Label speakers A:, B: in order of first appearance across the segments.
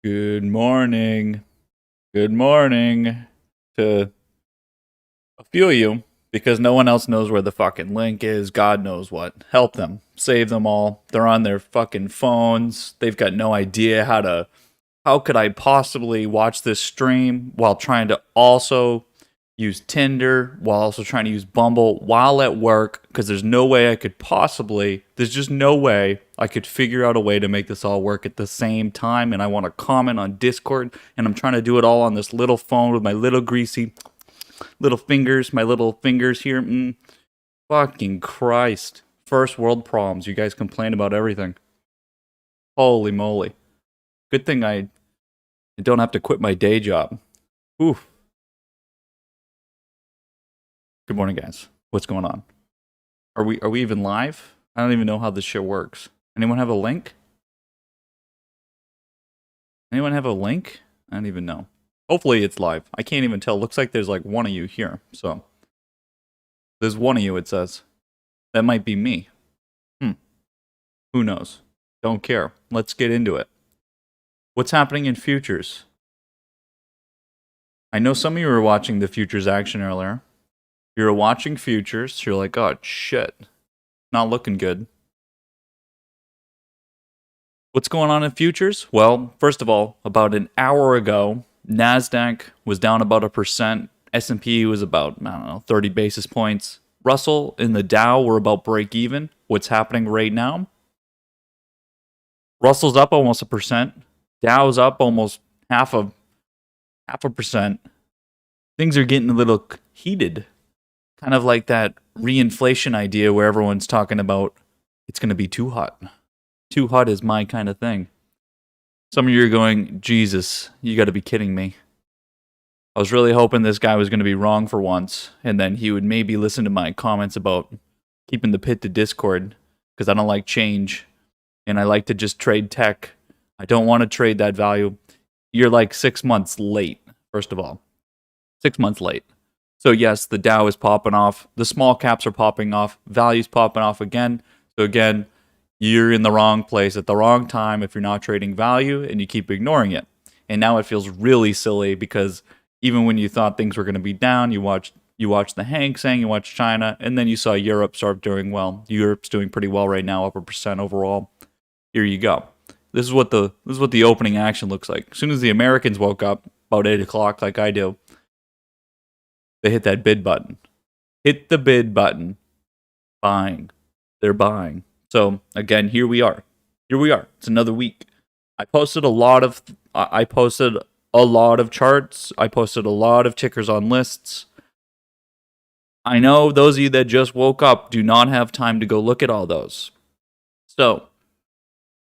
A: Good morning. Good morning to a few of you because no one else knows where the fucking link is. God knows what. Help them. Save them all. They're on their fucking phones. They've got no idea how could I possibly watch this stream while trying to also use Tinder, while also trying to use Bumble while at work, because there's just no way I could figure out a way to make this all work at the same time. And I want to comment on Discord, and I'm trying to do it all on this little phone with my little greasy little fingers, my little fingers here. Fucking Christ. First world problems. You guys complain about everything. Holy moly. Good thing I don't have to quit my day job. Oof. Good morning, guys. What's going on? Are we even live? I don't even know how this shit works. Anyone have a link? Anyone have a link? I don't even know. Hopefully it's live. I can't even tell. Looks like there's like one of you here. So there's one of you, it says. That might be me. Who knows? Don't care. Let's get into it. What's happening in futures? I know some of you were watching the futures action earlier. You were watching futures. You're like, oh, shit. Not looking good. What's going on in futures? Well, first of all, about an hour ago, NASDAQ was down about 1%. S&P was about, 30 basis points. Russell and the Dow were about break even. What's happening right now? Russell's up almost 1%. Dow's up almost half a percent. Things are getting a little heated. Kind of like that reinflation idea where everyone's talking about it's going to be too hot. Too hot is my kind of thing. Some of you are going, Jesus, you got to be kidding me. I was really hoping this guy was going to be wrong for once, and then he would maybe listen to my comments about keeping the pit to Discord, because I don't like change, and I like to just trade tech. I don't want to trade that value. You're like 6 months late, first of all. 6 months late. So yes, the Dow is popping off. The small caps are popping off. Value's popping off again. So again, you're in the wrong place at the wrong time if you're not trading value and you keep ignoring it. And now it feels really silly because even when you thought things were going to be down, you watched the Hang Seng, you watched China, and then you saw Europe start doing well. Europe's doing pretty well right now, up 1% overall. Here you go. This is what the opening action looks like. As soon as the Americans woke up, about 8 o'clock like I do, they hit that bid button. Hit the bid button. Buying. They're buying. So again, here we are. It's another week. I posted a lot of charts. I posted a lot of tickers on lists. I know those of you that just woke up do not have time to go look at all those. So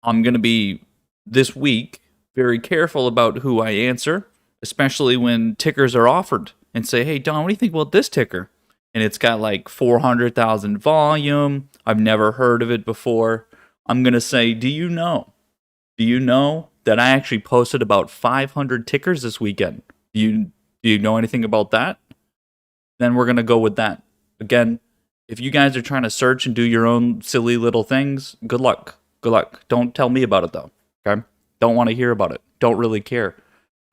A: I'm going to be this week very careful about who I answer, especially when tickers are offered and say, hey, Don, what do you think about this ticker? And it's got like 400,000 volume. I've never heard of it before. I'm going to say, do you know? Do you know that I actually posted about 500 tickers this weekend? Do you know anything about that? Then we're going to go with that. Again, if you guys are trying to search and do your own silly little things, good luck. Good luck. Don't tell me about it, though. Okay? Don't want to hear about it. Don't really care.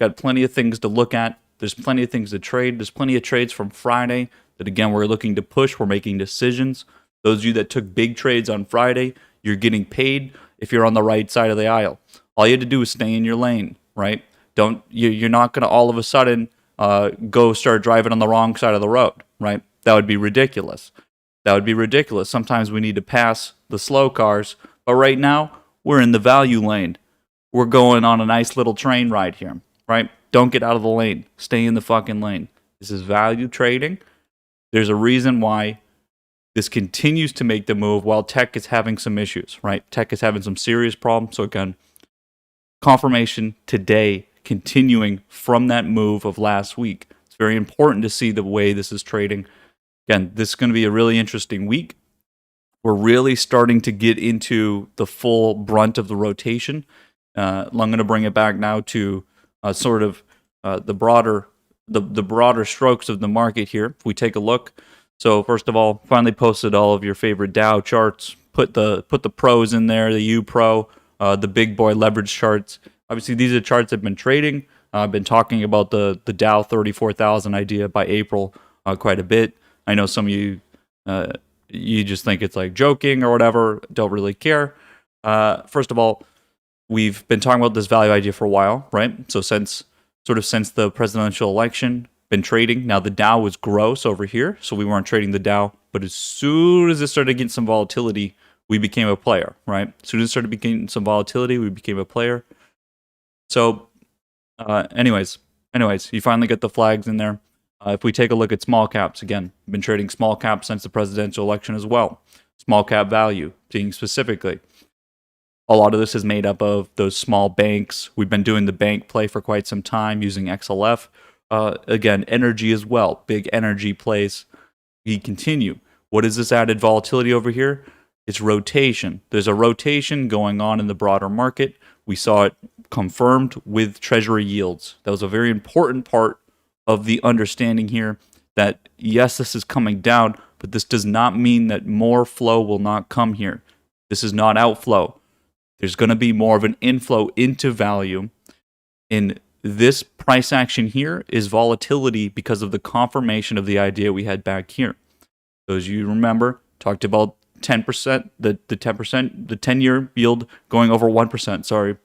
A: Got plenty of things to look at. There's plenty of things to trade. There's plenty of trades from Friday that, again, we're looking to push. We're making decisions. Those of you that took big trades on Friday, you're getting paid if you're on the right side of the aisle. All you have to do is stay in your lane, right? You're not going to all of a sudden go start driving on the wrong side of the road, right? That would be ridiculous. Sometimes we need to pass the slow cars, but right now we're in the value lane. We're going on a nice little train ride here, right? Don't get out of the lane. Stay in the fucking lane. This is value trading. There's a reason why this continues to make the move while tech is having some issues, right? Tech is having some serious problems. So again, confirmation today, continuing from that move of last week. It's very important to see the way this is trading. Again, this is going to be a really interesting week. We're really starting to get into the full brunt of the rotation. I'm going to bring it back now to the broader strokes of the market here. If we take a look, so first of all, finally posted all of your favorite Dow charts. Put the pros in there, the U Pro, the big boy leverage charts. Obviously, these are charts I've been trading. I've been talking about the Dow 34,000 idea by April quite a bit. I know some of you you just think it's like joking or whatever. Don't really care. First of all, we've been talking about this value idea for a while, right? So since the presidential election, been trading. Now the Dow was gross over here, so we weren't trading the Dow. But as soon as it started getting some volatility, we became a player, right? As soon as it started getting some volatility, we became a player. So, anyways, you finally get the flags in there. If we take a look at small caps, again, been trading small caps since the presidential election as well. Small cap value, being specifically. A lot of this is made up of those small banks. We've been doing the bank play for quite some time using XLF. Again, energy as well. Big energy plays. We continue. What is this added volatility over here? It's rotation. There's a rotation going on in the broader market. We saw it confirmed with treasury yields. That was a very important part of the understanding here that, yes, this is coming down, but this does not mean that more flow will not come here. This is not outflow. There's going to be more of an inflow into value. And this price action here is volatility because of the confirmation of the idea we had back here. So as you remember, talked about 10%, the 10%, the 10-year yield going over 1%. Sorry,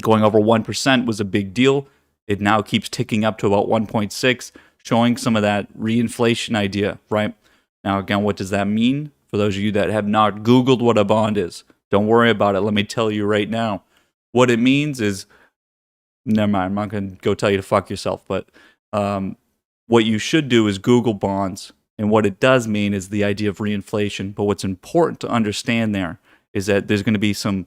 A: going over 1% was a big deal. It now keeps ticking up to about 1.6, showing some of that reinflation idea, right? Now, again, what does that mean? For those of you that have not Googled what a bond is, don't worry about it. Let me tell you right now. What it means is, never mind, I'm not going to go tell you to fuck yourself, but what you should do is Google bonds. And what it does mean is the idea of reinflation. But what's important to understand there is that there's going to be some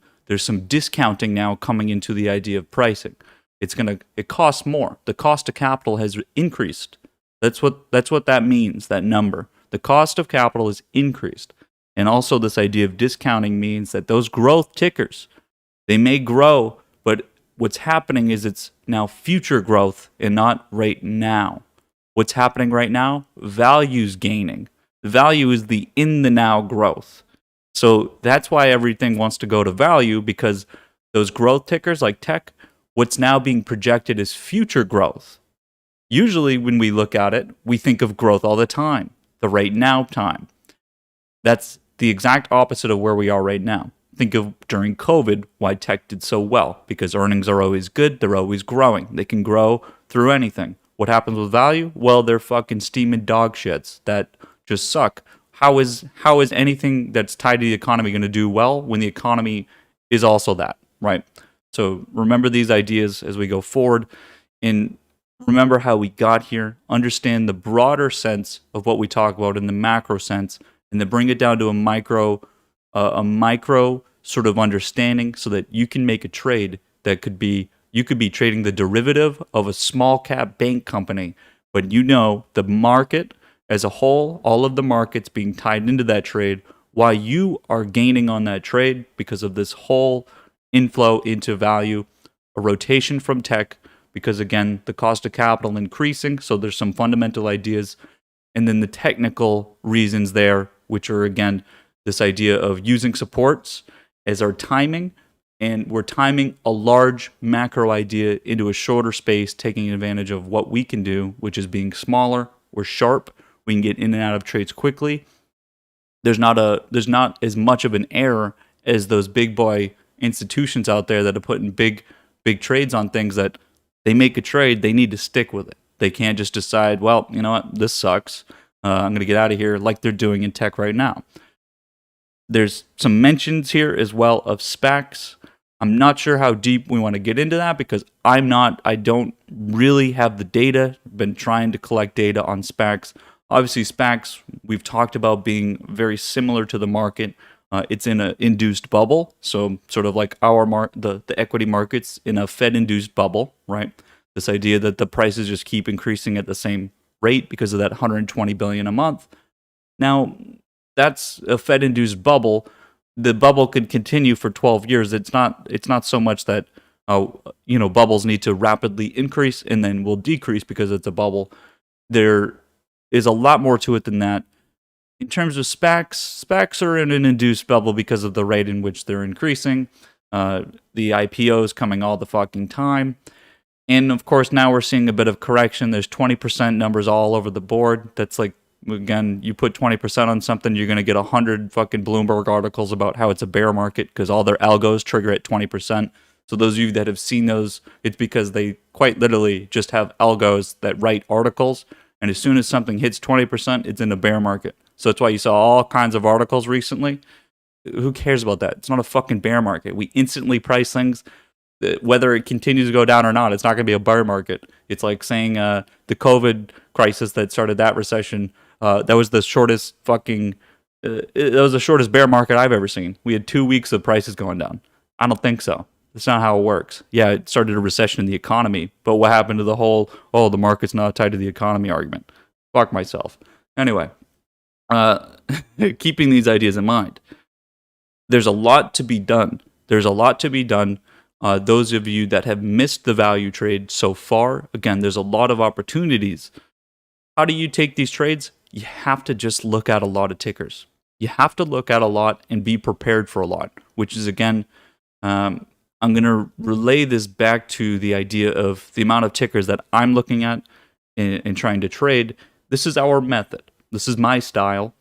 A: discounting now coming into the idea of pricing. It costs more. The cost of capital has increased. That's what that means, that number. The cost of capital is increased. And also this idea of discounting means that those growth tickers, they may grow, but what's happening is it's now future growth and not right now. What's happening right now? Value's gaining. The value is the in the now growth. So that's why everything wants to go to value, because those growth tickers like tech, what's now being projected is future growth. Usually when we look at it, we think of growth all the time, the right now time. That's the exact opposite of where we are right now. Think of during COVID, why tech did so well, because earnings are always good, they're always growing. They can grow through anything. What happens with value? Well, they're fucking steaming dog shits that just suck. How is anything that's tied to the economy going to do well when the economy is also that, right? So remember these ideas as we go forward, and remember how we got here. Understand the broader sense of what we talk about in the macro sense, and then bring it down to a micro sort of understanding, so that you can make a trade that could be, you could be trading the derivative of a small cap bank company, but you know the market as a whole, all of the markets being tied into that trade, while you are gaining on that trade because of this whole inflow into value, a rotation from tech, because again, the cost of capital increasing, so there's some fundamental ideas, and then the technical reasons there, which are again, this idea of using supports as our timing, and we're timing a large macro idea into a shorter space, taking advantage of what we can do, which is being smaller, we're sharp, we can get in and out of trades quickly. There's not as much of an error as those big boy institutions out there that are putting big trades on things that they make a trade, they need to stick with it. They can't just decide, well, you know what, this sucks. I'm going to get out of here, like they're doing in tech right now. There's some mentions here as well of SPACs. I'm not sure how deep we want to get into that, because I don't really have the data. Been trying to collect data on SPACs. Obviously, SPACs, we've talked about being very similar to the market. It's in an induced bubble, so sort of like the equity markets in a Fed-induced bubble, right? This idea that the prices just keep increasing at the same rate because of that $120 billion a month. Now, that's a Fed-induced bubble. The bubble could continue for 12 years. It's not so much that bubbles need to rapidly increase and then will decrease because it's a bubble. There is a lot more to it than that. In terms of SPACs are in an induced bubble because of the rate in which they're increasing. The IPOs coming all the fucking time. And of course, now we're seeing a bit of correction. There's 20% numbers all over the board. That's like, again, you put 20% on something, you're going to get 100 fucking Bloomberg articles about how it's a bear market because all their algos trigger at 20%. So those of you that have seen those, it's because they quite literally just have algos that write articles. And as soon as something hits 20%, it's in a bear market. So that's why you saw all kinds of articles recently. Who cares about that? It's not a fucking bear market. We instantly price things. Whether it continues to go down or not, it's not going to be a bear market. It's like saying the COVID crisis that started that recession. That was the shortest fucking. That was the shortest bear market I've ever seen. We had 2 weeks of prices going down. I don't think so. That's not how it works. Yeah, it started a recession in the economy, but what happened to the whole the market's not tied to the economy argument? Fuck myself. Anyway, keeping these ideas in mind, there's a lot to be done. There's a lot to be done. Those of you that have missed the value trade so far, again, there's a lot of opportunities. How do you take these trades? You have to just look at a lot of tickers. You have to look at a lot and be prepared for a lot, which is, again, I'm going to relay this back to the idea of the amount of tickers that I'm looking at and trying to trade. This is our method. This is my style.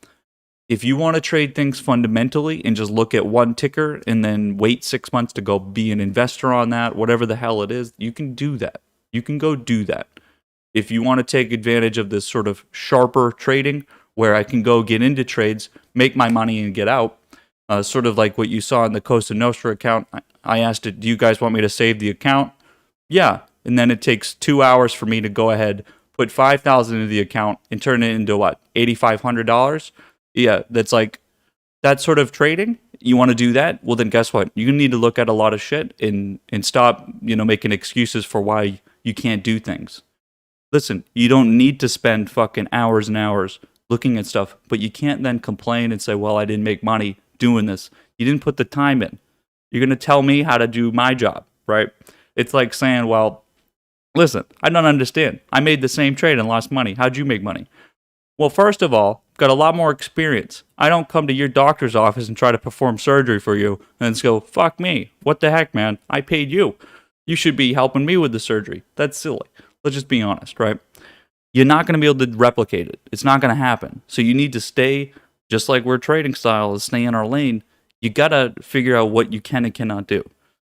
A: If you want to trade things fundamentally and just look at one ticker and then wait 6 months to go be an investor on that, whatever the hell it is, you can do that. You can go do that. If you want to take advantage of this sort of sharper trading where I can go get into trades, make my money and get out, sort of like what you saw in the Cosa Nostra account, I asked it, do you guys want me to save the account? Yeah. And then it takes 2 hours for me to go ahead, put $5,000 into the account and turn it into what, $8,500? Yeah, that's like that sort of trading. You want to do that? Well, then guess what? You need to look at a lot of shit and stop, making excuses for why you can't do things. Listen, you don't need to spend fucking hours and hours looking at stuff, but you can't then complain and say, well, I didn't make money doing this. You didn't put the time in. You're going to tell me how to do my job, right? It's like saying, well, listen, I don't understand. I made the same trade and lost money. How'd you make money? Well, first of all, got a lot more experience. I don't come to your doctor's office and try to perform surgery for you and then go, fuck me. What the heck, man? I paid you. You should be helping me with the surgery. That's silly. Let's just be honest, right? You're not going to be able to replicate it. It's not going to happen. So you need to stay, just like we're trading style, is stay in our lane. You got to figure out what you can and cannot do.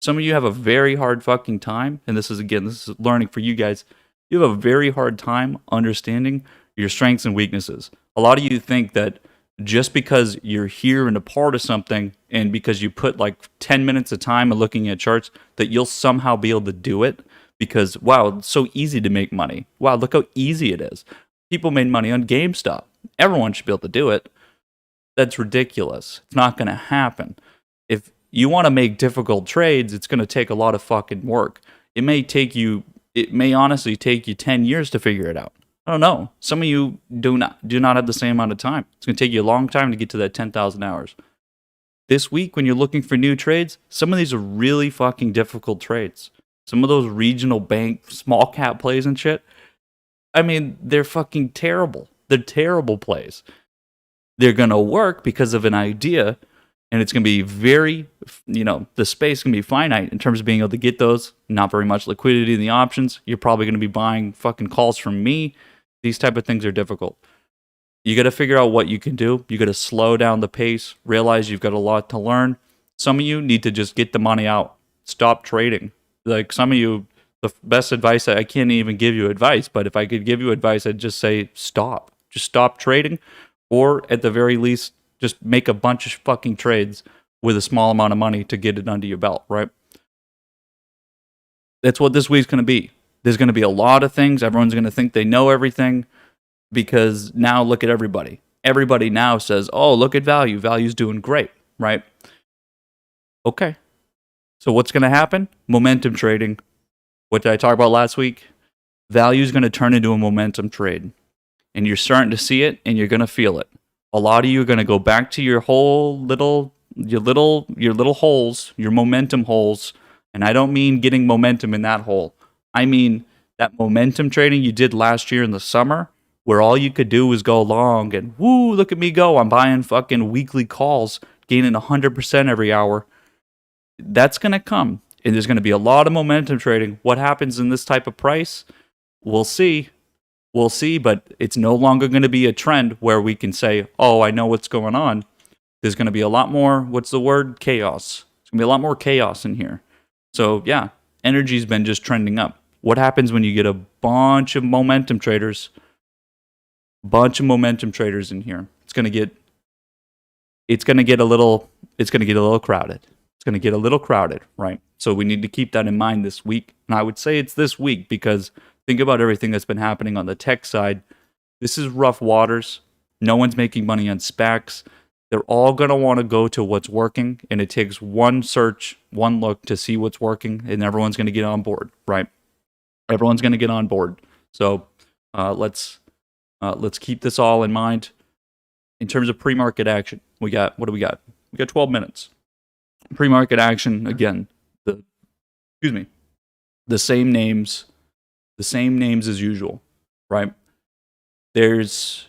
A: Some of you have a very hard fucking time, and this is learning for you guys. You have a very hard time understanding your strengths and weaknesses. A lot of you think that just because you're here and a part of something and because you put like 10 minutes of time of looking at charts that you'll somehow be able to do it because, wow, it's so easy to make money. Wow, look how easy it is. People made money on GameStop. Everyone should be able to do it. That's ridiculous. It's not going to happen. If you want to make difficult trades, it's going to take a lot of fucking work. It may honestly take you 10 years to figure it out. I don't know. Some of you do not have the same amount of time. It's going to take you a long time to get to that 10,000 hours. This week, when you're looking for new trades, some of these are really fucking difficult trades. Some of those regional bank, small cap plays and shit, I mean, they're fucking terrible. They're terrible plays. They're going to work because of an idea, and it's going to be very, the space can be finite in terms of being able to get those. Not very much liquidity in the options. You're probably going to be buying fucking calls from me. These type of things are difficult. You got to figure out what you can do. You got to slow down the pace. Realize you've got a lot to learn. Some of you need to just get the money out. Stop trading. Like some of you, the best advice, I can't even give you advice, but if I could give you advice, I'd just say stop. Just stop trading. Or at the very least, just make a bunch of fucking trades with a small amount of money to get it under your belt, right? That's what this week's going to be. There's going to be a lot of things. Everyone's going to think they know everything because now look at everybody. Everybody now says, oh, look at value. Value's doing great, right? Okay. So what's going to happen? Momentum trading. What did I talk about last week? Value's going to turn into a momentum trade. And you're starting to see it and you're going to feel it. A lot of you are going to go back to your little holes, your momentum holes. And I don't mean getting momentum in that hole. I mean that momentum trading you did last year in the summer where all you could do was go long and woo, look at me go. I'm buying fucking weekly calls, gaining 100% every hour. That's going to come. And there's going to be a lot of momentum trading. What happens in this type of price? We'll see. We'll see, but it's no longer going to be a trend where we can say, oh, I know what's going on. There's going to be a lot more, what's the word? Chaos. There's going to be a lot more chaos in here. So, yeah, energy's been just trending up. What happens when you get a bunch of momentum traders? In here. It's going to get a little crowded. It's going to get a little crowded, right? So we need to keep that in mind this week. And I would say it's this week because think about everything that's been happening on the tech side. This is rough waters. No one's making money on SPACs. They're all going to want to go to what's working, and it takes one search, one look to see what's working, and everyone's going to get on board, right? Everyone's going to get on board. So let's keep this all in mind. In terms of pre-market action, what do we got? We got 12 minutes. Pre-market action, again, the same names as usual, right? There's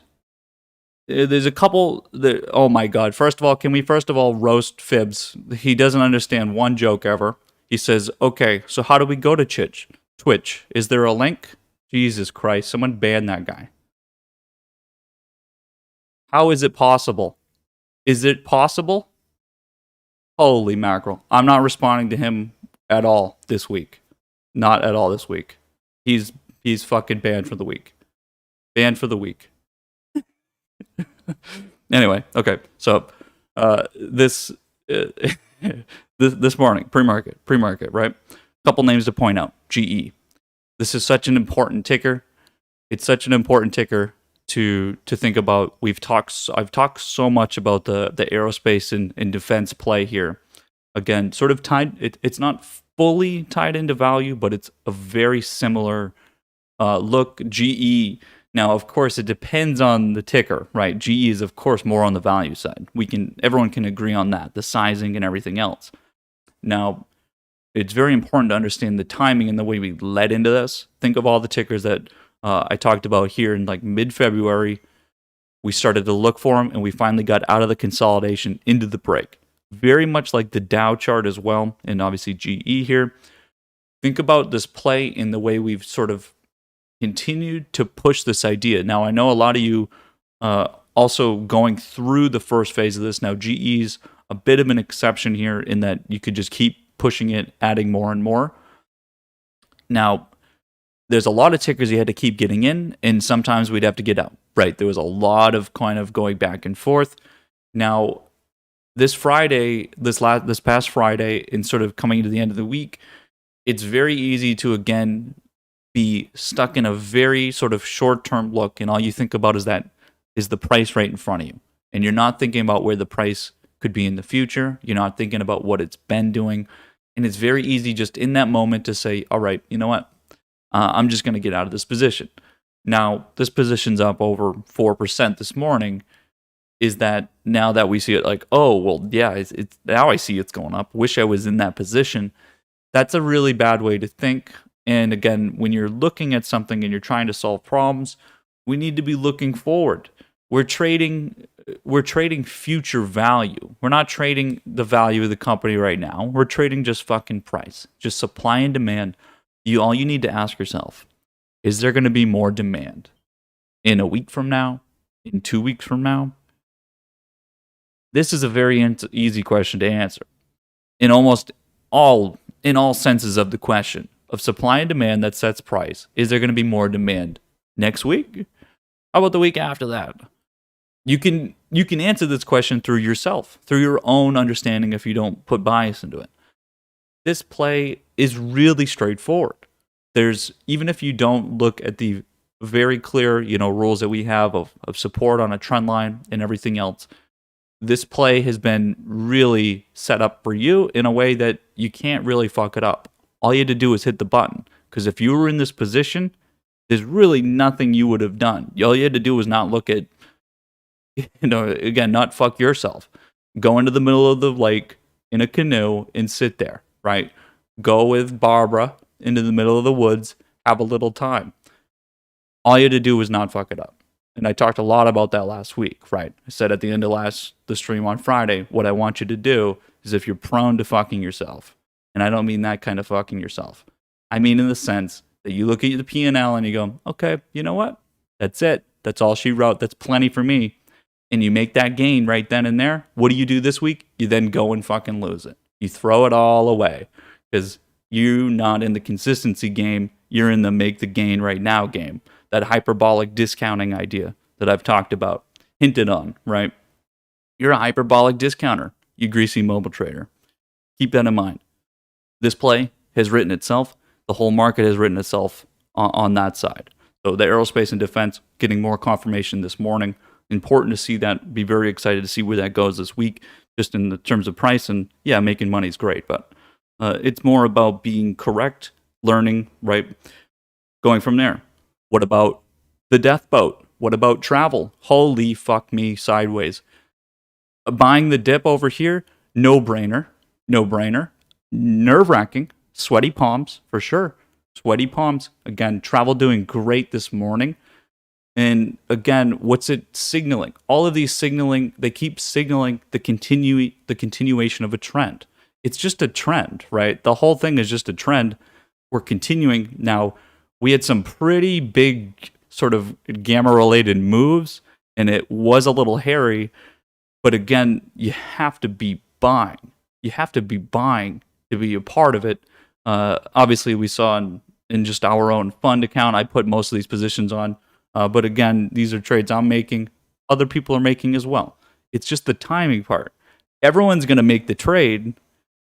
A: a couple that, oh my God. First of all, can we roast Fibs? He doesn't understand one joke ever. He says, okay, so how do we go to Twitch? Is there a link? Jesus Christ, someone ban that guy. How is it possible? Is it possible? Holy mackerel. I'm not responding to him at all this week. Not at all this week. He's fucking banned for the week. Banned for the week. Anyway, okay. So this morning, pre-market, right? A couple names to point out. GE. This is such an important ticker. It's such an important ticker to think about. I've talked so much about the aerospace and defense play here. Again, sort of tied. It's not fully tied into value, but it's a very similar look. GE. Now, of course, it depends on the ticker, right? GE is, of course, more on the value side. Everyone can agree on that, the sizing and everything else. Now, it's very important to understand the timing and the way we led into this. Think of all the tickers that I talked about here in like mid-February. We started to look for them, and we finally got out of the consolidation into the break. Very much like the Dow chart as well, and obviously GE here. Think about this play in the way we've sort of continued to push this idea. Now, I know a lot of you also going through the first phase of this. Now, GE's a bit of an exception here in that you could just keep pushing it, adding more and more. Now, there's a lot of tickers you had to keep getting in, and sometimes we'd have to get out, right? There was a lot of kind of going back and forth. Now, this Friday, this past Friday, and sort of coming into the end of the week, it's very easy to, again, be stuck in a very sort of short-term look, and all you think about is the price right in front of you. And you're not thinking about where the price could be in the future. You're not thinking about what it's been doing. And it's very easy just in that moment to say, all right, you know what? I'm just going to get out of this position. Now, this position's up over 4% this morning. Is that now that we see it like, oh, well, yeah, it's now I see it's going up. Wish I was in that position. That's a really bad way to think. And again, when you're looking at something and you're trying to solve problems, we need to be looking forward. We're trading future value. We're not trading the value of the company right now. We're trading just fucking price, just supply and demand. All you need to ask yourself, is there going to be more demand in a week from now, in 2 weeks from now? This is a very easy question to answer. In all senses of the question of supply and demand that sets price, is there going to be more demand next week? How about the week after that? You can answer this question through yourself, through your own understanding if you don't put bias into it. This play is really straightforward. Even if you don't look at the very clear, rules that we have of support on a trend line and everything else, this play has been really set up for you in a way that you can't really fuck it up. All you had to do is hit the button. Because if you were in this position, there's really nothing you would have done. All you had to do was not look at, again, not fuck yourself. Go into the middle of the lake in a canoe and sit there, right? Go with Barbara into the middle of the woods, have a little time. All you had to do was not fuck it up. And I talked a lot about that last week, right? I said at the end of the stream on Friday, what I want you to do is if you're prone to fucking yourself. And I don't mean that kind of fucking yourself. I mean in the sense that you look at the P&L and you go, okay, you know what? That's it. That's all she wrote. That's plenty for me. And you make that gain right then and there. What do you do this week? You then go and fucking lose it. You throw it all away because you're not in the consistency game. You're in the make the gain right now game. That hyperbolic discounting idea that I've talked about, hinted on, right? You're a hyperbolic discounter, you greasy mobile trader. Keep that in mind. This play has written itself. The whole market has written itself on that side. So the aerospace and defense getting more confirmation this morning. Important to see that. Be very excited to see where that goes this week, just in the terms of price. And yeah, making money is great, but it's more about being correct, learning, right? Going from there. What about the death boat? What about travel? Holy fuck me sideways. Buying the dip over here, no brainer. Nerve-wracking. Sweaty palms, for sure. Sweaty palms. Again, travel doing great this morning. And again, what's it signaling? All of these signaling, they keep signaling the continuation of a trend. It's just a trend, right? The whole thing is just a trend. We're continuing. Now, we had some pretty big sort of gamma-related moves, and it was a little hairy. But again, you have to be buying. You have to be buying to be a part of it. Obviously, we saw in just our own fund account, I put most of these positions on. But again, these are trades I'm making. Other people are making as well. It's just the timing part. Everyone's going to make the trade,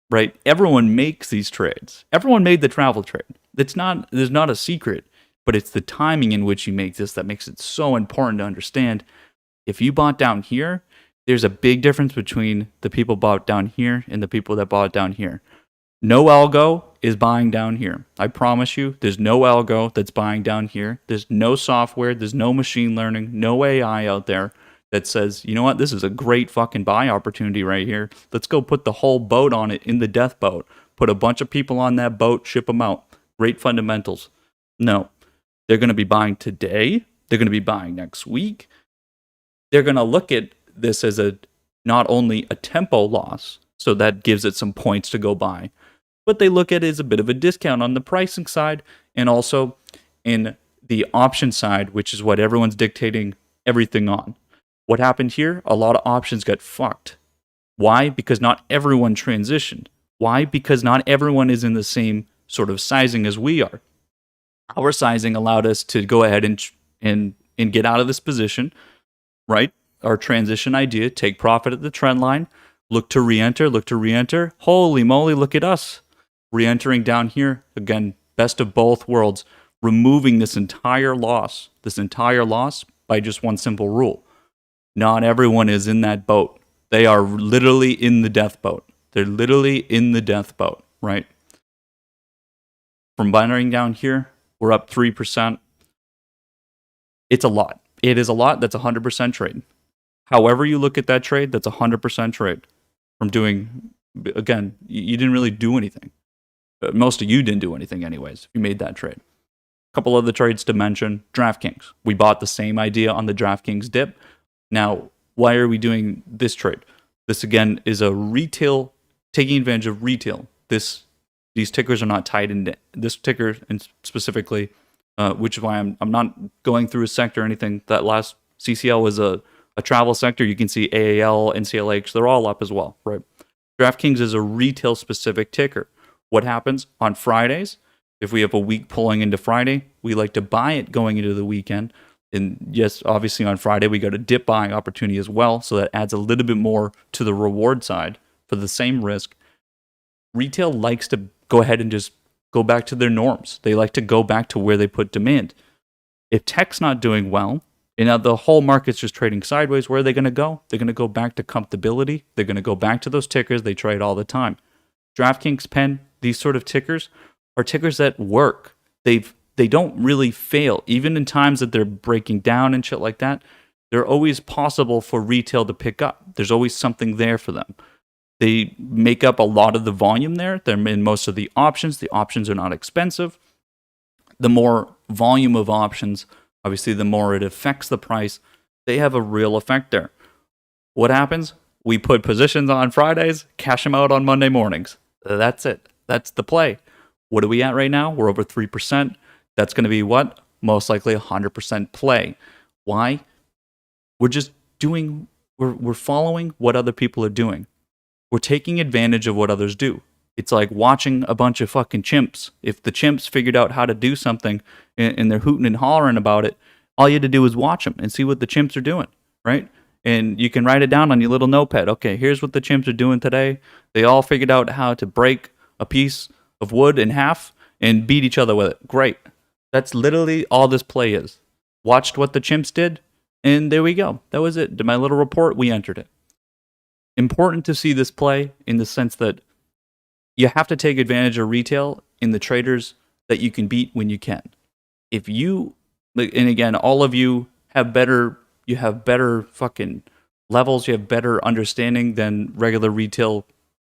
A: right? Everyone makes these trades. Everyone made the travel trade. There's not a secret, but it's the timing in which you make this that makes it so important to understand. If you bought down here, there's a big difference between the people bought down here and the people that bought down here. No algo is buying down here. I promise you, there's no algo that's buying down here. There's no software, there's no machine learning, no AI out there that says, you know what, this is a great fucking buy opportunity right here. Let's go put the whole boat on it in the death boat. Put a bunch of people on that boat, ship them out. Great fundamentals. No, they're going to be buying today. They're going to be buying next week. They're going to look at this as not only a tempo loss, so that gives it some points to go buy, but they look at it as a bit of a discount on the pricing side and also in the option side, which is what everyone's dictating everything on. What happened here? A lot of options got fucked. Why? Because not everyone transitioned. Why? Because not everyone is in the same sort of sizing as we are. Our sizing allowed us to go ahead and get out of this position, right? Our transition idea, take profit at the trend line, look to re-enter. Holy moly, look at us. Re-entering down here, again, best of both worlds, removing this entire loss by just one simple rule. Not everyone is in that boat. They are literally in the death boat. They're literally in the death boat, right? From binary down here, we're up 3%. It's a lot. It is a lot. That's 100% trade. However you look at that trade, that's 100% trade. From doing, again, you didn't really do anything. Most of you didn't do anything anyways. You made that trade. A couple other trades to mention. DraftKings. We bought the same idea on the DraftKings dip. Now, why are we doing this trade? This, again, is a retail, taking advantage of retail. These tickers are not tied into this ticker, and specifically, which is why I'm not going through a sector or anything. That last CCL was a travel sector. You can see AAL, NCLH, they're all up as well, right? DraftKings is a retail-specific ticker. What happens on Fridays? If we have a week pulling into Friday, we like to buy it going into the weekend. And yes, obviously on Friday, we got a dip buying opportunity as well. So that adds a little bit more to the reward side for the same risk. Retail likes to go ahead and just go back to their norms. They like to go back to where they put demand. If tech's not doing well, and now the whole market's just trading sideways, where are they going to go? They're going to go back to comfortability. They're going to go back to those tickers they trade all the time. DraftKings, Penn, these sort of tickers are tickers that work. They don't really fail. Even in times that they're breaking down and shit like that, they're always possible for retail to pick up. There's always something there for them. They make up a lot of the volume there. They're in most of the options. The options are not expensive. The more volume of options, obviously, the more it affects the price. They have a real effect there. What happens? We put positions on Fridays, cash them out on Monday mornings. That's it. That's the play. What are we at right now? We're over 3%. That's going to be what? Most likely 100% play. Why? We're just doing, we're following what other people are doing. We're taking advantage of what others do. It's like watching a bunch of fucking chimps. If the chimps figured out how to do something and they're hooting and hollering about it, all you had to do is watch them and see what the chimps are doing, right? And you can write it down on your little notepad. Okay, here's what the chimps are doing today. They all figured out how to break a piece of wood in half and beat each other with it. Great. That's literally all this play is. Watched what the chimps did, and there we go. That was it. Did my little report, we entered it. Important to see this play in the sense that you have to take advantage of retail in the traders that you can beat when you can. If you, and again, all of you have better fucking levels, you have better understanding than regular retail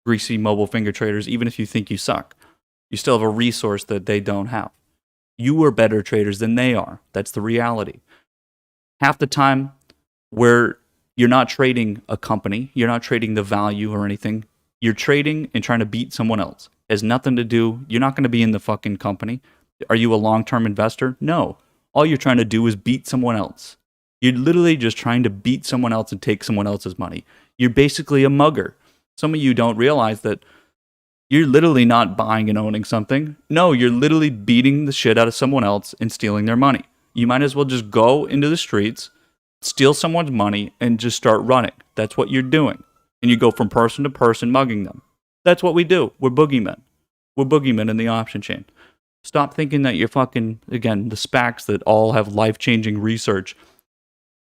A: greasy mobile finger traders, even if you think you suck. You still have a resource that they don't have. You are better traders than they are. That's the reality. Half the time where you're not trading a company, you're not trading the value or anything, you're trading and trying to beat someone else. It has nothing to do, you're not going to be in the fucking company. Are you a long-term investor? No. All you're trying to do is beat someone else. You're literally just trying to beat someone else and take someone else's money. You're basically a mugger. Some of you don't realize that you're literally not buying and owning something. No, you're literally beating the shit out of someone else and stealing their money. You might as well just go into the streets, steal someone's money, and just start running. That's what you're doing. And you go from person to person mugging them. That's what we do. We're boogeymen. We're boogeymen in the option chain. Stop thinking that you're fucking, again, the SPACs that all have life-changing research.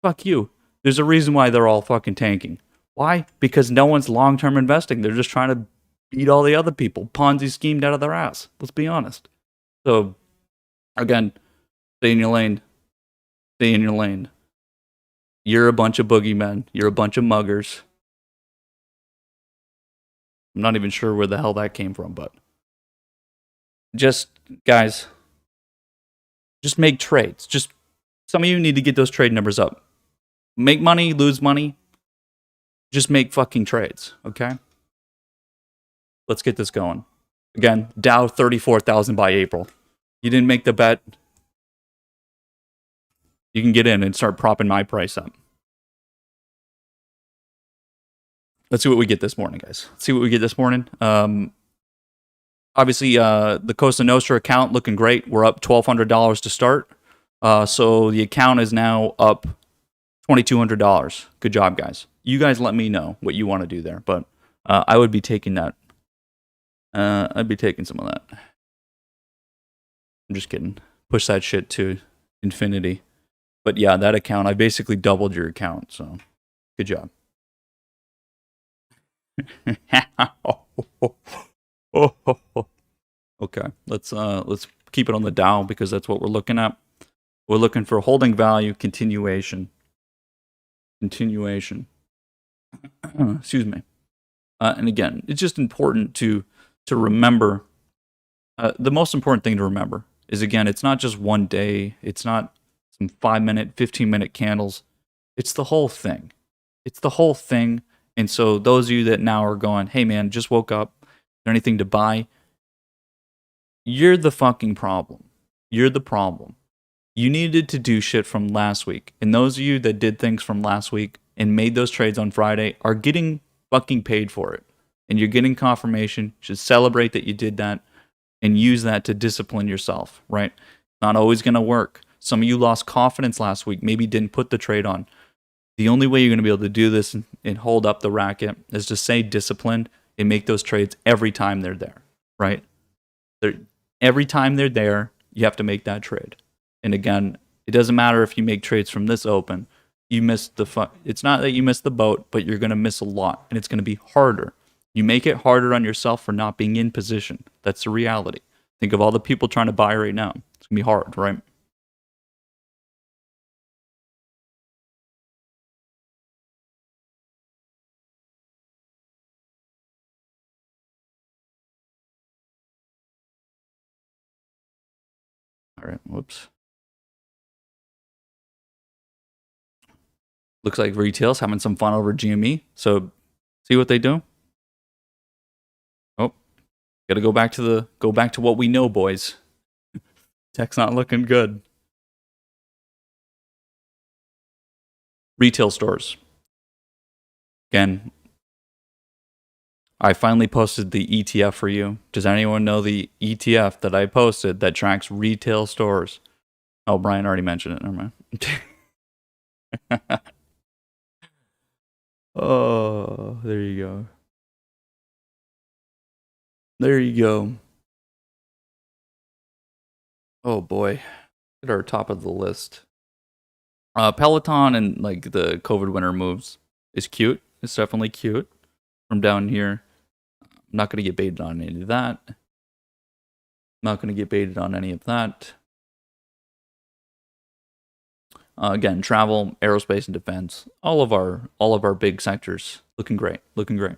A: Fuck you. There's a reason why they're all fucking tanking. Why? Because no one's long-term investing. They're just trying to beat all the other people. Ponzi schemed out of their ass. Let's be honest. So, again, stay in your lane. Stay in your lane. You're a bunch of boogeymen. You're a bunch of muggers. I'm not even sure where the hell that came from, but just, guys, just make trades. Just, some of you need to get those trade numbers up. Make money, lose money. Just make fucking trades, okay? Let's get this going. Again, Dow 34,000 by April. You didn't make the bet. You can get in and start propping my price up. Let's see what we get this morning, guys. Let's see what we get this morning. Obviously, the Costa Nostra account looking great. We're up $1,200 to start. So the account is now up $2,200. Good job, guys. You guys let me know what you want to do there. But I would be taking that. I'd be taking some of that. I'm just kidding. Push that shit to infinity. But yeah, that account, I basically doubled your account. So good job. Okay, let's keep it on the Dow because that's what we're looking at. We're looking for holding value continuation. Excuse me. And again, it's just important to remember. The most important thing to remember is, again, it's not just one day. It's not some 5-minute, 15-minute candles. It's the whole thing. It's the whole thing. And so those of you that now are going, hey man, just woke up, is there anything to buy? You're the fucking problem. You're the problem. You needed to do shit from last week. And those of you that did things from last week and made those trades on Friday are getting fucking paid for it. And you're getting confirmation. You should celebrate that you did that and use that to discipline yourself, right? Not always going to work. Some of you lost confidence last week, maybe didn't put the trade on. The only way you're going to be able to do this and hold up the racket is to stay disciplined and make those trades every time they're there, right? Every time they're there, you have to make that trade. And again, it doesn't matter if you make trades from this open. You missed it's not that you missed the boat, but you're going to miss a lot, and it's going to be harder. You make it harder on yourself for not being in position. That's the reality. Think of all the people trying to buy right now. It's going to be hard, right? All right, whoops. Looks like retail's having some fun over GME. So See what they do? Oh, gotta go back to what we know, boys. Tech's not looking good. Retail stores. Again, I finally posted the ETF for you. Does anyone know the ETF that I posted that tracks retail stores? Oh, Brian already mentioned it. Never mind. Oh, there you go. There you go. Oh boy, at our top of the list. Peloton and like the COVID winter moves is cute. It's definitely cute. From down here, I'm not gonna get baited on any of that. Not gonna get baited on any of that. Again, travel, aerospace, and defense. All of our big sectors looking great. Looking great.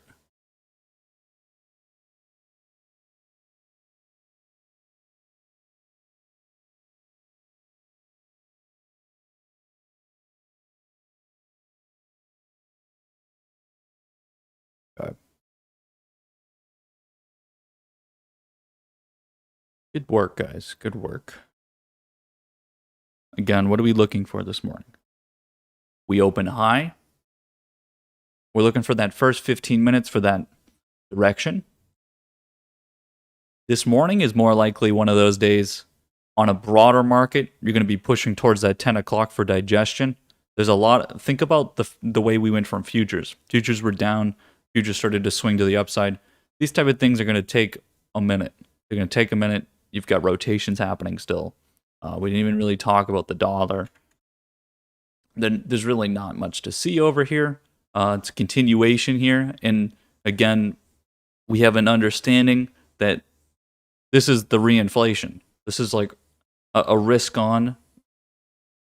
A: Okay. Good work, guys. Good work. Again, what are we looking for this morning? We open high. We're looking for that first 15 minutes for that direction. This morning is more likely one of those days on a broader market. You're going to be pushing towards that 10 o'clock for digestion. There's a lot. Think about the way we went from futures. Futures were down. Futures started to swing to the upside. These type of things are going to take a minute. They're going to take a minute. You've got rotations happening still. We didn't even really talk about the dollar. Then there's really not much to see over here. It's a continuation here. And again, we have an understanding that this is the reinflation. This is like a risk-on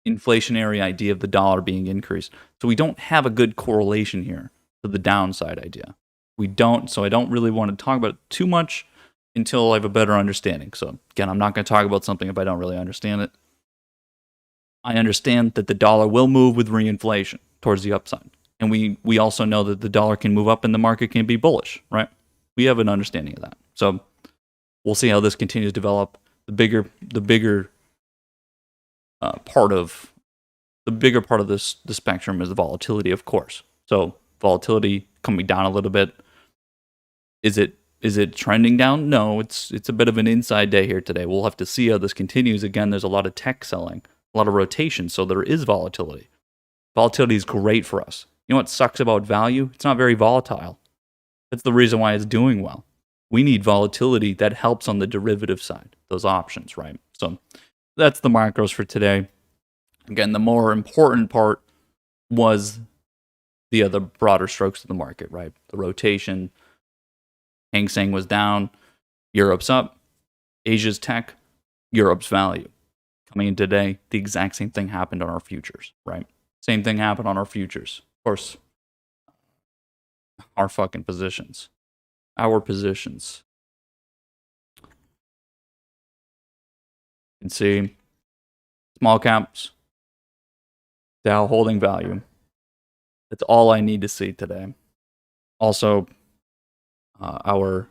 A: inflationary idea of the dollar being increased. So we don't have a good correlation here to the downside idea. We don't, so I don't really want to talk about it too much until I have a better understanding. So again, I'm not going to talk about something if I don't really understand it. I understand that the dollar will move with reinflation towards the upside. And we also know that the dollar can move up and the market can be bullish, right? We have an understanding of that. So we'll see how this continues to develop. The bigger part of the spectrum is the volatility, of course. So volatility coming down a little bit. Is it trending down? No, it's a bit of an inside day here today. We'll have to see how this continues. Again, there's a lot of tech selling, a lot of rotation, so there is volatility. Volatility is great for us. You know what sucks about value? It's not very volatile. That's the reason why it's doing well. We need volatility that helps on the derivative side, those options, right? So that's the macros for today. Again, the more important part was the other broader strokes of the market, right? The rotation. Hang Seng was down. Europe's up. Asia's tech. Europe's value. Coming in today, the exact same thing happened on our futures, right? Same thing happened on our futures. Of course, our fucking positions. Our positions. You can see small caps, Dow holding value. That's all I need to see today. Also, our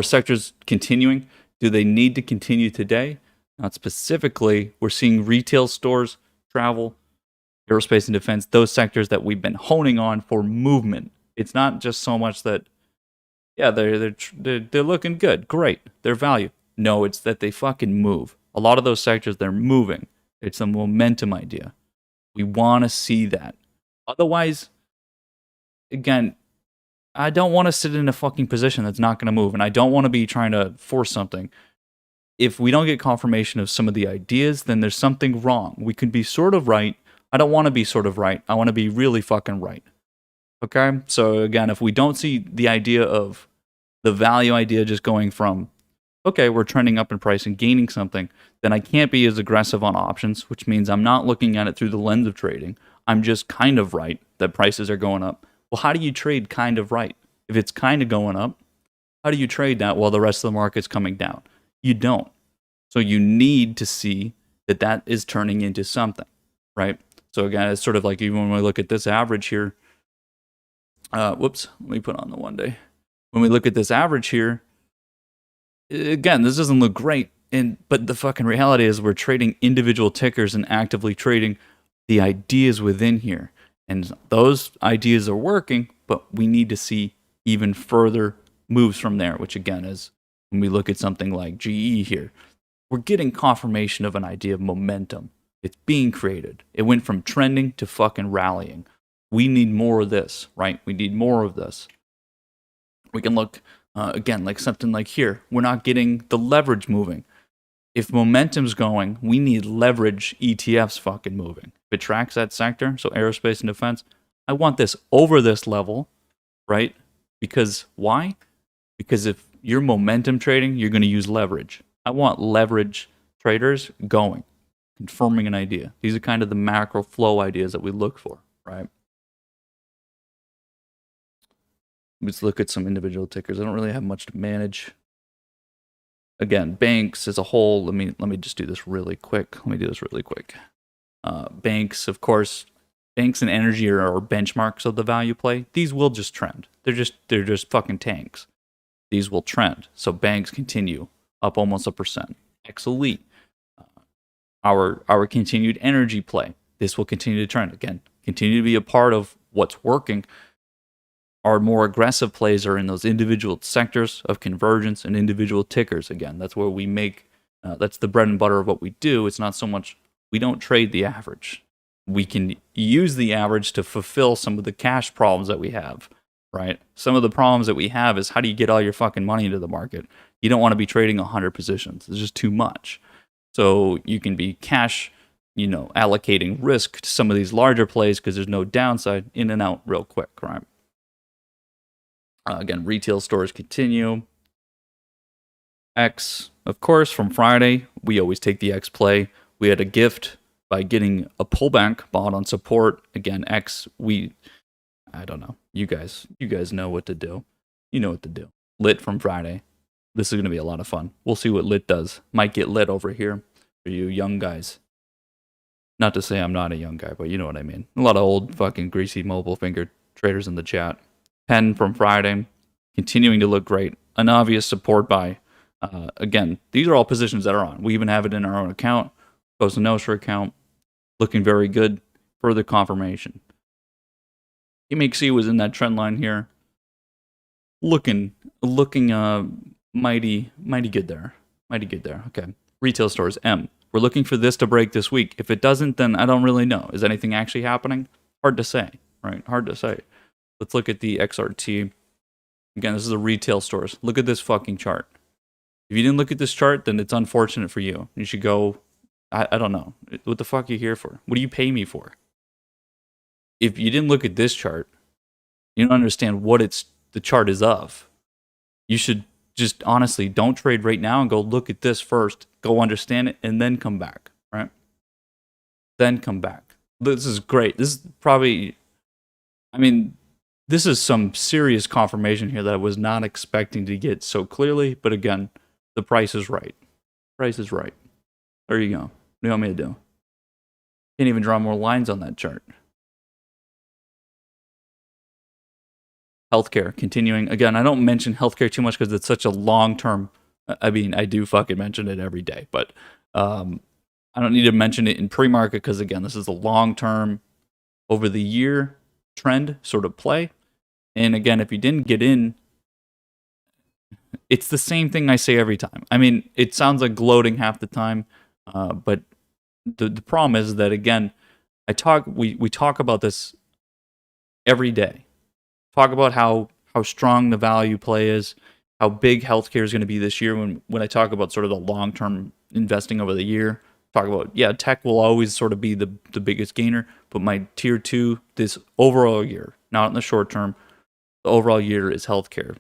A: sectors continuing. Do they need to continue today? Not specifically. We're seeing retail stores, travel, aerospace and defense, those sectors that we've been honing on for movement. It's not just so much that, yeah, they're looking good, great, their value. No, it's that they fucking move. A lot of those sectors, they're moving. It's a momentum idea. We want to see that. Otherwise, again, I don't want to sit in a fucking position that's not going to move, and I don't want to be trying to force something. If we don't get confirmation of some of the ideas, then there's something wrong. We could be sort of right. I don't want to be sort of right. I want to be really fucking right. Okay? So again, if we don't see the idea of the value idea just going from, okay, we're trending up in price and gaining something, then I can't be as aggressive on options, which means I'm not looking at it through the lens of trading. I'm just kind of right that prices are going up. Well, how do you trade kind of right? If it's kind of going up, how do you trade that while the rest of the market's coming down? You don't. So you need to see that that is turning into something, right? So again, it's sort of like even when we look at this average here, Whoops, let me put on the 1 day. When we look at this average here, again, this doesn't look great. But the fucking reality is we're trading individual tickers and actively trading the ideas within here. And those ideas are working, but we need to see even further moves from there, which again is when we look at something like GE here, we're getting confirmation of an idea of momentum. It's being created. It went from trending to fucking rallying. We need more of this, right? We need more of this. We can look, again, like something like here. We're not getting the leverage moving. If momentum's going, we need leverage ETFs fucking moving. If it tracks that sector, so aerospace and defense, I want this over this level, right? Because why? Because if you're momentum trading, you're going to use leverage. I want leverage traders going, confirming an idea. These are kind of the macro flow ideas that we look for, right? Let's look at some individual tickers. I don't really have much to manage. Again, banks as a whole, let me just do this really quick. Banks, of course, banks and energy are benchmarks of the value play. These will just trend. They're just fucking tanks. These will trend. So banks continue up almost 1%. X Elite, our continued energy play. This will continue to trend. Again, continue to be a part of what's working. Our more aggressive plays are in those individual sectors of convergence and individual tickers. Again, that's where we make, that's the bread and butter of what we do. It's not so much, we don't trade the average. We can use the average to fulfill some of the cash problems that we have, right? Some of the problems that we have is how do you get all your fucking money into the market? You don't want to be trading 100 positions. It's just too much. So you can be cash, allocating risk to some of these larger plays because there's no downside, in and out real quick, right? Again, retail stores continue. X, of course, from Friday, we always take the X play. We had a gift by getting a pullback bought on support. Again, X, I don't know. You guys know what to do. You know what to do. Lit from Friday. This is going to be a lot of fun. We'll see what Lit does. Might get lit over here for you young guys. Not to say I'm not a young guy, but you know what I mean. A lot of old fucking greasy mobile finger traders in the chat. 10 from Friday, continuing to look great. An obvious support buy. Again, these are all positions that are on. We even have it in our own account. Post a Nostra account. Looking very good. Further confirmation. MXC was in that trend line here. Looking mighty good there. Mighty good there. Okay. Retail stores, M. We're looking for this to break this week. If it doesn't, then I don't really know. Is anything actually happening? Hard to say, right? Hard to say. Let's look at the XRT. Again, this is a retail stores. Look at this fucking chart. If you didn't look at this chart, then it's unfortunate for you. You should go, I don't know. What the fuck are you here for? What do you pay me for? If you didn't look at this chart, you don't understand what the chart is of. You should just honestly don't trade right now and go look at this first. Go understand it and then come back, right? Then come back. This is great. This is probably, this is some serious confirmation here that I was not expecting to get so clearly. But again, the price is right. Price is right. There you go. What do you want me to do? Can't even draw more lines on that chart. Healthcare, continuing. Again, I don't mention healthcare too much because it's such a long-term. I do fucking mention it every day. But I don't need to mention it in pre-market because, again, this is a long-term, over the year trend sort of play. And again, if you didn't get in, it's the same thing I say every time. It sounds like gloating half the time, but the problem is that, again, we talk about this every day. Talk about how strong the value play is, how big healthcare is going to be this year. When I talk about sort of the long-term investing over the year, talk about, tech will always sort of be the biggest gainer, but my tier 2 this overall year, not in the short term, the overall year is healthcare.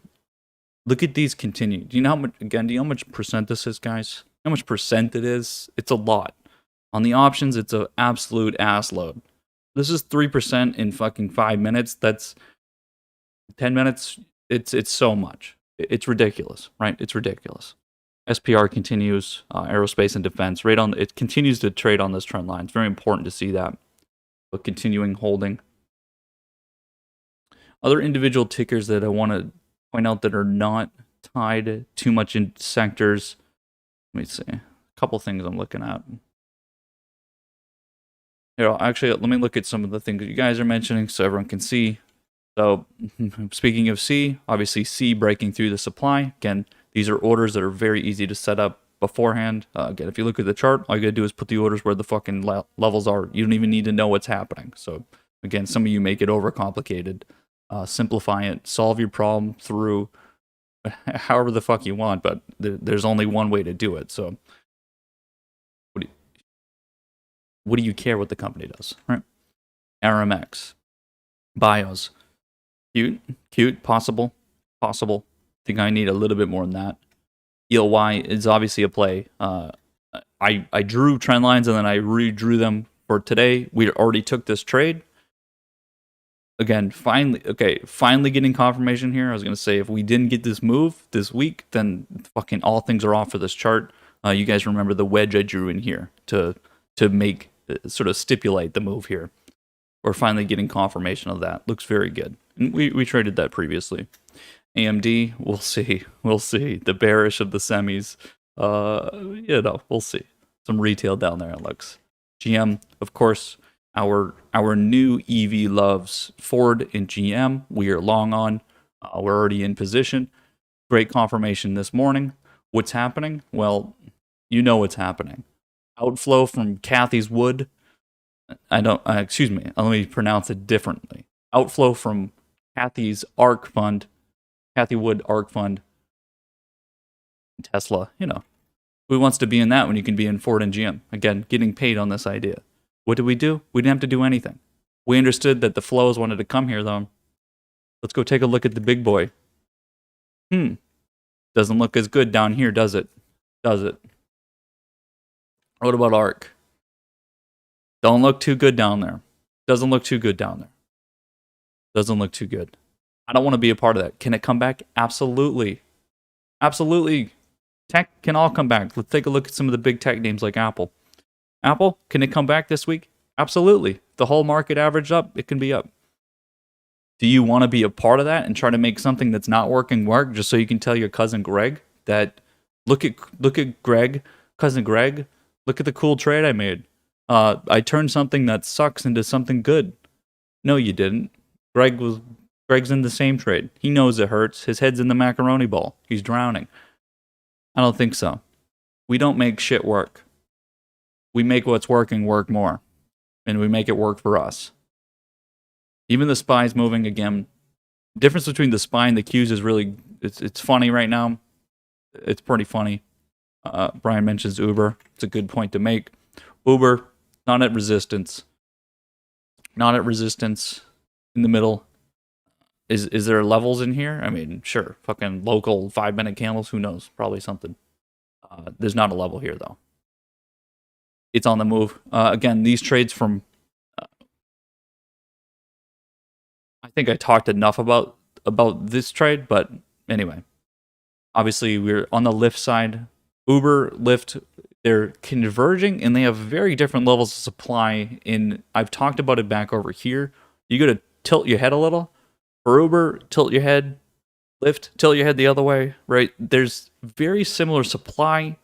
A: Look at these continue. Do you know how much percent this is, guys? How much percent it is? It's a lot. On the options, it's an absolute ass load. This is 3% in fucking 5 minutes. That's 10 minutes. It's so much. It's ridiculous, right? It's ridiculous. SPR continues, aerospace and defense. It continues to trade on this trend line. It's very important to see that. But continuing holding. Other individual tickers that I want to point out that are not tied too much in sectors. Let me see. A couple things I'm looking at. Here, actually, let me look at some of the things that you guys are mentioning so everyone can see. So, speaking of C, obviously C breaking through the supply. Again, these are orders that are very easy to set up beforehand. Again, if you look at the chart, all you gotta do is put the orders where the fucking levels are. You don't even need to know what's happening. So, again, some of you make it overcomplicated. Simplify it, solve your problem through however the fuck you want, but there's only one way to do it. So, what do you care what the company does, right? RMX, BIOS, cute, possible. Think I need a little bit more than that. ELY is obviously a play. I drew trend lines and then I redrew them for today. We already took this trade. Again, finally getting confirmation here. I was going to say if we didn't get this move this week, then fucking all things are off for this chart. You guys remember the wedge I drew in here to make sort of stipulate the move here. We're finally getting confirmation of that. Looks very good. And we traded that previously. AMD, we'll see. The bearish of the semis. We'll see. Some retail down there, it looks. GM, of course, our new EV loves Ford and GM. We are long on. We're already in position. Great confirmation this morning. What's happening? Well, you know what's happening. Outflow from Kathy's Wood. Excuse me, let me pronounce it differently. Outflow from Kathy's ARK fund, Kathy Wood ARK fund, Tesla, Who wants to be in that when you can be in Ford and GM? Again, getting paid on this idea. What did we do? We didn't have to do anything. We understood that the flows wanted to come here, though. Let's go take a look at the big boy. Doesn't look as good down here, does it? What about ARK? Don't look too good down there. Doesn't look too good. I don't want to be a part of that. Can it come back? Absolutely. Tech can all come back. Let's take a look at some of the big tech names like Apple. Apple, can it come back this week? Absolutely. The whole market averaged up. It can be up. Do you want to be a part of that and try to make something that's not working work just so you can tell your cousin Greg that look at Greg, cousin Greg, look at the cool trade I made. I turned something that sucks into something good. No, you didn't. Greg's in the same trade. He knows it hurts. His head's in the macaroni bowl. He's drowning. I don't think so. We don't make shit work. We make what's working work more. And we make it work for us. Even the SPY's moving again. The difference between the SPY and the Qs is really, it's funny right now. It's pretty funny. Brian mentions Uber. It's a good point to make. Uber, not at resistance. In the middle. Is there levels in here? I mean, sure. Fucking local 5-minute candles. Who knows? Probably something. There's not a level here, though. It's on the move. Again, these trades from... I think I talked enough about this trade, but anyway. Obviously, we're on the Lyft side. Uber, Lyft, they're converging, and they have very different levels of supply. I've talked about it back over here. You got to tilt your head a little. For Uber, tilt your head. Lyft, tilt your head the other way, right? There's very similar supply.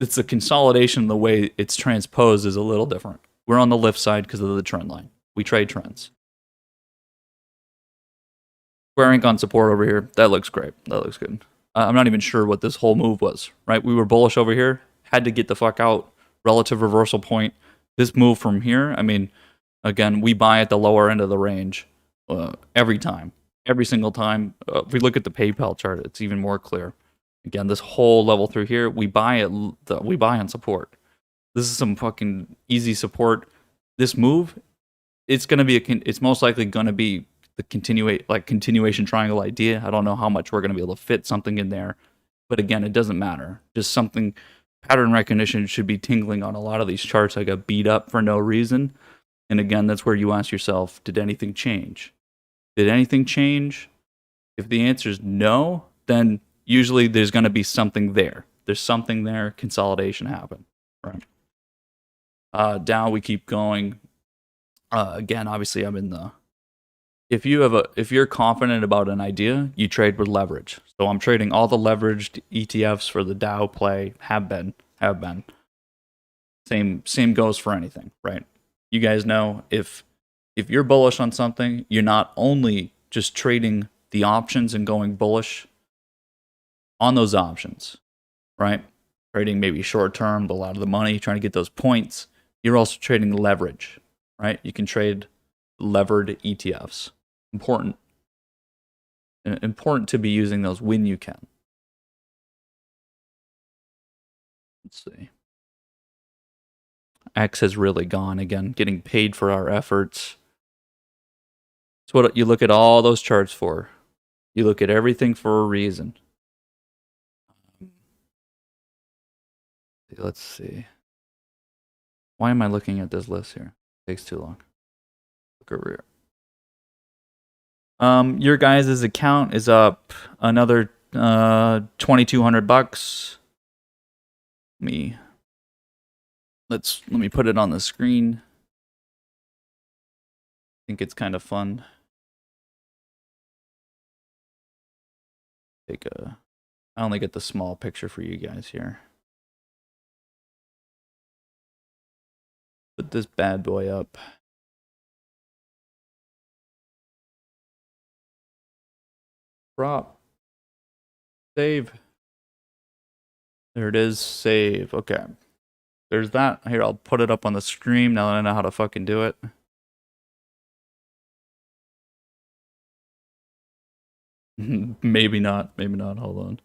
A: It's the consolidation, the way it's transposed is a little different. We're on the Lyft side because of the trend line. We trade trends. Square Inc on support over here. That looks great. That looks good. I'm not even sure what this whole move was, right? We were bullish over here. Had to get the fuck out. Relative reversal point. This move from here, I mean, again, we buy at the lower end of the range every time. Every single time. If we look at the PayPal chart, it's even more clear. Again, this whole level through here, we buy on support. This is some fucking easy support. This move, it's most likely gonna be the continuation triangle idea. I don't know how much we're gonna be able to fit something in there, but again, it doesn't matter. Just something, pattern recognition should be tingling on a lot of these charts. I got beat up for no reason, and again, that's where you ask yourself, did anything change? Did anything change? If the answer is no, then usually there's going to be something there. There's something there. Consolidation happened. Right. Down we keep going. Again, obviously I'm in the if you're confident about an idea, you trade with leverage. So I'm trading all the leveraged ETFs for the Dow play. Have been. Same goes for anything, right? You guys know if you're bullish on something, you're not only just trading the options and going bullish on those options, right? Trading maybe short term, but a lot of the money, trying to get those points. You're also trading leverage, right? You can trade levered ETFs. Important to be using those when you can. Let's see. X has really gone again, getting paid for our efforts. It's what you look at all those charts for. You look at everything for a reason. Let's see. Why am I looking at this list here? It takes too long. Look over here. Your guys' account is up another $2,200. Let me put it on the screen. I think it's kind of fun. I only get the small picture for you guys here. Put this bad boy up. Prop. Save. There it is. Save. Okay. There's that. Here, I'll put it up on the screen now that I know how to fucking do it. Maybe not. Maybe not. Hold on.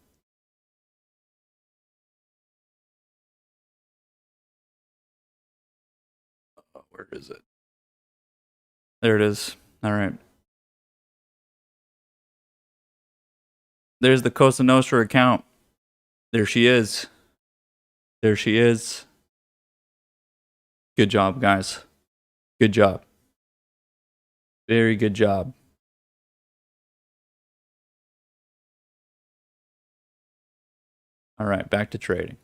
A: Where is it? There it is. All right. There's the Cosa Nostra account. There she is. There she is. Good job, guys. Good job. Very good job. All right, back to trading.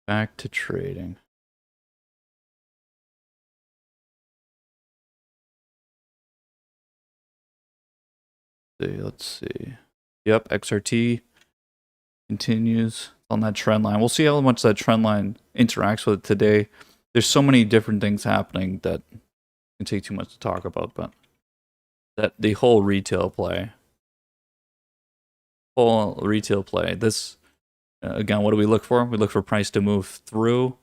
A: Back to trading. Let's see. Yep, XRT continues on that trend line. We'll see how much that trend line interacts with it today. There's so many different things happening that can take too much to talk about, but that the whole retail play. This again, what do we look for? We look for price to move through,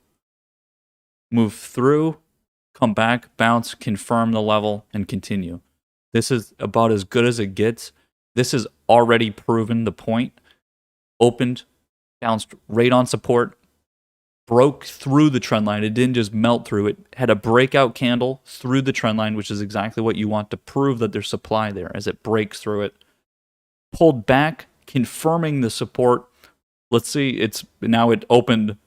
A: come back, bounce, confirm the level, and continue. This is about as good as it gets. This has already proven the point. Opened, bounced right on support, broke through the trend line. It didn't just melt through it. Had a breakout candle through the trend line, which is exactly what you want to prove that there's supply there as it breaks through it. Pulled back, confirming the support. Let's see, it opened.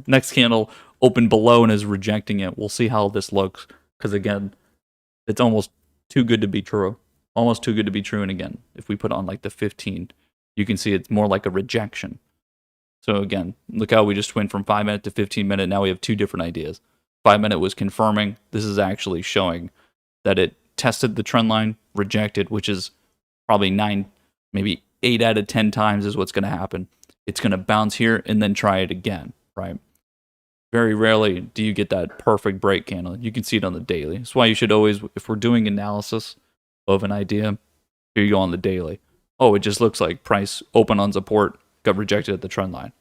A: Next candle opened below and is rejecting it. We'll see how this looks, because again, it's almost too good to be true. Almost too good to be true. And again, if we put on like the 15, you can see it's more like a rejection. So again, look how we just went from 5 minute to 15 minute. Now we have two different ideas. 5 minute was confirming. This is actually showing that it tested the trend line, rejected, which is probably 9, maybe 8 out of 10 times is what's going to happen. It's going to bounce here and then try it again, right? Very rarely do you get that perfect break candle. You can see it on the daily. That's why you should always, if we're doing analysis of an idea, here you go on the daily. Oh, it just looks like price open on support, got rejected at the trend line.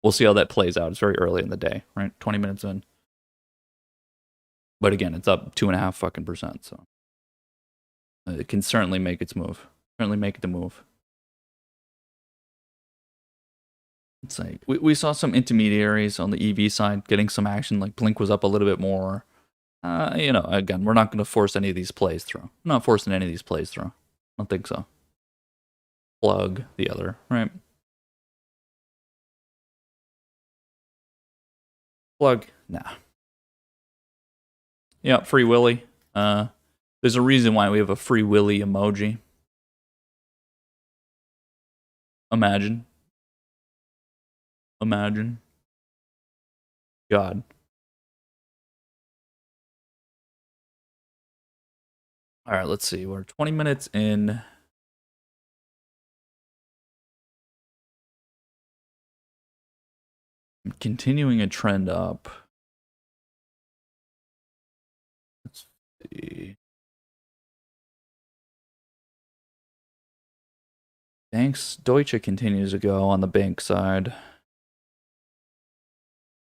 A: We'll see how that plays out. It's very early in the day, right? 20 minutes in. But again, it's up 2.5%. So it can certainly make its move. Certainly make it the move. It's like we saw some intermediaries on the EV side getting some action. Like Blink was up a little bit more. Again, we're not going to force any of these plays through. I'm not forcing any of these plays through. I don't think so. Plug the other, right? Plug, nah. Yeah, Free Willy. There's a reason why we have a Free Willy emoji. Imagine. Imagine. God. All right, let's see. We're 20 minutes in. Continuing a trend up. Let's see. Banks, Deutsche continues to go on the bank side.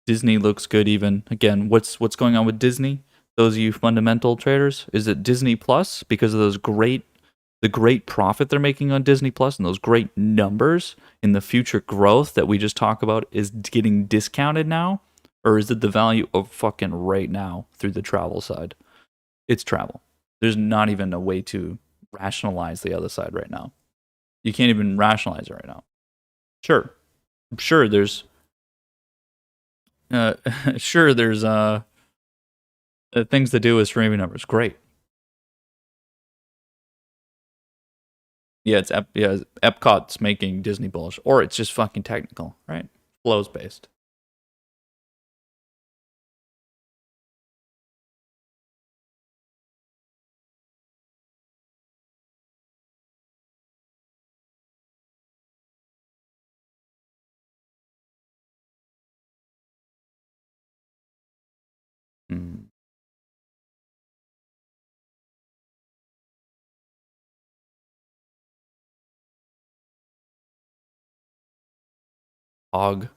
A: Disney looks good even. Again, what's going on with Disney? Those of you fundamental traders, is it Disney Plus because of the great profit they're making on Disney Plus and those great numbers in the future growth that we just talked about is getting discounted now? Or is it the value of fucking right now through the travel side? It's travel. There's not even a way to rationalize the other side right now. You can't even rationalize it right now. Sure. Sure, there's uh, sure there's things to do with streaming numbers. Great. Yeah, Epcot's making Disney bullish, or it's just fucking technical, right? Flows based. Hmm. Hog,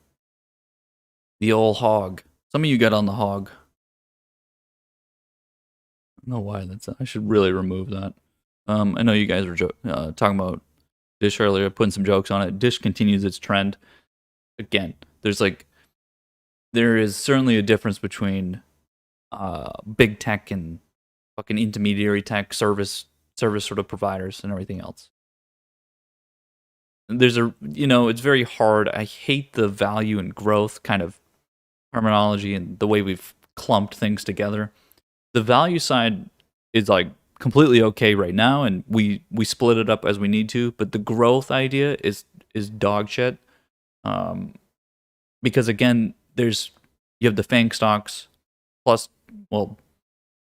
A: the old hog. Some of you got on the hog. I don't know why that's. I should really remove that. I know you guys were talking about Dish earlier, putting some jokes on it. Dish continues its trend. Again, there is certainly a difference between big tech and fucking intermediary tech service sort of providers and everything else. There's it's very hard. I hate the value and growth kind of terminology and the way we've clumped things together. The value side is like completely okay right now, and we split it up as we need to. But the growth idea is dog shit. Um, because again, you have the Fang stocks plus, well,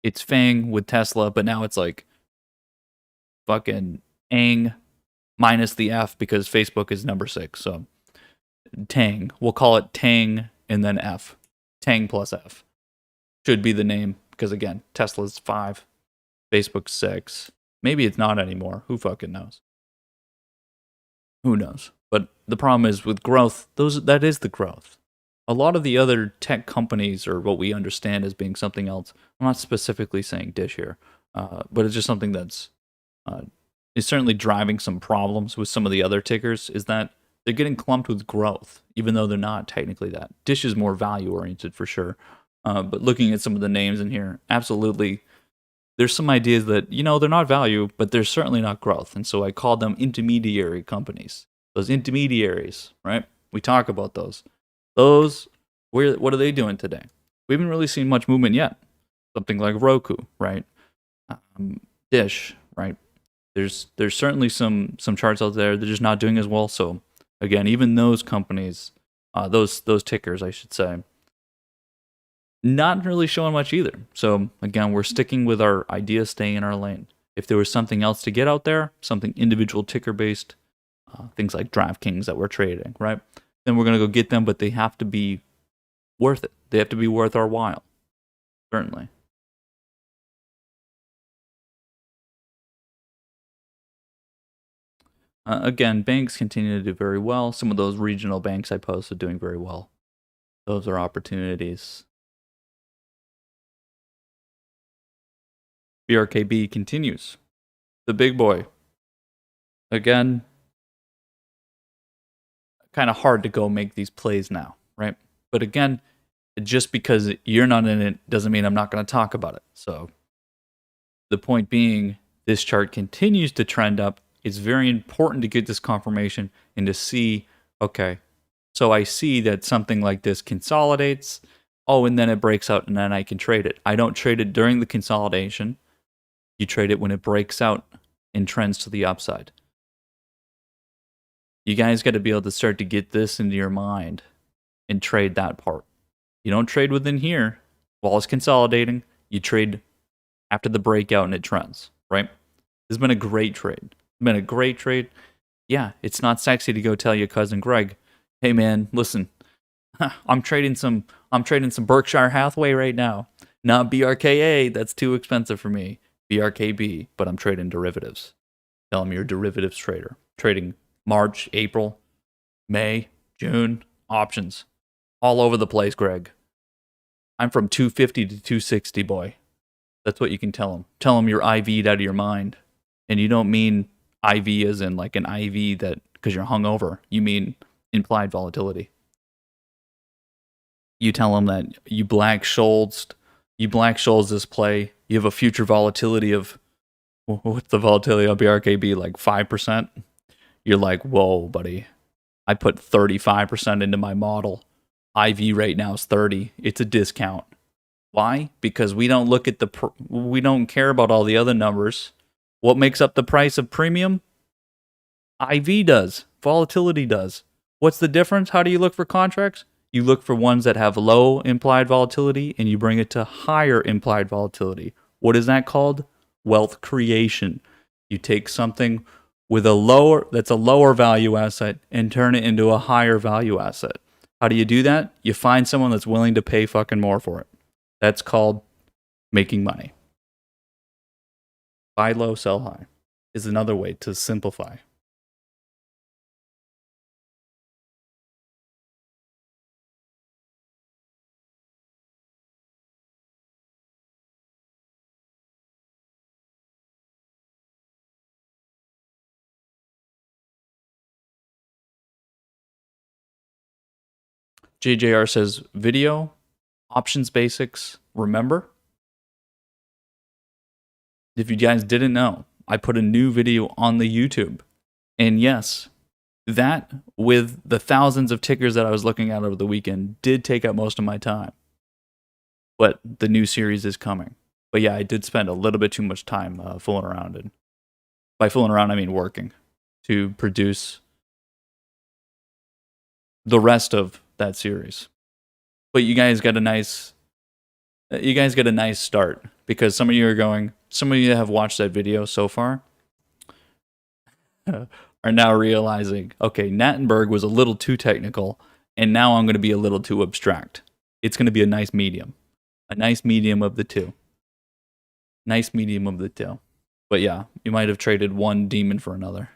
A: it's Fang with Tesla, but now it's like fucking Ang minus the F because Facebook is number 6. So Tang, we'll call it Tang and then F. Tang plus F should be the name because again, Tesla's 5, Facebook's 6. Maybe it's not anymore. Who fucking knows? Who knows? But the problem is with growth, that is the growth. A lot of the other tech companies are what we understand as being something else. I'm not specifically saying Dish here, but it's just something that's is certainly driving some problems with some of the other tickers. Is that they're getting clumped with growth, even though they're not technically that. Dish is more value oriented for sure. But looking at some of the names in here, absolutely, there's some ideas that they're not value, but they're certainly not growth, and so I call them intermediary companies. Those intermediaries, right? We talk about those. Those, what are they doing today? We haven't really seen much movement yet. Something like Roku, right? Dish, right? There's certainly some charts out there. They're just not doing as well. So again, even those companies, those tickers, I should say, not really showing much either. So again, we're sticking with our idea, staying in our lane. If there was something else to get out there, something individual ticker based, things like DraftKings that we're trading, right? Then we're gonna go get them, but they have to be worth it. They have to be worth our while, certainly. Again, banks continue to do very well. Some of those regional banks I posted doing very well. Those are opportunities. BRKB continues. The big boy. Again, kind of hard to go make these plays now, right? But again, just because you're not in it doesn't mean I'm not going to talk about it. So the point being, this chart continues to trend up. It's very important to get this confirmation and to see, okay, so I see that something like this consolidates. Oh, and then it breaks out and then I can trade it. I don't trade it during the consolidation. You trade it when it breaks out and trends to the upside. You guys got to be able to start to get this into your mind. and trade that part. You don't trade within here while it's consolidating. You trade after the breakout and it trends, right? This has been a great trade. It's been a great trade. Yeah, it's not sexy to go tell your cousin Greg, "Hey man, listen, I'm trading some Berkshire Hathaway right now. Not BRKA, that's too expensive for me. BRKB, but I'm trading derivatives." Tell him you're a derivatives trader. Trading March, April, May, June, options. All over the place, Greg. I'm from 250 to 260, boy. That's what you can tell him. Tell him you're IV'd out of your mind. And you don't mean IV as in like an IV that because you're hungover. You mean implied volatility. You tell him that you Black Scholes this play. You have a future volatility of, what's the volatility of BRKB, like 5%? You're like, whoa, buddy. I put 35% into my model. IV right now is 30. It's a discount. Why? Because we don't look at we don't care about all the other numbers. What makes up the price of premium? IV does. Volatility does. What's the difference? How do you look for contracts? You look for ones that have low implied volatility and you bring it to higher implied volatility. What is that called? Wealth creation. You take something with a lower value asset and turn it into a higher value asset. How do you do that? You find someone that's willing to pay fucking more for it. That's called making money. Buy low, sell high is another way to simplify. JJR says, video, options basics, remember? If you guys didn't know, I put a new video on the YouTube. And yes, that with the thousands of tickers that I was looking at over the weekend did take up most of my time. But the new series is coming. But yeah, I did spend a little bit too much time fooling around. And by fooling around, I mean working to produce the rest of that series. But you guys got a nice start because some of you that have watched that video so far are now realizing, okay, Nattenberg was a little too technical and now I'm going to be a little too abstract. It's going to be a nice medium of the two. But yeah, you might have traded one demon for another.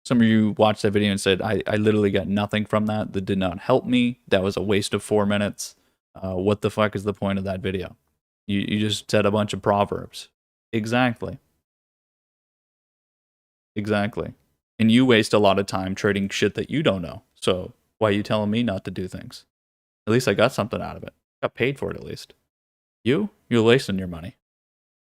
A: Some of you watched that video and said, I literally got nothing from that. That did not help me. That was a waste of 4 minutes. What the fuck is the point of that video? You just said a bunch of proverbs. Exactly. And you waste a lot of time trading shit that you don't know. So why are you telling me not to do things? At least I got something out of it. Got paid for it at least. You're wasting your money.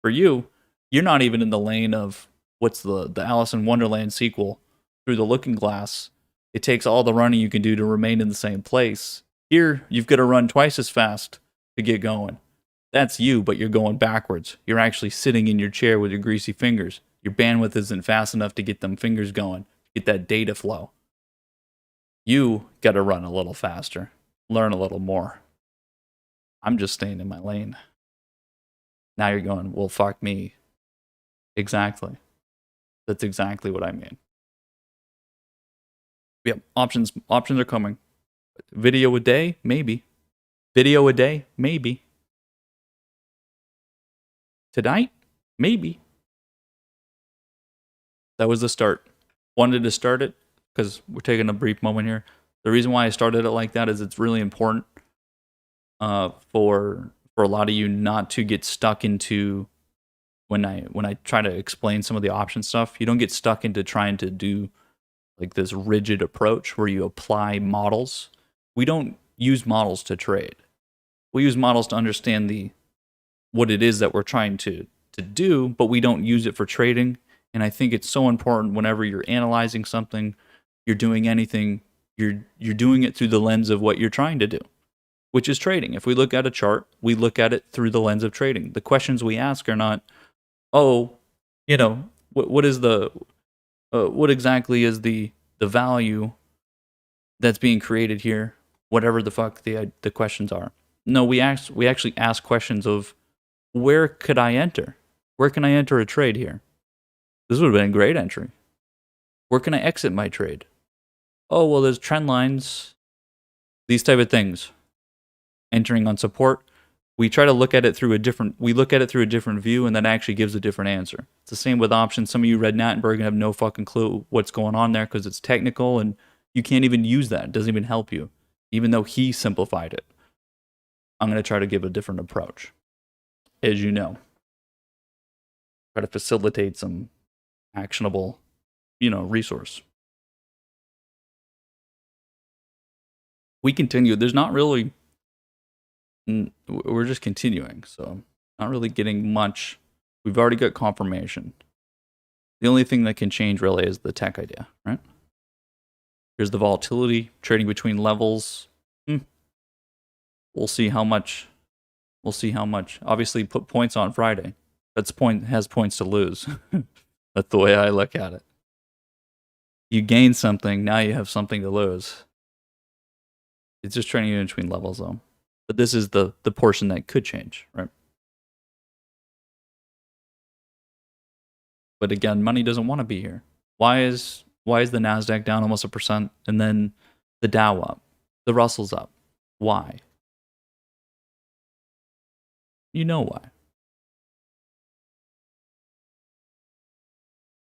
A: For you, you're not even in the lane of what's the Alice in Wonderland sequel, Through the Looking Glass. It takes all the running you can do to remain in the same place. Here, you've got to run twice as fast to get going. That's you, but you're going backwards. You're actually sitting in your chair with your greasy fingers. Your bandwidth isn't fast enough to get them fingers going, get that data flow. You got to run a little faster, learn a little more. I'm just staying in my lane. Now you're going, well, fuck me. Exactly. That's exactly what I mean. Yep, options are coming. Video a day? Maybe. Video a day? Maybe. Tonight? Maybe. That was the start. Wanted to start it because we're taking a brief moment here. The reason why I started it like that is it's really important for a lot of you not to get stuck into when I try to explain some of the option stuff. You don't get stuck into trying to do like this rigid approach where you apply models. We don't use models to trade. We use models to understand what it is that we're trying to do, but we don't use it for trading. And I think it's so important whenever you're analyzing something, you're doing anything, you're doing it through the lens of what you're trying to do, which is trading. If we look at a chart, we look at it through the lens of trading. The questions we ask are not, what is the what exactly is the value that's being created here, whatever the fuck the questions are. No, we actually ask questions of where could I enter? Where can I enter a trade here? This would have been a great entry. Where can I exit my trade? Oh, well, there's trend lines, these type of things. Entering on support, we try to look at it through a different view, and that actually gives a different answer. It's the same with options. Some of you read Nattenberg and have no fucking clue what's going on there because it's technical and you can't even use that. It doesn't even help you, even though he simplified it. I'm going to try to give a different approach, as you know. Try to facilitate some actionable, resource. We continue. There's not really, we're just continuing, so not really getting much. We've already got confirmation. The only thing that can change really is the tech idea, right? Here's the volatility, trading between levels. We'll see how much. Obviously, put points on Friday. Has points to lose. That's the way I look at it. You gain something, now you have something to lose. It's just trading in between levels, though. But this is the portion that could change, right? But again, money doesn't want to be here. Why is the Nasdaq down almost 1% and then the Dow up, the Russell's up? Why? You know why,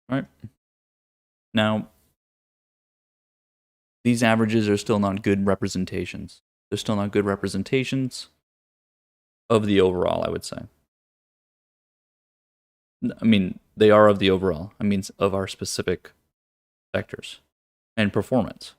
A: right? Now, these averages are still not good representations. They're still not good representations of the overall, I would say. I mean, they are of the overall. I mean, of our specific sectors and performance.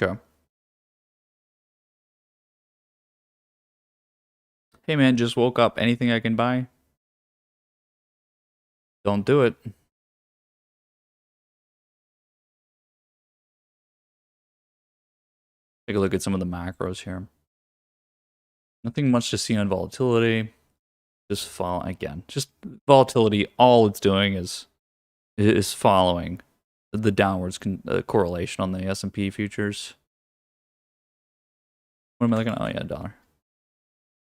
A: Okay. Hey man, just woke up. Anything I can buy? Don't do it. Take a look at some of the macros here. Nothing much to see on volatility. Just fall again. Just volatility. All it's doing is following the downwards correlation on the S&P futures. What am I looking at? Oh yeah, dollar.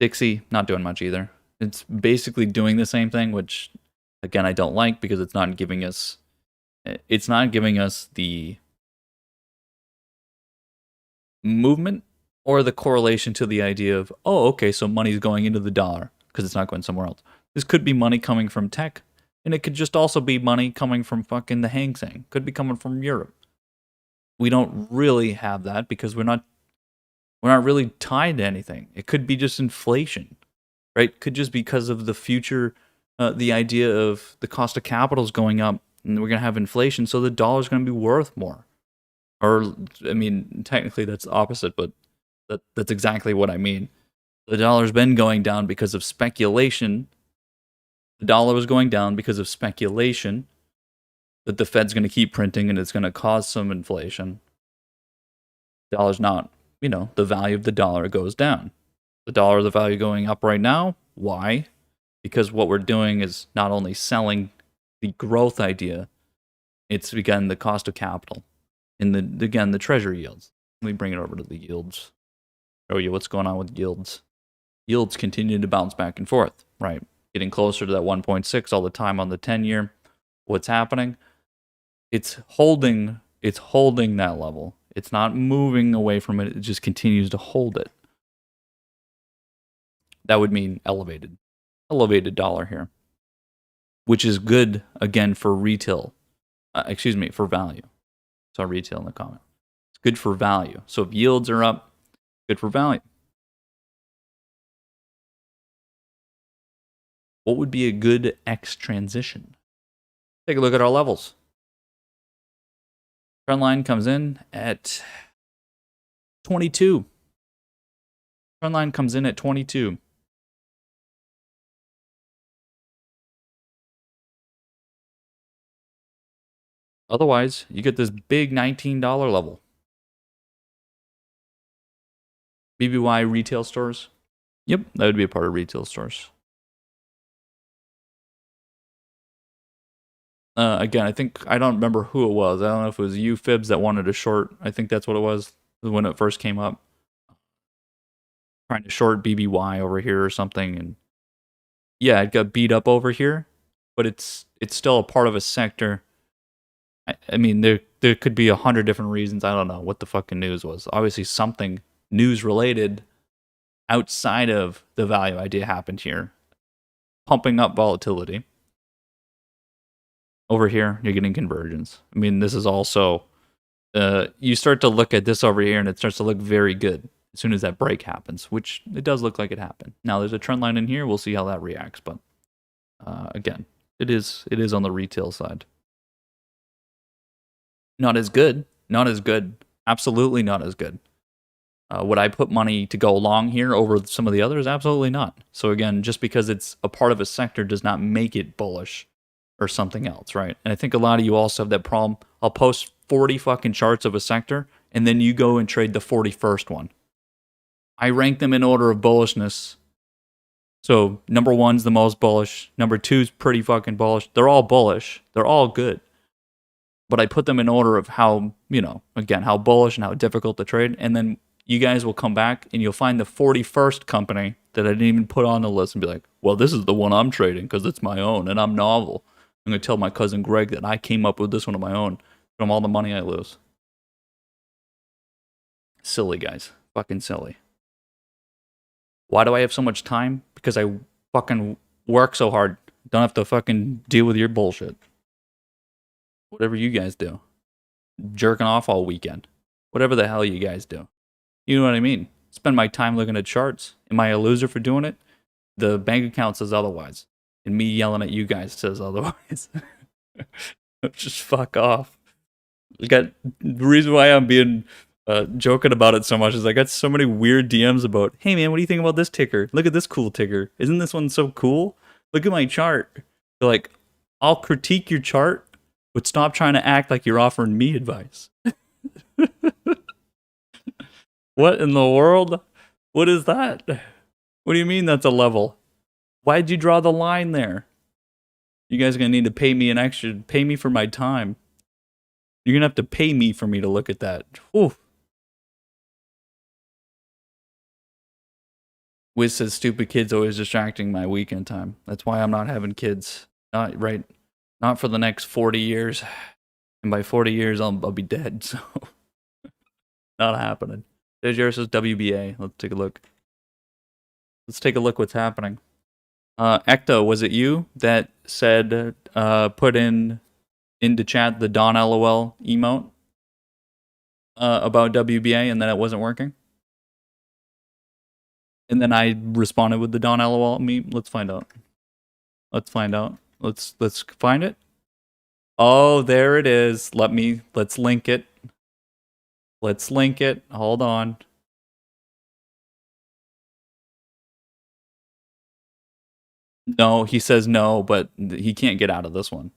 A: Dixie, not doing much either. It's basically doing the same thing, which again I don't like because it's not giving us the movement or the correlation to the idea of, oh, okay, so money's going into the dollar because it's not going somewhere else. This could be money coming from tech, and it could just also be money coming from fucking the Hang Seng. Could be coming from Europe. We don't really have that because we're not really tied to anything. It could be just inflation, right? Could just because of the future, the idea of the cost of capital is going up, and we're gonna have inflation, so the dollar's gonna be worth more. Or, I mean, technically that's the opposite, but that's exactly what I mean. The dollar's been going down because of speculation. The dollar was going down because of speculation that the Fed's going to keep printing and it's going to cause some inflation. The dollar's not, the value of the dollar goes down. The value going up right now. Why? Because what we're doing is not only selling the growth idea, it's again the cost of capital. And the treasury yields. Let me bring it over to the yields. Show you what's going on with yields. Yields continue to bounce back and forth, right? Getting closer to that 1.6 all the time on the 10-year. What's happening? It's holding that level. It's not moving away from it. It just continues to hold it. That would mean elevated dollar here, which is good again for retail. For value. Saw retail in the comment. It's good for value. So if yields are up, good for value. What would be a good X transition? Take a look at our levels. Trend line comes in at 22. Trend line comes in at 22. Otherwise, you get this big $19 level. BBY retail stores. Yep, that would be a part of retail stores. Again, I don't remember who it was. I don't know if it was you, Fibs, that wanted a short. I think that's what it was when it first came up. Trying to short BBY over here or something. And yeah, it got beat up over here, but it's still a part of a sector. I mean, there could be 100 different reasons. I don't know what the fucking news was. Obviously, something news related outside of the value idea happened here, pumping up volatility. Over here, you're getting convergence. I mean, this is also you start to look at this over here, and it starts to look very good as soon as that break happens, which it does look like it happened. Now, there's a trend line in here. We'll see how that reacts, but again, it is on the retail side. Not as good. Not as good. Absolutely not as good. Would I put money to go long here over some of the others? Absolutely not. So again, just because it's a part of a sector does not make it bullish or something else, right? And I think a lot of you also have that problem. I'll post 40 fucking charts of a sector, and then you go and trade the 41st one. I rank them in order of bullishness. So number one's the most bullish. Number two's pretty fucking bullish. They're all bullish. They're all good. But I put them in order of how, again, how bullish and how difficult to trade. And then you guys will come back and you'll find the 41st company that I didn't even put on the list and be like, well, this is the one I'm trading because it's my own and I'm novel. I'm going to tell my cousin Greg that I came up with this one on my own from all the money I lose. Silly, guys. Fucking silly. Why do I have so much time? Because I fucking work so hard. Don't have to fucking deal with your bullshit. Whatever you guys do. Jerking off all weekend. Whatever the hell you guys do. You know what I mean? Spend my time looking at charts. Am I a loser for doing it? The bank account says otherwise. And me yelling at you guys says otherwise. Just fuck off. The reason why I'm being joking about it so much is I got so many weird DMs about, hey man, what do you think about this ticker? Look at this cool ticker. Isn't this one so cool? Look at my chart. They're like, I'll critique your chart, but stop trying to act like you're offering me advice. What in the world? What is that? What do you mean that's a level? Why'd you draw the line there? You guys are going to need to pay me for my time. You're going to have to pay me for me to look at that. Whew. Wiz says, stupid kids always distracting my weekend time. That's why I'm not having kids. Not for the next 40 years. And by 40 years, I'll be dead. So, not happening. There's yours says WBA. Let's take a look. Let's take a look what's happening. Ecto, was it you that said put into chat the Don LOL emote about WBA and then it wasn't working? And then I responded with the Don LOL meme. Let's find out. Let's find out. Let's find it. Oh, there it is. Let's link it. Let's link it. Hold on. No, he says no, but he can't get out of this one.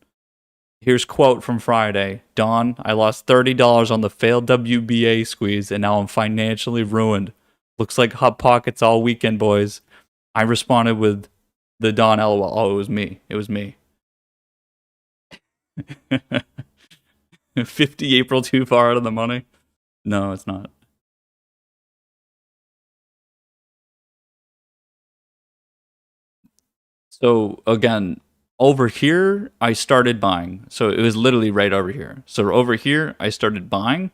A: Here's quote from Friday. Don, I lost $30 on the failed WBA squeeze, and now I'm financially ruined. Looks like hot pockets all weekend, boys. I responded with the Don LOL. Oh, it was me. It was me. 50 April too far out of the money? No, it's not. So again, over here, I started buying. So it was literally right over here. So over here, I started buying.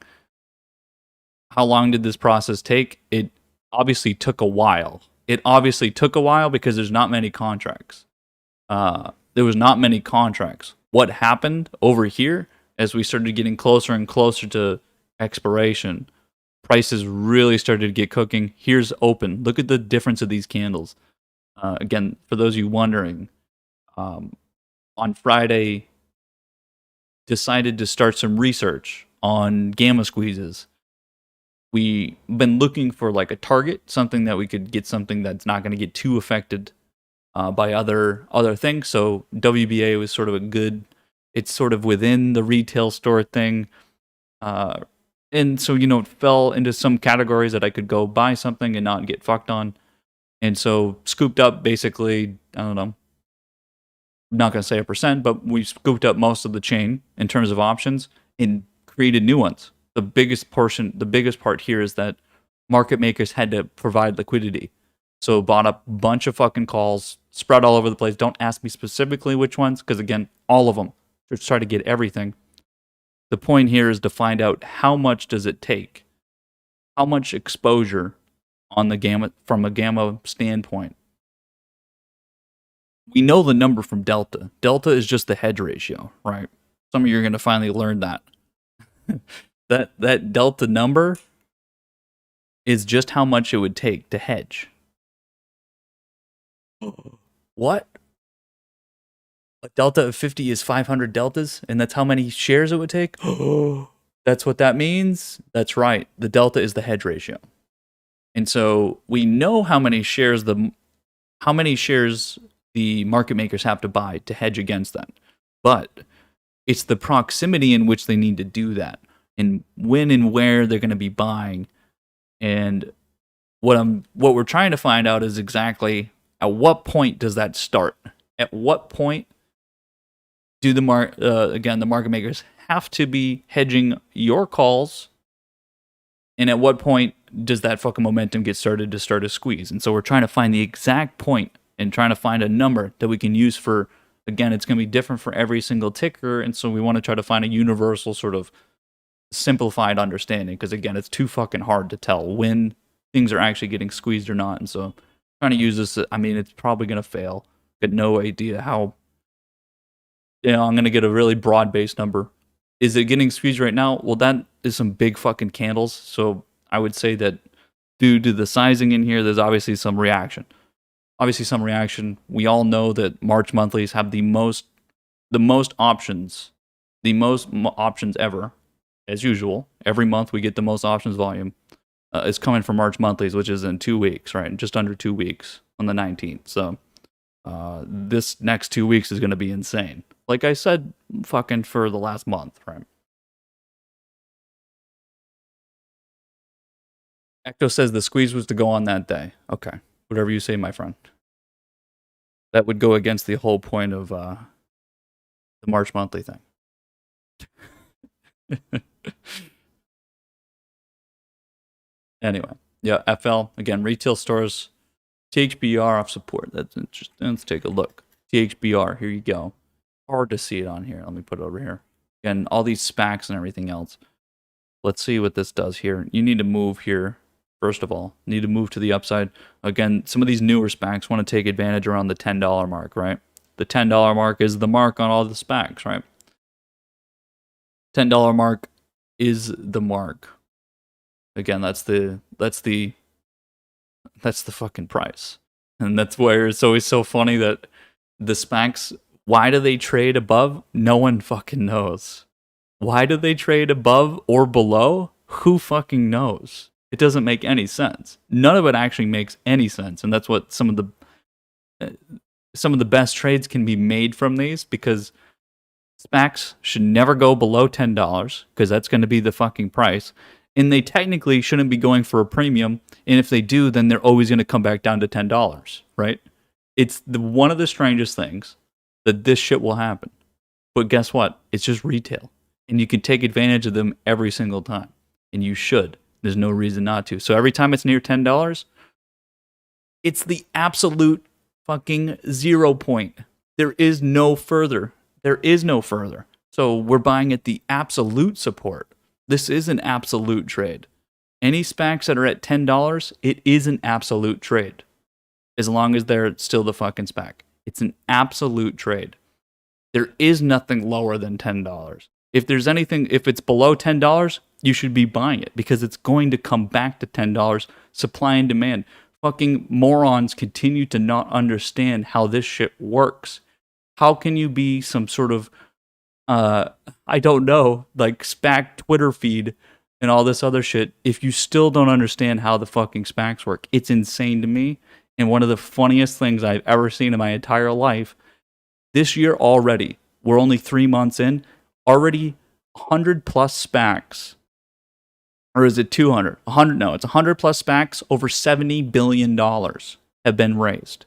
A: How long did this process take? It obviously took a while. It obviously took a while because there's not many contracts. There was not many contracts. What happened over here as we started getting closer and closer to expiration, prices really started to get cooking. Here's open. Look at the difference of these candles. Again, for those of you wondering, on Friday decided to start some research on gamma squeezes. We've been looking for like a target, something that we could get something that's not going to get too affected by other things. So WBA was sort of a good. It's sort of within the retail store thing, and so it fell into some categories that I could go buy something and not get fucked on. And so scooped up basically, I don't know, I'm not going to say a percent, but we scooped up most of the chain in terms of options and created new ones. The biggest part here is that market makers had to provide liquidity. So bought up a bunch of fucking calls, spread all over the place. Don't ask me specifically which ones, because again, all of them. Just try to get everything. The point here is to find out how much does it take, how much exposure on the gamma from a gamma standpoint. We know the number from delta. Delta is just the hedge ratio, right? Some of you are going to finally learn that. that delta number is just how much it would take to hedge. What? A delta of 50 is 500 deltas, and that's how many shares it would take? That's what that means? That's right. The delta is the hedge ratio. And so we know how many shares the market makers have to buy to hedge against that. But it's the proximity in which they need to do that, and when and where they're going to be buying. And what we're trying to find out is exactly at what point does that start? At what point do the market makers have to be hedging your calls? And at what point does that fucking momentum get started to start a squeeze? And so we're trying to find the exact point and trying to find a number that we can use for, again, it's going to be different for every single ticker. And so we want to try to find a universal sort of simplified understanding, because again, it's too fucking hard to tell when things are actually getting squeezed or not. And so trying to use this, I mean, it's probably going to fail. Got no idea how, I'm going to get a really broad-based number. Is it getting squeezed right now? Well, that is some big fucking candles. So I would say that due to the sizing in here, there's obviously some reaction. We all know that March monthlies have the most options ever, as usual. Every month we get the most options volume. Is coming from March monthlies, which is in 2 weeks, right? Just under 2 weeks on the 19th. So this next 2 weeks is going to be insane. Like I said, fucking for the last month, right? Ecto says the squeeze was to go on that day. Okay. Whatever you say, my friend. That would go against the whole point of the March monthly thing. Anyway, yeah, FL, again, retail stores, THBR off support. That's interesting. Let's take a look. THBR, here you go. Hard to see it on here. Let me put it over here. Again, all these SPACs and everything else. Let's see what this does here. You need to move here, first of all. You need to move to the upside. Again, some of these newer SPACs want to take advantage around the $10 mark, right? The $10 mark is the mark on all the SPACs, right? $10 mark is the mark. Again, that's the fucking price. And that's where it's always so funny that the SPACs, why do they trade above? No one fucking knows. Why do they trade above or below? Who fucking knows? It doesn't make any sense. None of it actually makes any sense. And that's what some of the best trades can be made from these, because SPACs should never go below $10, because that's going to be the fucking price. And they technically shouldn't be going for a premium. And if they do, then they're always going to come back down to $10, right? It's one of the strangest things that this shit will happen. But guess what? It's just retail. And you can take advantage of them every single time. And you should. There's no reason not to. So every time it's near $10, it's the absolute fucking 0 point. There is no further. So we're buying at the absolute support. This is an absolute trade. Any SPACs that are at $10, it is an absolute trade. As long as they're still the fucking SPAC. It's an absolute trade. There is nothing lower than $10. If it's below $10, you should be buying it, because it's going to come back to $10. Supply and demand. Fucking morons continue to not understand how this shit works. How can you be some sort of I don't know, like SPAC Twitter feed and all this other shit if you still don't understand how the fucking SPACs work? It's insane to me. And one of the funniest things I've ever seen in my entire life, this year already, we're only 3 months in, already 100 plus SPACs. Or is it 200? 100? No, it's 100 plus SPACs. Over $70 billion have been raised.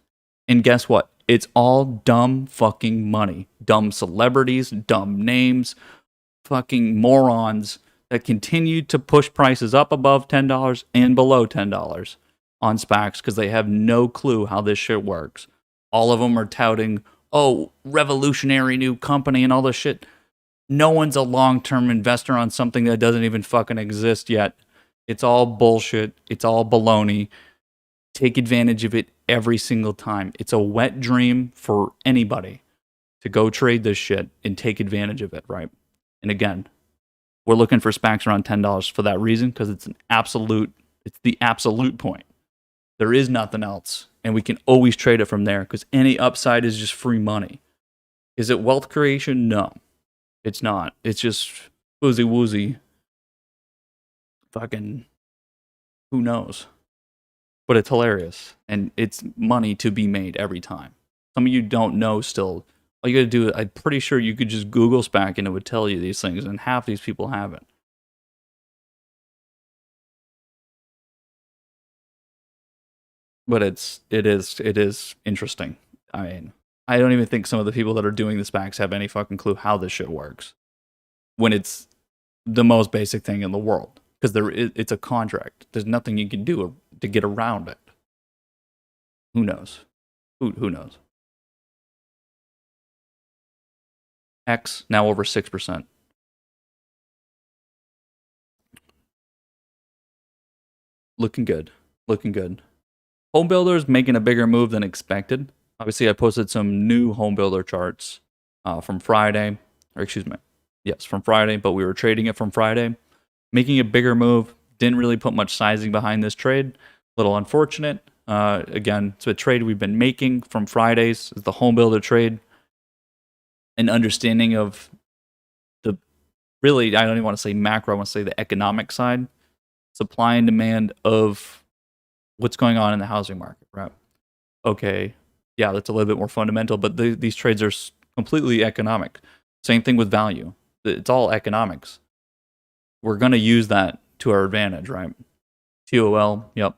A: And guess what? It's all dumb fucking money. Dumb celebrities, dumb names, fucking morons that continue to push prices up above $10 and below $10 on SPACs because they have no clue how this shit works. All of them are touting, oh, revolutionary new company and all this shit. No one's a long-term investor on something that doesn't even fucking exist yet. It's all bullshit. It's all baloney. Take advantage of it every single time. It's a wet dream for anybody to go trade this shit and take advantage of it, right? And again, we're looking for SPACs around $10 for that reason, because it's the absolute point. There is nothing else, and we can always trade it from there because any upside is just free money. Is it wealth creation? No, it's not. It's just woozy woozy. Fucking who knows? But it's hilarious, and it's money to be made every time. Some of you don't know still. All you gotta do, I'm pretty sure you could just Google SPAC and it would tell you these things, and half these people haven't. But it is interesting. I mean, I don't even think some of the people that are doing the SPACs have any fucking clue how this shit works, when it's the most basic thing in the world. Because it's a contract. There's nothing you can do to get around it. Who knows? Who knows? X now over 6%. Looking good. Looking good. Home builders making a bigger move than expected. Obviously, I posted some new home builder charts from Friday, or excuse me, yes, from Friday, but we were trading it from Friday. Making a bigger move. Didn't really put much sizing behind this trade. A little unfortunate. Again, it's a trade we've been making from Fridays. It's the home builder trade. An understanding of the, really, I don't even want to say macro, I want to say the economic side. Supply and demand of what's going on in the housing market, right? Okay, yeah, that's a little bit more fundamental, but these trades are completely economic. Same thing with value. It's all economics. We're going to use that to our advantage, right? TOL, yep.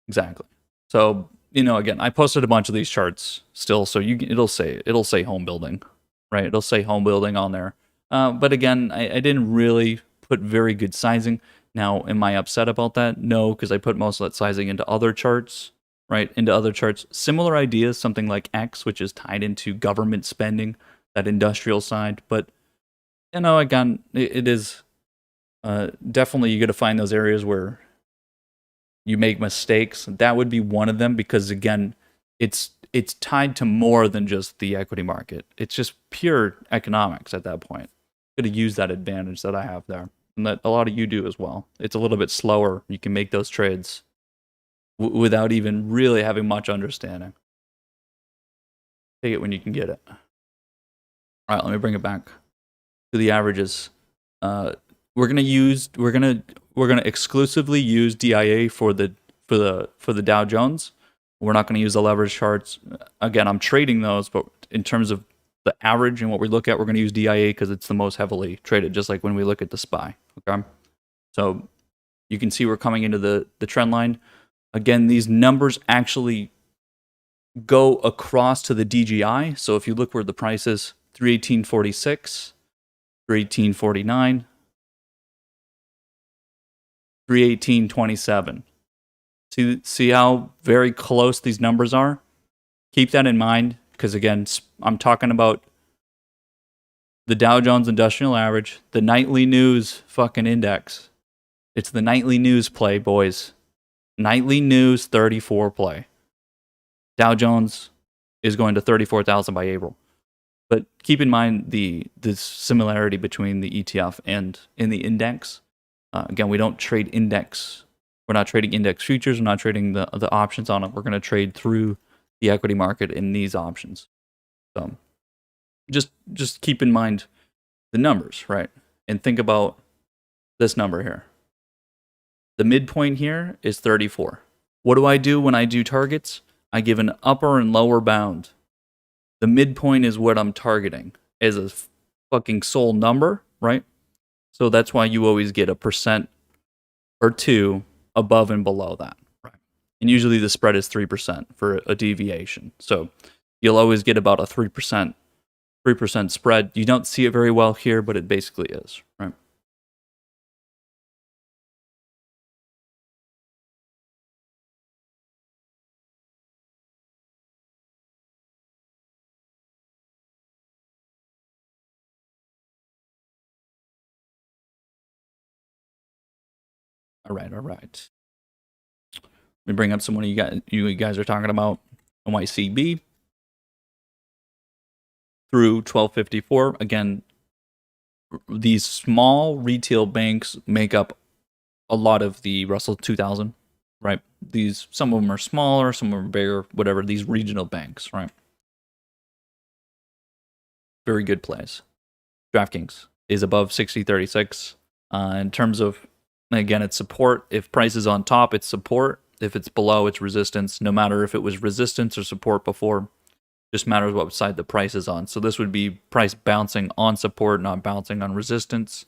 A: Exactly. So, again, I posted a bunch of these charts still, so it'll say home building, right? It'll say home building on there. But again, I didn't really put very good sizing. Now, am I upset about that? No, because I put most of that sizing into other charts, right? Into other charts. Similar ideas, something like X, which is tied into government spending, that industrial side. But, again, it is definitely, you got to find those areas where you make mistakes. That would be one of them, because, again, it's tied to more than just the equity market. It's just pure economics at that point. Got to use that advantage that I have there, and that a lot of you do as well. It's a little bit slower. You can make those trades without even really having much understanding. Take it when you can get it. All right, let me bring it back to the averages. We're gonna exclusively use DIA for the Dow Jones. We're not gonna use the leverage charts. Again, I'm trading those, but in terms of the average and what we look at, we're gonna use DIA because it's the most heavily traded, just like when we look at the SPY. Okay, so you can see we're coming into the trend line. Again, these numbers actually go across to the DGI. So if you look where the price is, 318.46, 318.49. 318.27. See how very close these numbers are? Keep that in mind, because again, I'm talking about the Dow Jones Industrial Average, the nightly news fucking index. It's the nightly news play, boys. Nightly news 34 play. Dow Jones is going to 34,000 by April. But keep in mind the similarity between the ETF and in the index. Again, we don't trade index. We're not trading index futures. We're not trading the options on it. We're going to trade through the equity market in these options. So just keep in mind the numbers, right? And think about this number here. The midpoint here is 34. What do I do when I do targets? I give an upper and lower bound. The midpoint is what I'm targeting as a fucking sole number, right? So that's why you always get a percent or two above and below that. Right. And usually the spread is 3% for a deviation. So you'll always get about a 3% spread. You don't see it very well here, but it basically is, right? All right. Let me bring up someone you guys are talking about. NYCB through 1254. Again, these small retail banks make up a lot of the Russell 2000, right? Some of them are smaller, some of them are bigger, whatever. These regional banks, right? Very good plays. DraftKings is above 60.36. In terms of, again, it's support. If price is on top, it's support. If it's below, it's resistance. No matter if it was resistance or support before, just matters what side the price is on. So this would be price bouncing on support, not bouncing on resistance.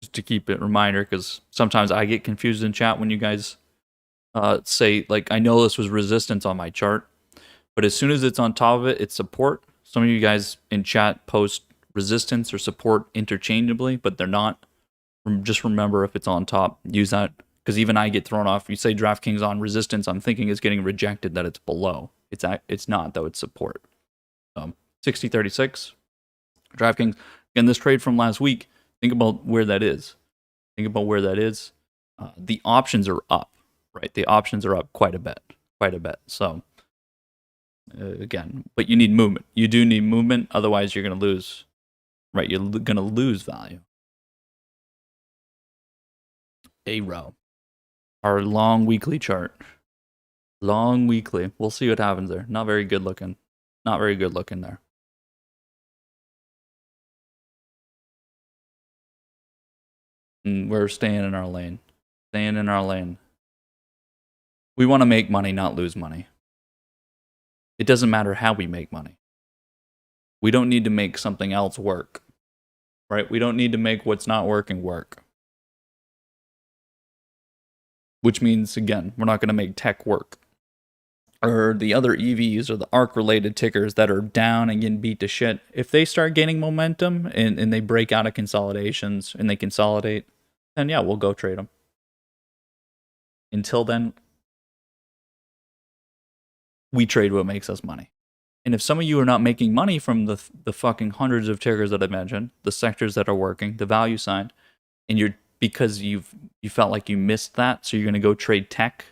A: Just to keep it reminder, because sometimes I get confused in chat when you guys say, like, I know this was resistance on my chart, but as soon as it's on top of it, it's support. Some of you guys in chat post resistance or support interchangeably, but they're not. Just remember, if it's on top, use that, because even I get thrown off. You say DraftKings on resistance, I'm thinking it's getting rejected that it's below. It's not, though. It's support. 60.36. DraftKings. Again, this trade from last week, think about where that is. The options are up, right? The options are up quite a bit. So, again, but you need movement. You do need movement, otherwise you're going to lose, right? You're going to lose value. ARO, our long weekly chart. Long weekly. We'll see what happens there. Not very good looking there. And we're staying in our lane. We want to make money, not lose money. It doesn't matter how we make money. We don't need to make something else work, right? We don't need to make what's not working work. Which means, again, we're not going to make tech work. Or the other EVs or the ARC-related tickers that are down and getting beat to shit. If they start gaining momentum and they break out of consolidations and they consolidate, then yeah, we'll go trade them. Until then, we trade what makes us money. And if some of you are not making money from the fucking hundreds of tickers that I mentioned, the sectors that are working, the value side, and because you felt like you missed that, so you're going to go trade tech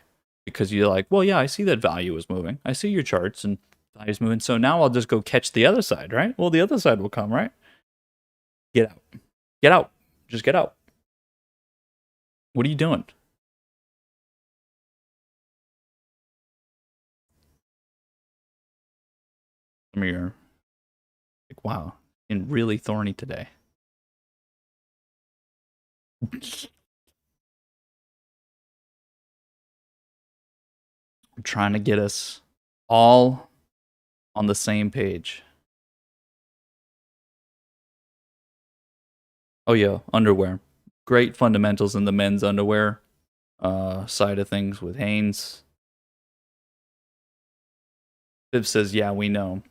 A: because you're like, well, yeah, I see that value is moving. I see your charts and value's moving. So now I'll just go catch the other side, right? Well, the other side will come, right? Get out. Just get out. What are you doing? Some of you like, wow, and really thorny today. I'm trying to get us all on the same page. Oh yeah, underwear. Great fundamentals in the men's underwear side of things with Hanes. Bibbs says, yeah, we know.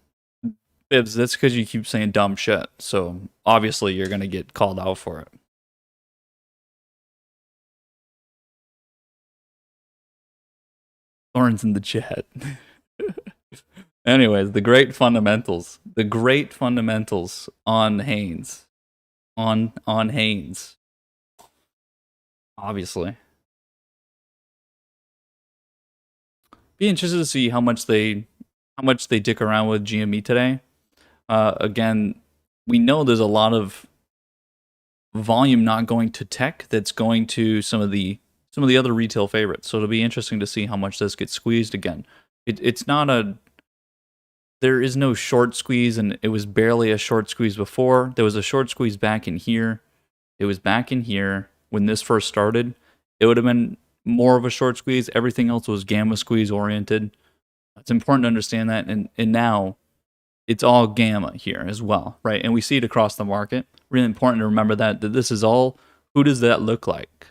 A: Bibbs, that's because you keep saying dumb shit. So obviously you're going to get called out for it. Thorns in the chat. Anyways, the great fundamentals on Hanes. On Hanes. Obviously. Be interested to see how much they dick around with GME today. Again, we know there's a lot of volume not going to tech that's going to some of the other retail favorites. So it'll be interesting to see how much this gets squeezed again. It's not a there is no short squeeze, and it was barely a short squeeze before. There was a short squeeze back in here. It was back in here when this first started. It would have been more of a short squeeze. Everything else was gamma squeeze oriented. It's important to understand that. And now it's all gamma here as well, right? And we see it across the market. Really important to remember that this is all, who does that look like?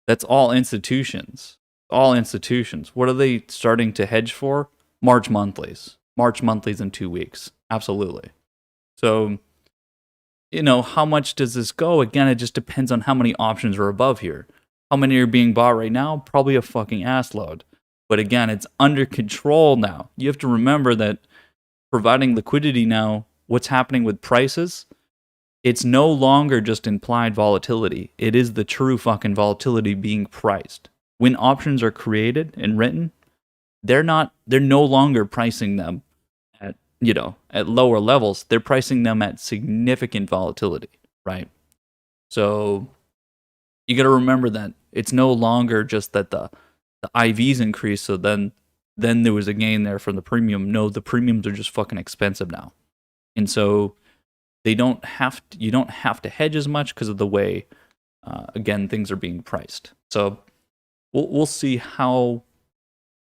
A: That's all institutions. All institutions. What are they starting to hedge for? March monthlies. March monthlies in 2 weeks. Absolutely. So, how much does this go? Again, it just depends on how many options are above here. How many are being bought right now? Probably a fucking ass load. But again, it's under control now. You have to remember that providing liquidity now, what's happening with prices, it's no longer just implied volatility. It is the true fucking volatility being priced. When options are created and written, they're no longer pricing them at lower levels. They're pricing them at significant volatility, right? So you got to remember that it's no longer just that the IVs increase, so then there was a gain there from the premium. No, the premiums are just fucking expensive now. And so you don't have to hedge as much because of the way, again, things are being priced. So we'll see how,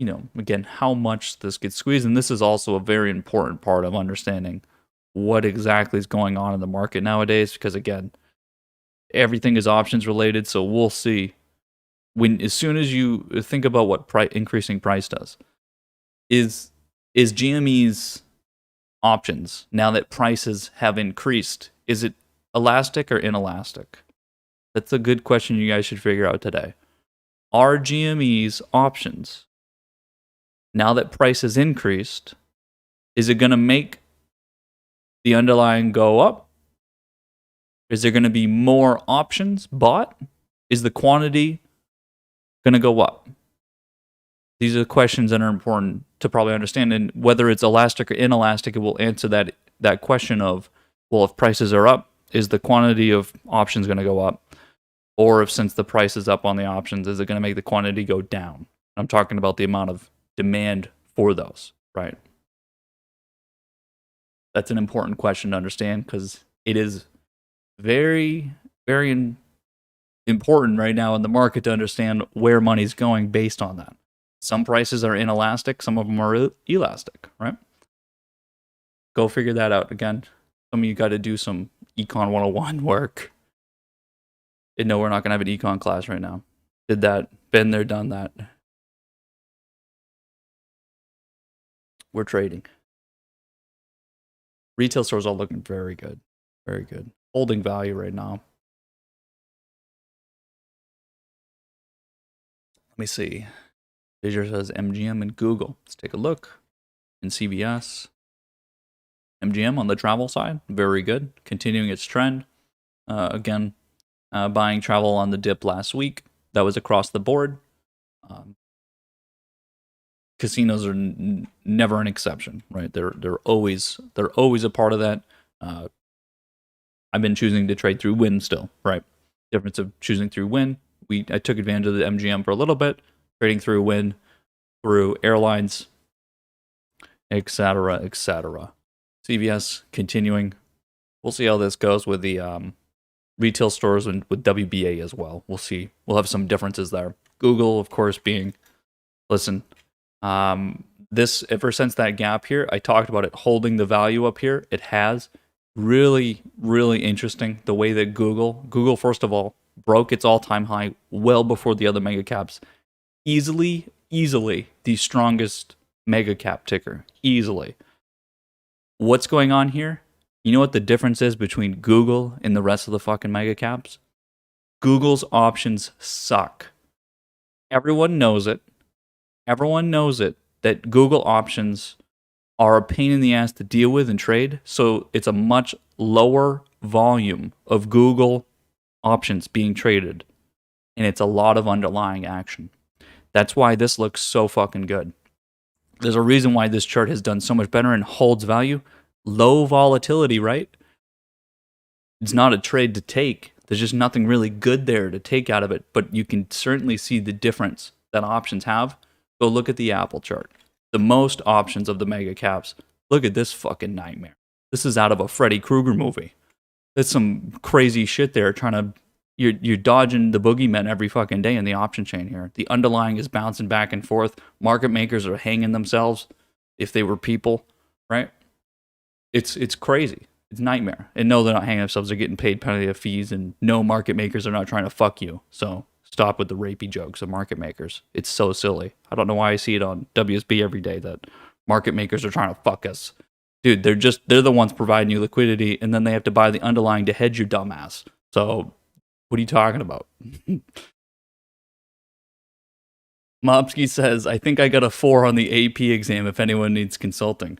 A: again, how much this gets squeezed. And this is also a very important part of understanding what exactly is going on in the market nowadays, because again, everything is options related. So we'll see as soon as you think about what increasing price does, is GME's options, now that prices have increased, is it elastic or inelastic? That's a good question you guys should figure out today. Are GME's options, now that prices increased, is it going to make the underlying go up? Is there going to be more options bought? Is the quantity going to go up? These are the questions that are important to probably understand. And whether it's elastic or inelastic, it will answer that question of, well, if prices are up, is the quantity of options going to go up? Or if since the price is up on the options, is it going to make the quantity go down? I'm talking about the amount of demand for those, right? That's an important question to understand because it is very, very important right now in the market to understand where money's going based on that. Some prices are inelastic, some of them are elastic, right? Go figure that out. Again, some of you got to do some Econ 101 work. No, we're not going to have an Econ class right now. Did that. Been there, done that. We're trading. Retail stores are looking very good. Very good. Holding value right now. Let me see. Visual says MGM and Google. Let's take a look. In CVS. MGM on the travel side, very good. Continuing its trend. Again, buying travel on the dip last week. That was across the board. Casinos are never an exception, right? They're always a part of that. I've been choosing to trade through Win still, right? Difference of choosing through Win. I took advantage of the MGM for a little bit, trading through Win, through airlines, etc., etc. CVS continuing. We'll see how this goes with the retail stores and with WBA as well. We'll see. We'll have some differences there. Google, of course, being, listen, this, ever since that gap here, I talked about it holding the value up here. It has. Really, really interesting the way that Google, first of all, broke its all-time high well before the other mega caps. Easily the strongest mega cap ticker. Easily. What's going on here? You know what the difference is between Google and the rest of the fucking mega caps? Google's options suck. Everyone knows it. Everyone knows it, that Google options are a pain in the ass to deal with and trade. So it's a much lower volume of Google options being traded. And it's a lot of underlying action. That's why this looks so fucking good. There's a reason why this chart has done so much better and holds value. Low volatility, right? It's not a trade to take. There's just nothing really good there to take out of it. But you can certainly see the difference that options have. Go look at the Apple chart. the most options of the mega caps. Look at this fucking nightmare. This is out of a Freddy Krueger movie. That's some crazy shit there trying to you're dodging the boogeymen every fucking day in the option chain here. The underlying is bouncing back and forth. Market makers are hanging themselves if they were people, right? It's crazy. It's nightmare. And no, they're not hanging themselves. They're getting paid penalty of fees, and no, market makers are not trying to fuck you. So stop with the rapey jokes of market makers. It's so silly. I don't know why I see it on WSB every day that market makers are trying to fuck us. Dude, they're the ones providing you liquidity, and then they have to buy the underlying to hedge your dumbass. So what are you talking about? Mobsky says, I think I got a 4 on the AP exam if anyone needs consulting.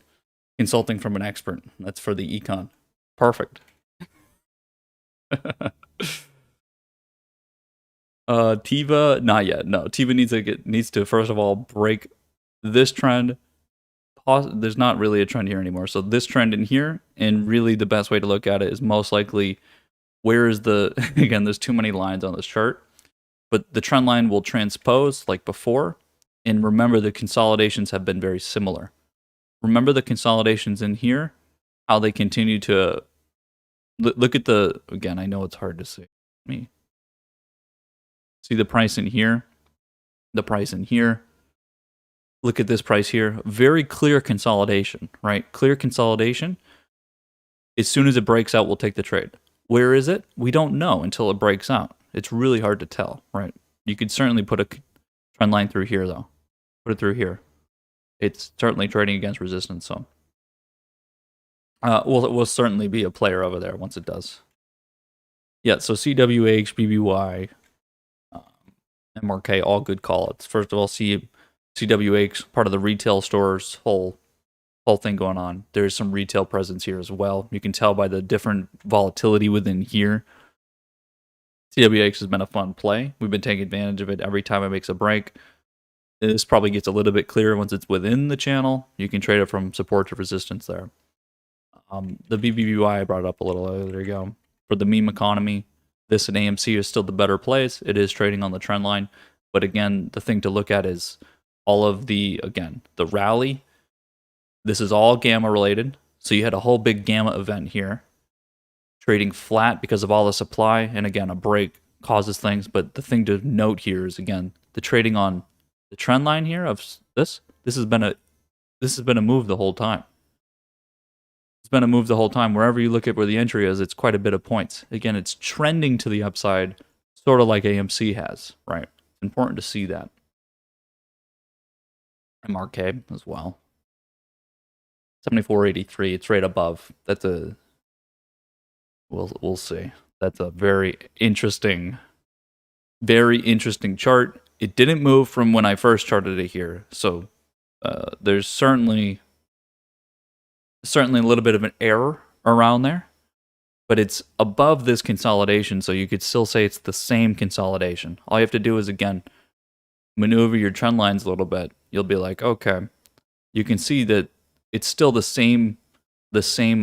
A: Consulting from an expert. That's for the econ. Perfect. Tiva, not yet. No, Tiva needs to first of all break this trend. There's not really a trend here anymore. So this trend in here, and really the best way to look at it is most likely where is the, again, there's too many lines on this chart, but the trend line will transpose like before. And remember, the consolidations have been very similar. Remember the consolidations in here, how they continue to look at the, again, I know it's hard to see. See the price in here, the price in here. Look at this price here. Very clear consolidation, right? Clear consolidation. As soon as it breaks out, we'll take the trade. Where is it? We don't know until it breaks out. It's really hard to tell, right? You could certainly put a trend line through here, though. Put it through here. It's certainly trading against resistance, so we'll certainly be a player over there once it does. Yeah, so CWH, BBY, MRK, all good call-outs. First of all, CWH, part of the retail store's whole thing going on. There's some retail presence here as well. You can tell by the different volatility within here. CWH has been a fun play. We've been taking advantage of it every time it makes a break. This probably gets a little bit clearer once it's within the channel. You can trade it from support to resistance there. The BBY I brought up a little earlier. There you go. For the meme economy, this and AMC is still the better plays. It is trading on the trend line. But again, the thing to look at is all of the rally. This is all gamma related. So you had a whole big gamma event here. Trading flat because of all the supply. And again, a break causes things. But the thing to note here is, again, the trading on the trend line here of this has been a move the whole time. It's been a move the whole time. Wherever you look at where the entry is, it's quite a bit of points. Again, it's trending to the upside, sort of like AMC has, right? It's important to see that. MRK as well. 74.83. It's right above. That's a. We'll see. That's a very interesting chart. It didn't move from when I first charted it here, so there's certainly a little bit of an error around there, but it's above this consolidation, so you could still say it's the same consolidation. All you have to do is, again, maneuver your trend lines a little bit. You'll be like, okay, you can see that it's still the same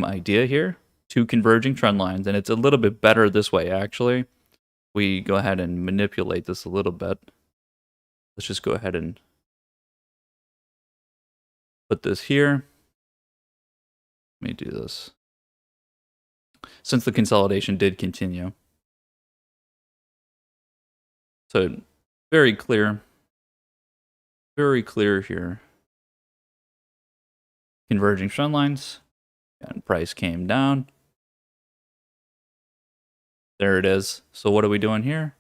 A: idea here, two converging trend lines, and it's a little bit better this way, actually. We go ahead and manipulate this a little bit. Let's just go ahead and put this here. Let me do this. Since the consolidation did continue. So very clear here. Converging trend lines. And price came down. There it is. So what are we doing here?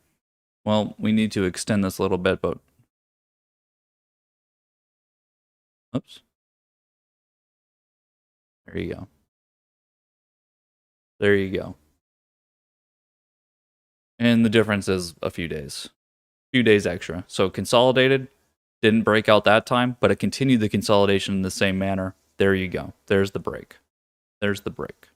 A: Well, we need to extend this a little bit, but oops. There you go. There you go. And the difference is a few days. Few days extra. So consolidated, didn't break out that time, but it continued the consolidation in the same manner. There you go. There's the break. There's the break.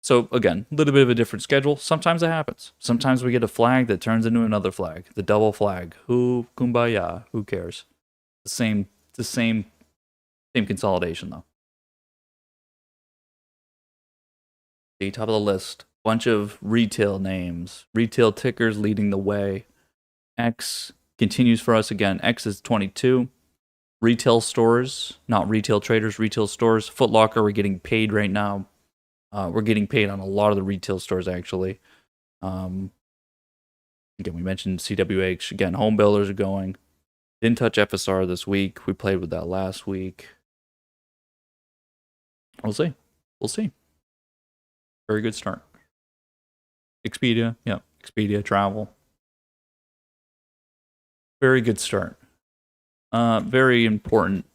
A: So again, a little bit of a different schedule. Sometimes it happens. Sometimes we get a flag that turns into another flag. The double flag. Who kumbaya? Who cares? The same consolidation though. The top of the list. Bunch of retail names. Retail tickers leading the way. X continues for us again. X is 22. retail stores, not retail traders, retail stores. Foot Locker, we're getting paid right now. We're getting paid on a lot of the retail stores, actually. Again, we mentioned CWH. Again, home builders are going. Didn't touch FSR this week. We played with that last week. We'll see. We'll see. Very good start. Expedia, yeah. Expedia Travel. Very good start. Very important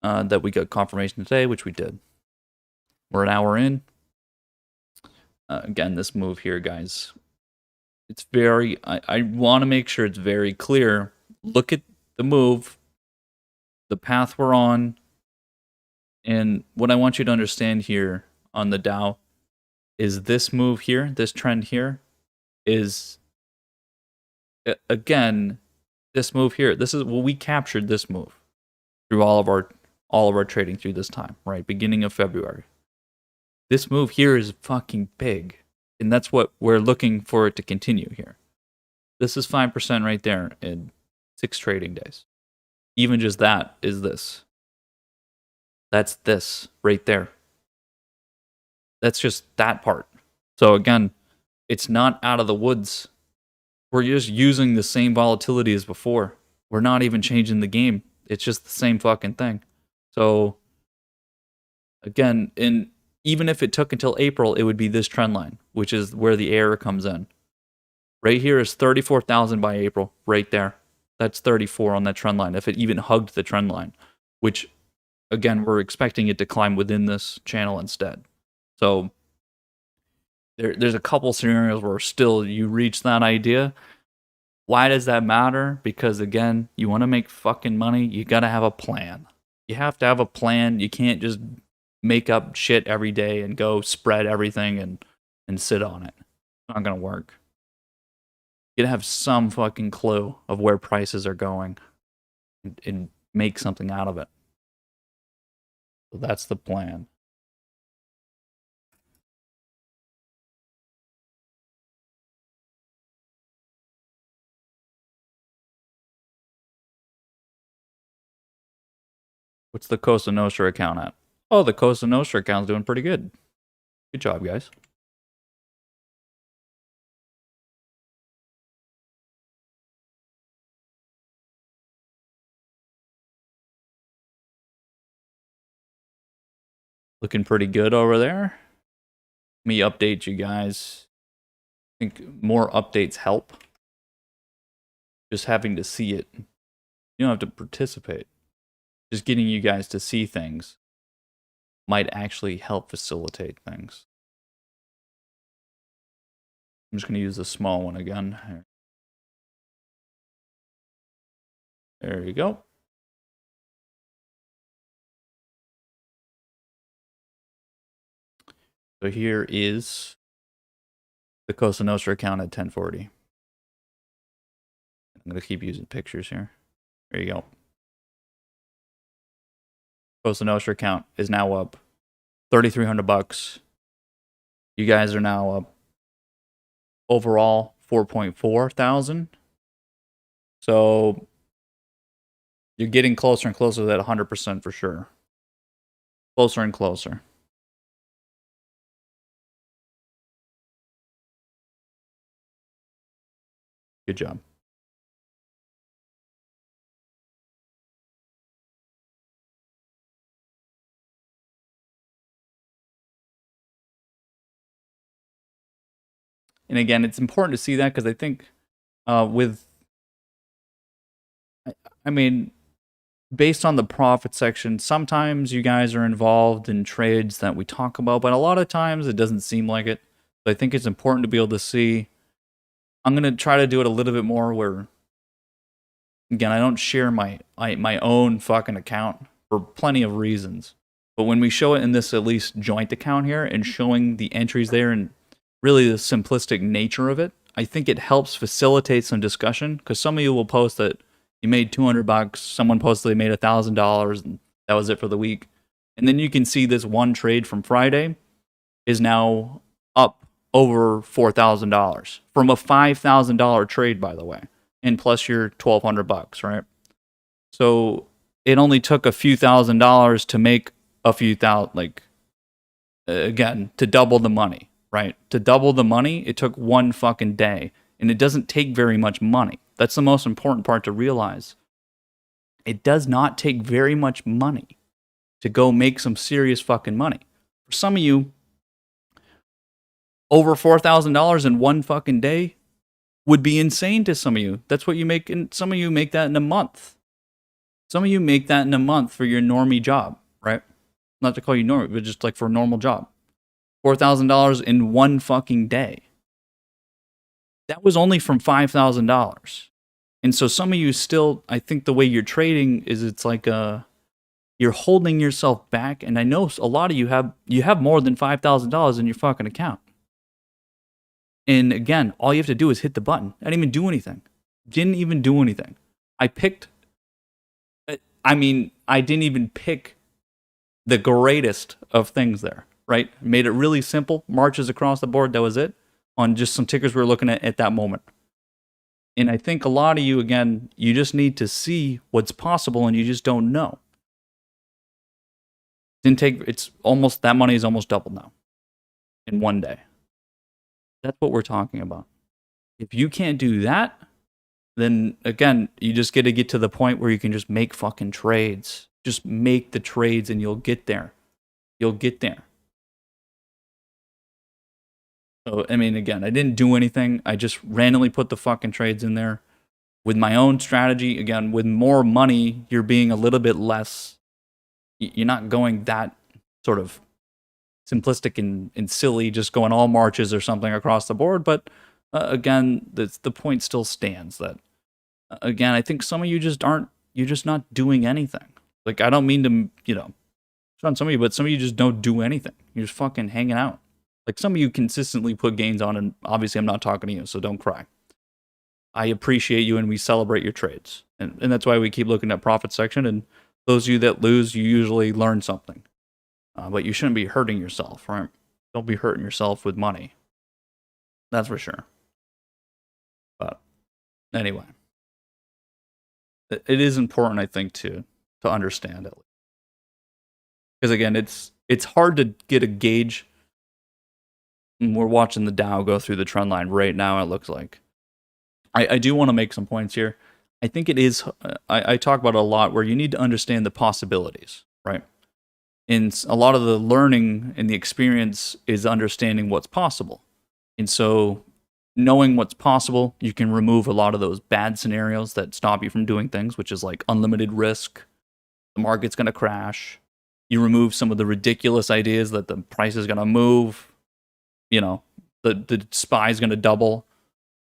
A: that we got confirmation today, which we did. We're an hour in. Again, this move here, guys. It's very, I want to make sure it's very clear. Look at the move, the path we're on, and what I want you to understand here on the Dow is this move here, this trend here, is, again, this move here. This is, well, we captured this move through all of our trading through this time, right? Beginning of February. This move here is fucking big, and that's what we're looking for it to continue here. This is 5% right there in 6 trading days. Even just that is this. That's this right there. That's just that part. So again, it's not out of the woods. We're just using the same volatility as before. We're not even changing the game. It's just the same fucking thing. So again, even if it took until April, it would be this trend line, which is where the error comes in. Right here is 34,000 by April, right there. That's 34 on that trend line, if it even hugged the trend line, which, again, we're expecting it to climb within this channel instead. So there's a couple scenarios where still you reach that idea. Why does that matter? Because, again, you want to make fucking money, you got to have a plan. You have to have a plan. You can't just make up shit every day and go spread everything and sit on it. It's not going to work. You gotta have some fucking clue of where prices are going and make something out of it. So that's the plan. What's the Cosa Nostra account at? Oh, the Cosa Nostra account's doing pretty good. Good job, guys. Looking pretty good over there. Let me update you guys. I think more updates help. Just having to see it. You don't have to participate. Just getting you guys to see things might actually help facilitate things. I'm just going to use the small one again. There you go. So here is the Cosa Nostra account at 1040. I'm going to keep using pictures here. There you go. Cosa Nostra account is now up $3,300. You guys are now up overall 4.4 thousand. So you're getting closer and closer to that 100% for sure. Closer and closer. Good job. And again, it's important to see that because I think I mean, based on the profit section, sometimes you guys are involved in trades that we talk about, but a lot of times it doesn't seem like it. So I think it's important to be able to see. I'm going to try to do it a little bit more where, again, I don't share my own fucking account for plenty of reasons. But when we show it in this at least joint account here and showing the entries there and really the simplistic nature of it, I think it helps facilitate some discussion because some of you will post that you made $200, someone posted they made $1,000, and that was it for the week. And then you can see this one trade from Friday is now up over $4,000 from a $5,000 trade, by the way, and plus your $1,200, right? So it only took a few $1,000s to make a few thousand, like, again, to double the money, right? To double the money, it took one fucking day. And it doesn't take very much money. That's the most important part to realize. It does not take very much money to go make some serious fucking money. For some of you, over $4,000 in one fucking day would be insane to some of you. That's what you make, and some of you make that in a month. Some of you make that in a month for your normie job, right? Not to call you normie, but just like for a normal job. $4,000 in one fucking day. That was only from $5,000. And so some of you still, I think the way you're trading is it's like you're holding yourself back. And I know a lot of you have more than $5,000 in your fucking account. And again, all you have to do is hit the button. I didn't even do anything. Didn't even do anything. I didn't even pick the greatest of things there, right? Made it really simple. Marches across the board. That was it. On just some tickers we were looking at that moment. And I think a lot of you, again, you just need to see what's possible and you just don't know. That money is almost doubled now in one day. That's what we're talking about. If you can't do that, then again, you just got to get to the point where you can just make fucking trades. Just make the trades and you'll get there. You'll get there. So, I mean, again, I didn't do anything. I just randomly put the fucking trades in there with my own strategy. Again, with more money, you're being a little bit less, you're not going that sort of simplistic and silly, just going all marches or something across the board. But again, the point still stands that, again, I think some of you you're just not doing anything. Like, I don't mean to, on some of you, but some of you just don't do anything. You're just fucking hanging out. Like, some of you consistently put gains on, and obviously I'm not talking to you, so don't cry. I appreciate you, and we celebrate your trades. And that's why we keep looking at profit section, and those of you that lose, you usually learn something. But you shouldn't be hurting yourself, right? Don't be hurting yourself with money. That's for sure. But anyway, it is important, I think, to understand it. Because again, it's hard to get a gauge. We're watching the Dow go through the trend line right now, it looks like. I do want to make some points here. I think it is, I talk about it a lot, where you need to understand the possibilities, right? And a lot of the learning and the experience is understanding what's possible. And so knowing what's possible, you can remove a lot of those bad scenarios that stop you from doing things, which is like unlimited risk, the market's going to crash. You remove some of the ridiculous ideas that the price is going to move, the SPY is going to double.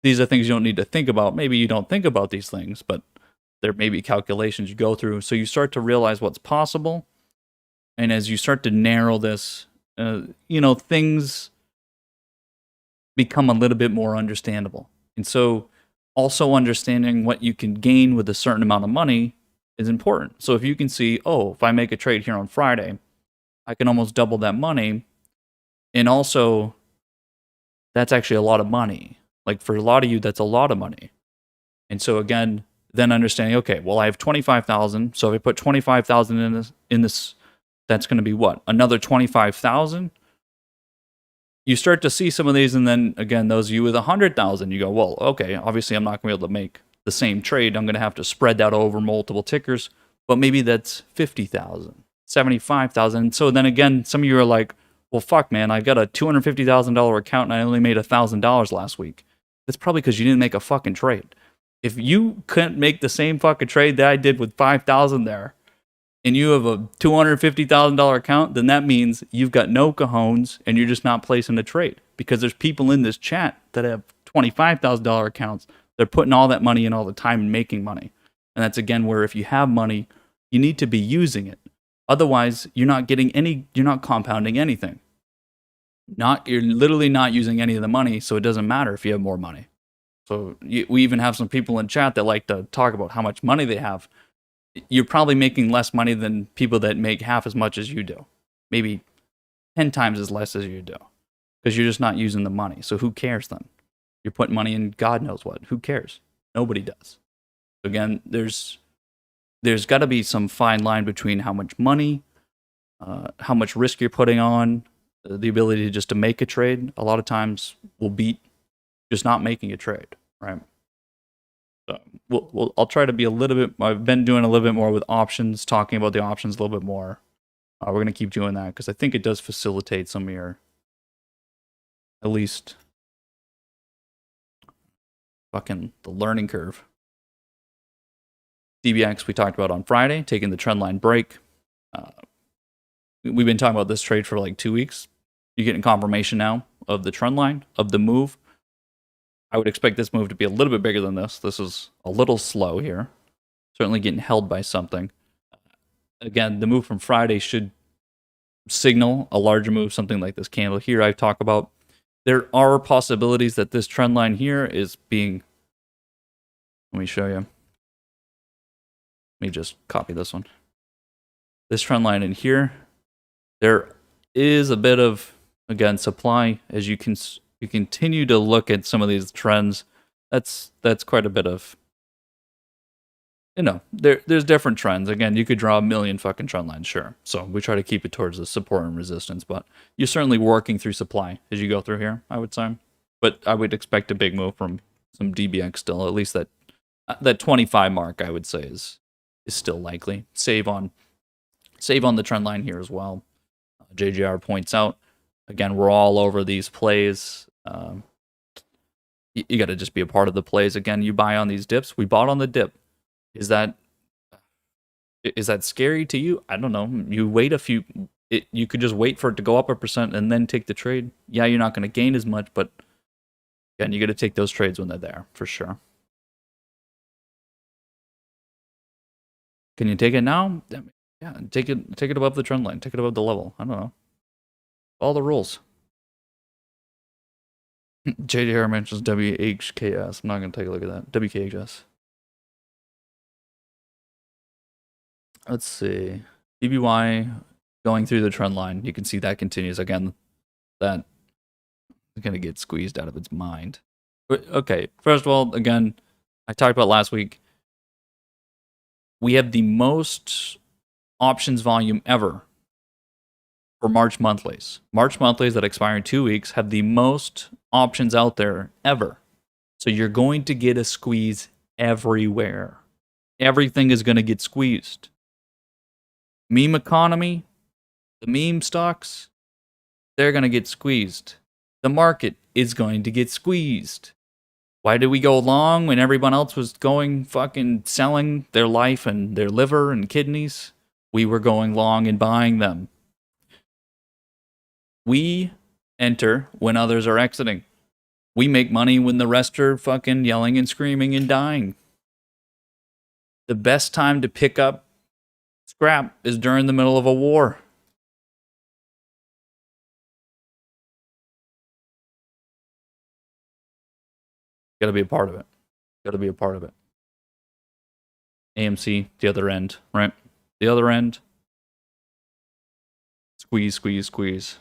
A: These are things you don't need to think about. Maybe you don't think about these things, but there may be calculations you go through. So you start to realize what's possible. And as you start to narrow this, things become a little bit more understandable. And so also understanding what you can gain with a certain amount of money is important. So if you can see, if I make a trade here on Friday, I can almost double that money. And also, that's actually a lot of money. Like, for a lot of you, that's a lot of money. And so again, then understanding, okay, well, I have 25,000. So if I put 25,000 in this, that's going to be what? Another 25,000? You start to see some of these, and then again, those of you with 100,000, you go, well, okay, obviously I'm not going to be able to make the same trade. I'm going to have to spread that over multiple tickers, but maybe that's 50,000, 75,000. So then again, some of you are like, well, fuck, man, I've got a $250,000 account and I only made $1,000 last week. That's probably because you didn't make a fucking trade. If you couldn't make the same fucking trade that I did with 5,000 there, and you have a $250,000 account, then that means you've got no cojones and you're just not placing a trade. Because there's people in this chat that have $25,000 accounts. They're putting all that money in all the time and making money. And that's, again, where if you have money, you need to be using it. Otherwise, you're not compounding anything. You're literally not using any of the money, so it doesn't matter if you have more money. So we even have some people in chat that like to talk about how much money they have. You're probably making less money than people that make half as much as you do. Maybe 10 times as less as you do. Because you're just not using the money. So who cares then? You're putting money in God knows what. Who cares? Nobody does. Again, there's there's got to be some fine line between how much money, how much risk you're putting on, the ability just to make a trade. A lot of times will beat just not making a trade, right? So I'll try to be a little bit. I've been doing a little bit more with options, talking about the options a little bit more. We're going to keep doing that because I think it does facilitate some of your, at least, fucking the learning curve. DBX we talked about on Friday, taking the trendline break. We've been talking about this trade for like 2 weeks. You're getting confirmation now of the trend line, of the move. I would expect this move to be a little bit bigger than this. This is a little slow here. Certainly getting held by something. Again, the move from Friday should signal a larger move, something like this candle here I talk about. There are possibilities that this trend line here is being... Let me show you. Let me just copy this one. This trend line in here, there is a bit of, again, supply. As you continue to look at some of these trends, that's quite a bit of, there's different trends. Again, you could draw a million fucking trend lines, sure. So we try to keep it towards the support and resistance, but you're certainly working through supply as you go through here, I would say. But I would expect a big move from some DBX still, at least that 25 mark, I would say, is still likely. Save on the trend line here as well. JGR points out, again, we're all over these plays. You got to just be a part of the plays. Again, you buy on these dips. We bought on the dip. Is that scary to you? I don't know. You wait a few. You could just wait for it to go up 1% and then take the trade. Yeah, you're not going to gain as much, but again, you got to take those trades when they're there for sure. Can you take it now? Yeah, take it above the trend line. Take it above the level. I don't know. All the rules. JDR mentions WHKS. I'm not going to take a look at that. WKHS. Let's see. BBY going through the trend line. You can see that continues. Again, that is going to get squeezed out of its mind. But, okay, first of all, again, I talked about last week. We have the most options volume ever for March monthlies. March monthlies that expire in 2 weeks have the most options out there ever. So you're going to get a squeeze everywhere. Everything is going to get squeezed. Meme economy, the meme stocks, they're going to get squeezed. The market is going to get squeezed. Why did we go long when everyone else was going fucking selling their life and their liver and kidneys? We were going long and buying them. We enter when others are exiting. We make money when the rest are fucking yelling and screaming and dying. The best time to pick up scrap is during the middle of a war. Got to be a part of it. Got to be a part of it. AMC, the other end, right? The other end. Squeeze, squeeze, squeeze.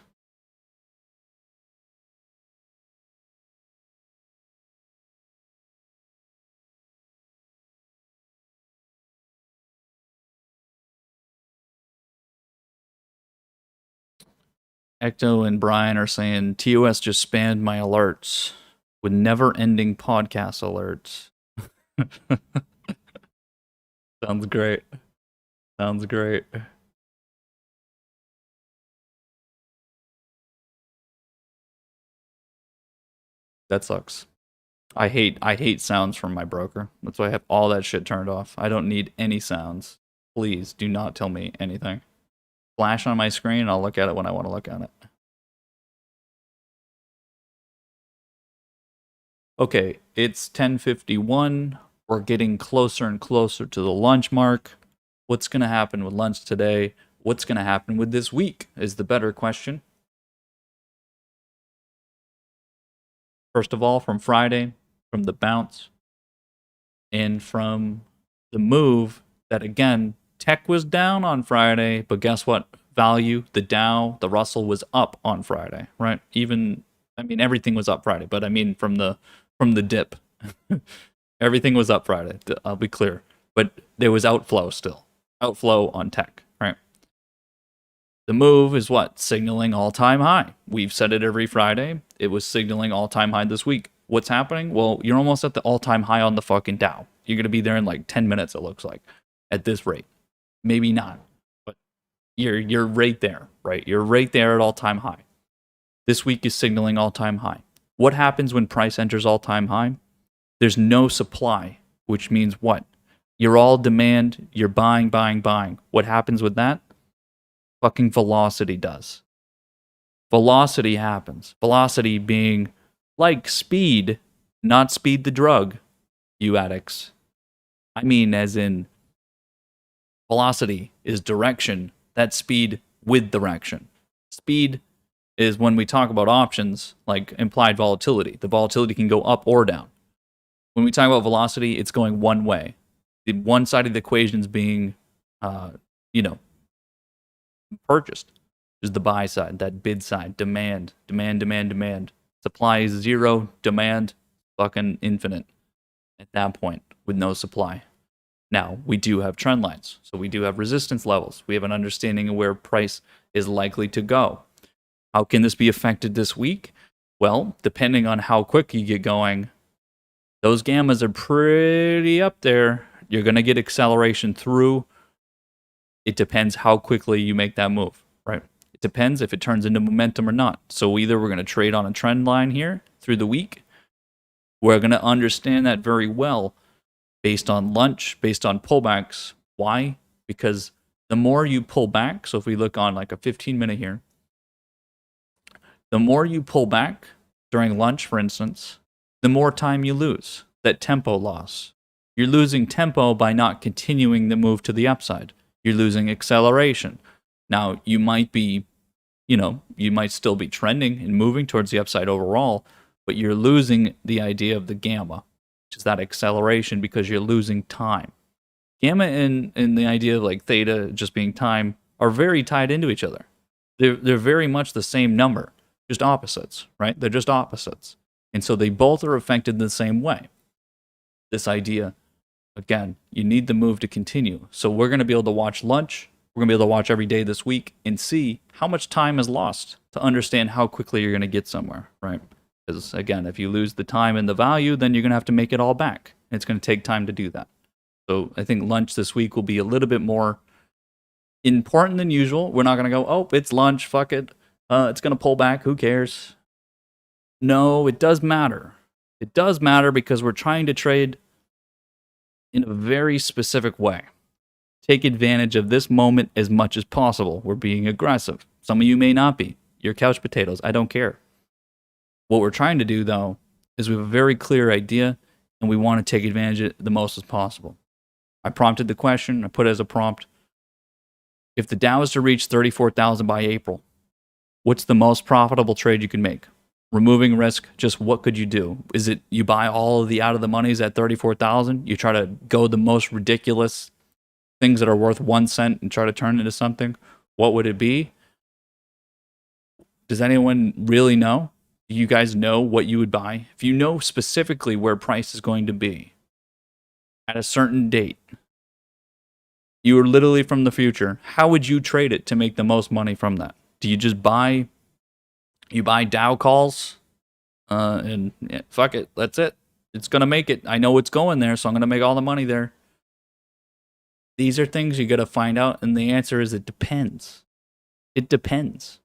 A: Ecto and Brian are saying TOS just spammed my alerts with never-ending podcast alerts. Sounds great. Sounds great. That sucks. I hate sounds from my broker. That's why I have all that shit turned off. I don't need any sounds. Please do not tell me anything. Flash on my screen and I'll look at it when I want to look at it. Okay, it's 10:51. We're getting closer and closer to the lunch mark. What's going to happen with lunch today? What's going to happen with this week is the better question. First of all, from Friday, from the bounce, and from the move that, again, tech was down on Friday, but guess what? Value, the Dow, the Russell was up on Friday, right? Everything was up Friday, but I mean from the dip. Everything was up Friday. I'll be clear. but there was outflow still. Outflow on tech, right? The move is what? Signaling all-time high. We've said it every Friday. It was signaling all-time high this week. What's happening? Well, you're almost at the all-time high on the fucking Dow. You're going to be there in like 10 minutes, it looks like, at this rate. Maybe not, but you're right there, right? You're right there at all-time high. This week is signaling all-time high. What happens when price enters all-time high? There's no supply, which means what? You're all demand, you're buying, buying, buying. What happens with that? Fucking velocity does. Velocity happens. Velocity being like speed, not speed the drug, you addicts. I mean, as in, velocity is direction. That's speed with direction. Speed is when we talk about options, like implied volatility. The volatility can go up or down. When we talk about velocity, it's going one way. The one side of the equation is being, purchased. Is the buy side, that bid side, demand. Supply is zero, demand fucking infinite at that point with no supply. Now, we do have trend lines, so we do have resistance levels. We have an understanding of where price is likely to go. How can this be affected this week? Well, depending on how quick you get going, those gammas are pretty up there. You're going to get acceleration through. It depends how quickly you make that move, right? It depends if it turns into momentum or not. So either we're going to trade on a trend line here through the week. We're going to understand that very well based on lunch, based on pullbacks. Why? Because the more you pull back, so if we look on like a 15-minute here, the more you pull back during lunch, for instance, the more time you lose, that tempo loss. You're losing tempo by not continuing the move to the upside. You're losing acceleration. Now, you might be, you might still be trending and moving towards the upside overall, but you're losing the idea of the gamma, which is that acceleration because you're losing time. Gamma and the idea of like theta just being time are very tied into each other. They're very much the same number, just opposites, right? They're just opposites. And so they both are affected the same way. This idea, again, you need the move to continue. So we're going to be able to watch lunch. We're going to be able to watch every day this week and see how much time is lost to understand how quickly you're going to get somewhere, right? Because, again, if you lose the time and the value, then you're going to have to make it all back. It's going to take time to do that. So I think lunch this week will be a little bit more important than usual. We're not going to go, oh, it's lunch, fuck it. It's going to pull back. Who cares? No, it does matter. It does matter because we're trying to trade in a very specific way. Take advantage of this moment as much as possible. We're being aggressive. Some of you may not be. You're couch potatoes. I don't care. What we're trying to do, though, is we have a very clear idea, and we want to take advantage of it the most as possible. I prompted the question. I put it as a prompt. If the Dow is to reach 34,000 by April, what's the most profitable trade you can make? Removing risk, just what could you do? Is it you buy all of the out of the monies at 34,000? You try to go the most ridiculous things that are worth 1 cent and try to turn it into something? What would it be? Does anyone really know? Do you guys know what you would buy? If you know specifically where price is going to be at a certain date, you are literally from the future, how would you trade it to make the most money from that? Do you just buy Dow calls and yeah, fuck it, that's it. It's going to make it. I know it's going there, so I'm going to make all the money there. These are things you got to find out, and the answer is it depends. It depends.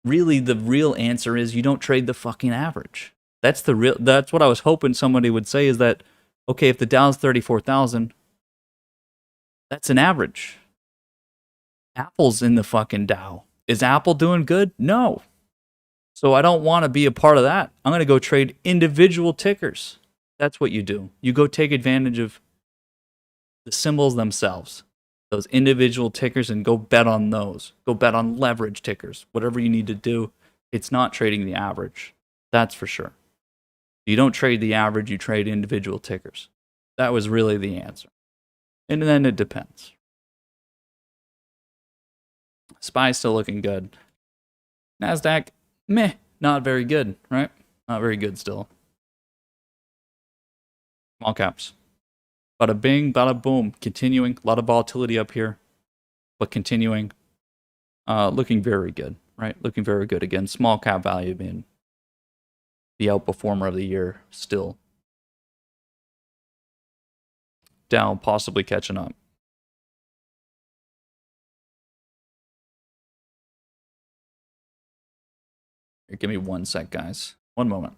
A: Really, the real answer is you don't trade the fucking average. That's what I was hoping somebody would say is that, okay, if the Dow's 34,000, that's an average. Apple's in the fucking Dow. Is Apple doing good? No. So I don't want to be a part of that. I'm going to go trade individual tickers. That's what you do. You go take advantage of the symbols themselves, those individual tickers, and go bet on those. Go bet on leverage tickers, whatever you need to do. It's not trading the average. That's for sure. You don't trade the average, you trade individual tickers. That was really the answer. And then it depends. SPY's still looking good. NASDAQ, meh, not very good, right? Not very good still. Small caps. Bada bing, bada boom. Continuing. A lot of volatility up here, but continuing. Looking very good, right? Looking very good. Again, small cap value being the outperformer of the year still. Dow possibly catching up. Here, give me 1 sec, guys. 1 moment.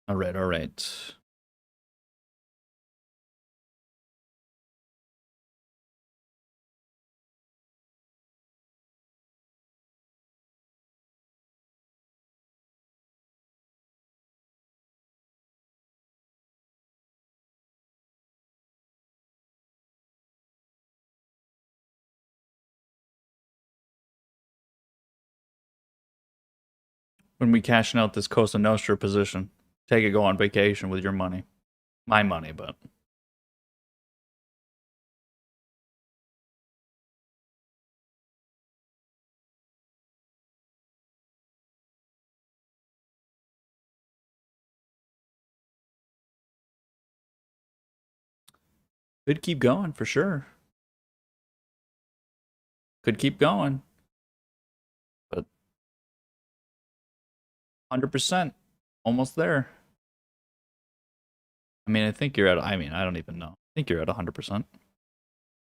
A: All right, all right. When we cashing out this Cosa Nostra position, take it, go on vacation with your money. My money, but could keep going for sure. Could keep going, but 100%, almost there. I mean, I think you're at. I mean, I don't even know. I think you're at 100%.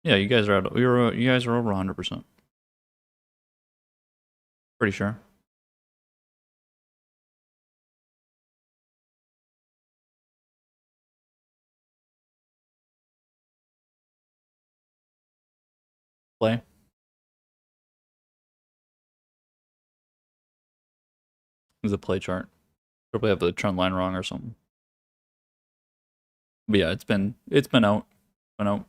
A: Yeah, you guys are at. You guys are over 100%. Pretty sure. Play. Is a play chart. Probably have the trend line wrong or something. But yeah, it's been out. Been out.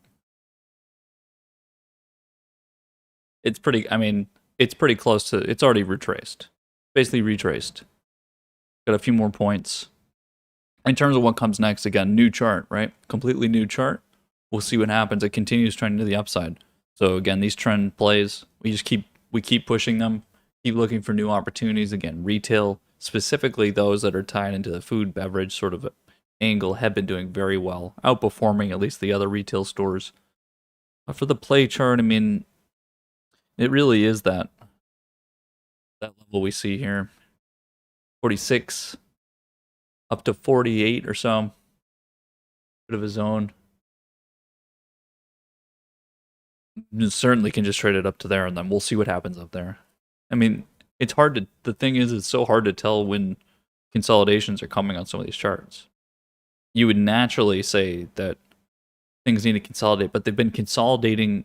A: It's pretty. I mean, it's pretty close to. It's already retraced. Basically retraced. Got a few more points. In terms of what comes next, again, new chart, right? Completely new chart. We'll see what happens. It continues trending to the upside. So again, these trend plays, we keep pushing them, keep looking for new opportunities. Again, retail, specifically those that are tied into the food, beverage sort of angle, have been doing very well, outperforming at least the other retail stores. But for the play chart, I mean, it really is that level we see here, 46 up to 48 or so. Bit of a zone. You certainly can just trade it up to there, and then we'll see what happens up there. I mean, it's hard to. The thing is, it's so hard to tell when consolidations are coming on some of these charts. You would naturally say that things need to consolidate, but they've been consolidating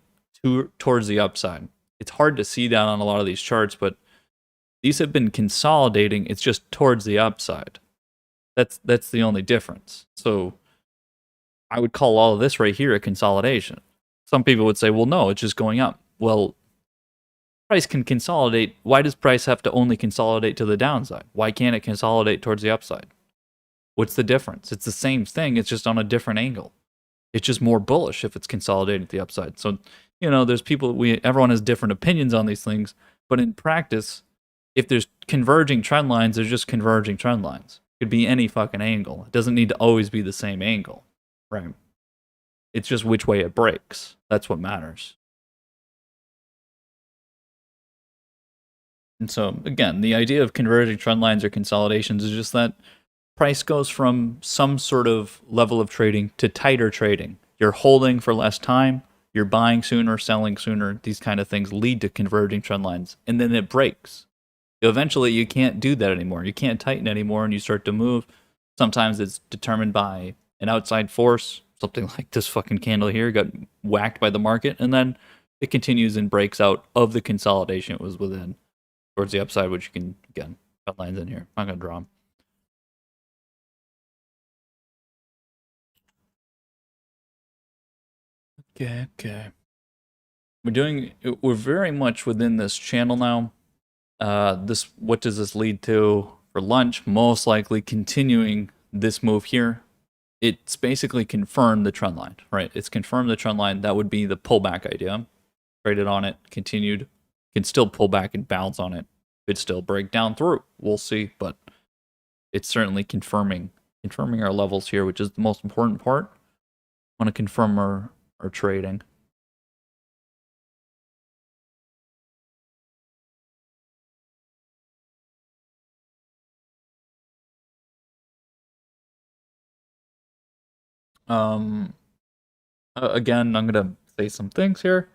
A: towards the upside. It's hard to see that on a lot of these charts, but these have been consolidating. It's just towards the upside. That's the only difference. So I would call all of this right here a consolidation. Some people would say, well, no, it's just going up. Well, price can consolidate. Why does price have to only consolidate to the downside? Why can't it consolidate towards the upside? What's the difference? It's the same thing. It's just on a different angle. It's just more bullish if it's consolidating to the upside. So, there's people, everyone has different opinions on these things, but in practice, if there's converging trend lines, there's just converging trend lines. It could be any fucking angle. It doesn't need to always be the same angle, right? It's just which way it breaks. That's what matters. And so, again, the idea of converging trend lines or consolidations is just that price goes from some sort of level of trading to tighter trading. You're holding for less time, you're buying sooner, selling sooner. These kind of things lead to converging trend lines, and then it breaks. Eventually, you can't do that anymore. You can't tighten anymore, and you start to move. Sometimes it's determined by an outside force, something like this fucking candle here got whacked by the market, and then it continues and breaks out of the consolidation it was within towards the upside, which you can, again, cut lines in here. I'm not going to draw them. Okay. We're very much within this channel now. What does this lead to for lunch? Most likely continuing this move here. It's basically confirmed the trend line, right? It's confirmed the trend line. That would be the pullback idea. Traded on it, continued. Can still pull back and bounce on it. Could still break down through. We'll see, but it's certainly confirming our levels here, which is the most important part. Want to confirm our trading. Again, I'm gonna say some things here.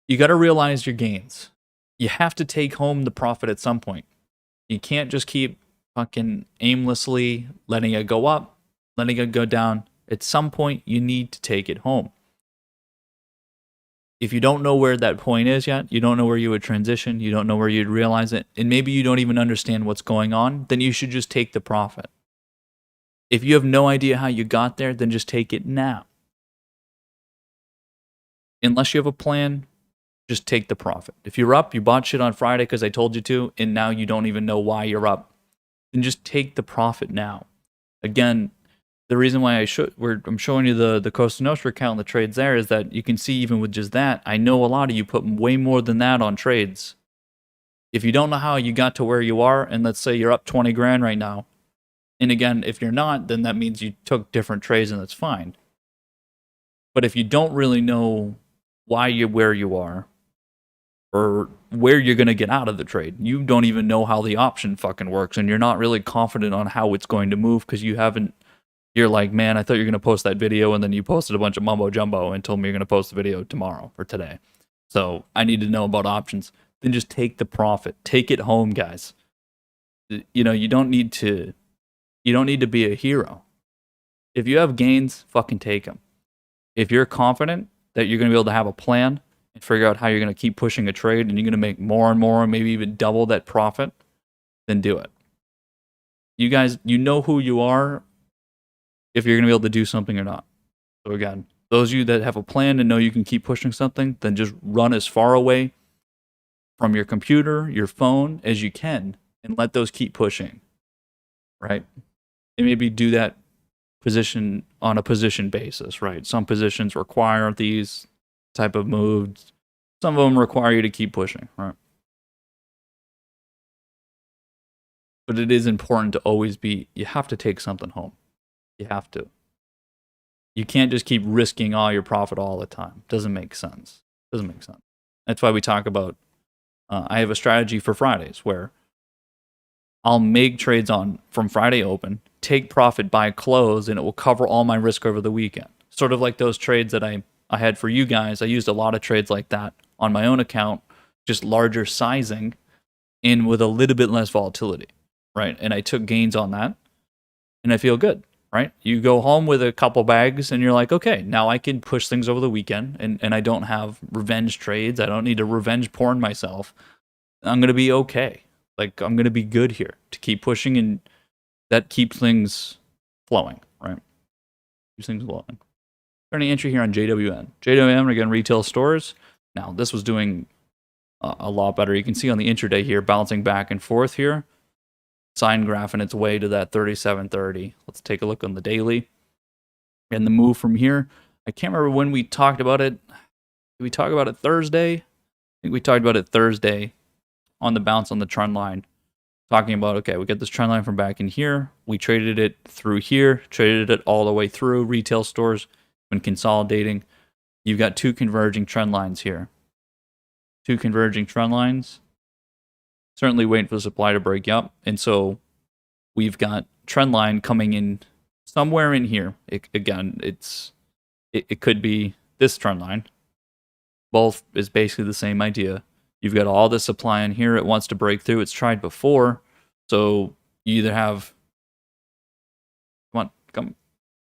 A: You got to realize your gains. You have to take home the profit at some point. You can't just keep fucking aimlessly letting it go up, letting it go down. At some point, you need to take it home. If you don't know where that point is yet, you don't know where you would transition, you don't know where you'd realize it, and maybe you don't even understand what's going on, then you should just take the profit. If you have no idea how you got there, then just take it now. Unless you have a plan, just take the profit. If you're up, you bought shit on Friday because I told you to, and now you don't even know why you're up, then just take the profit now. Again, the reason why I'm showing you the Costa Nostra account and the trades there is that you can see even with just that, I know a lot of you put way more than that on trades. If you don't know how you got to where you are, and let's say you're up 20 grand right now, and again, if you're not, then that means you took different trades and that's fine. But if you don't really know why you're where you are, or where you're going to get out of the trade, you don't even know how the option fucking works, and you're not really confident on how it's going to move because you're like, man, I thought you were going to post that video, and then you posted a bunch of mumbo jumbo and told me you're going to post the video tomorrow or today. So I need to know about options. Then just take the profit. Take it home, guys. You don't need to be a hero. If you have gains, fucking take them. If you're confident that you're going to be able to have a plan and figure out how you're going to keep pushing a trade and you're going to make more and more, maybe even double that profit, then do it. You guys, you know who you are if you're going to be able to do something or not. So again, those of you that have a plan and know you can keep pushing something, then just run as far away from your computer, your phone as you can, and let those keep pushing, right? And maybe do that position on a position basis, right? Some positions require these type of moves. Some of them require you to keep pushing, right? But it is important to always you have to take something home. You have to. You can't just keep risking all your profit all the time. Doesn't make sense. That's why we talk about, I have a strategy for Fridays where I'll make trades from Friday open, take profit by close, and it will cover all my risk over the weekend. Sort of like those trades that I had for you guys. I used a lot of trades like that on my own account, just larger sizing and with a little bit less volatility, right? And I took gains on that, and I feel good, right? You go home with a couple bags, and you're like, okay, now I can push things over the weekend, and I don't have revenge trades. I don't need to revenge porn myself. I'm going to be okay. Like, I'm going to be good here to keep pushing, and that keeps things flowing, right? Keeps things flowing. Turning entry here on JWN. JWN, again, retail stores. Now, this was doing a lot better. You can see on the intraday here, bouncing back and forth here. Sine graph in its way to that 3730. Let's take a look on the daily. And the move from here. I can't remember when we talked about it. Did we talk about it Thursday? I think we talked about it Thursday on the bounce on the trend line, talking about, okay, we get this trend line from back in here. We traded it through here, traded it all the way through retail stores, been consolidating. You've got two converging trend lines here. Two converging trend lines. Certainly waiting for the supply to break up. And so we've got trend line coming in somewhere in here. It could be this trend line. Both is basically the same idea. You've got all the supply in here. It wants to break through. It's tried before. So you either have, come,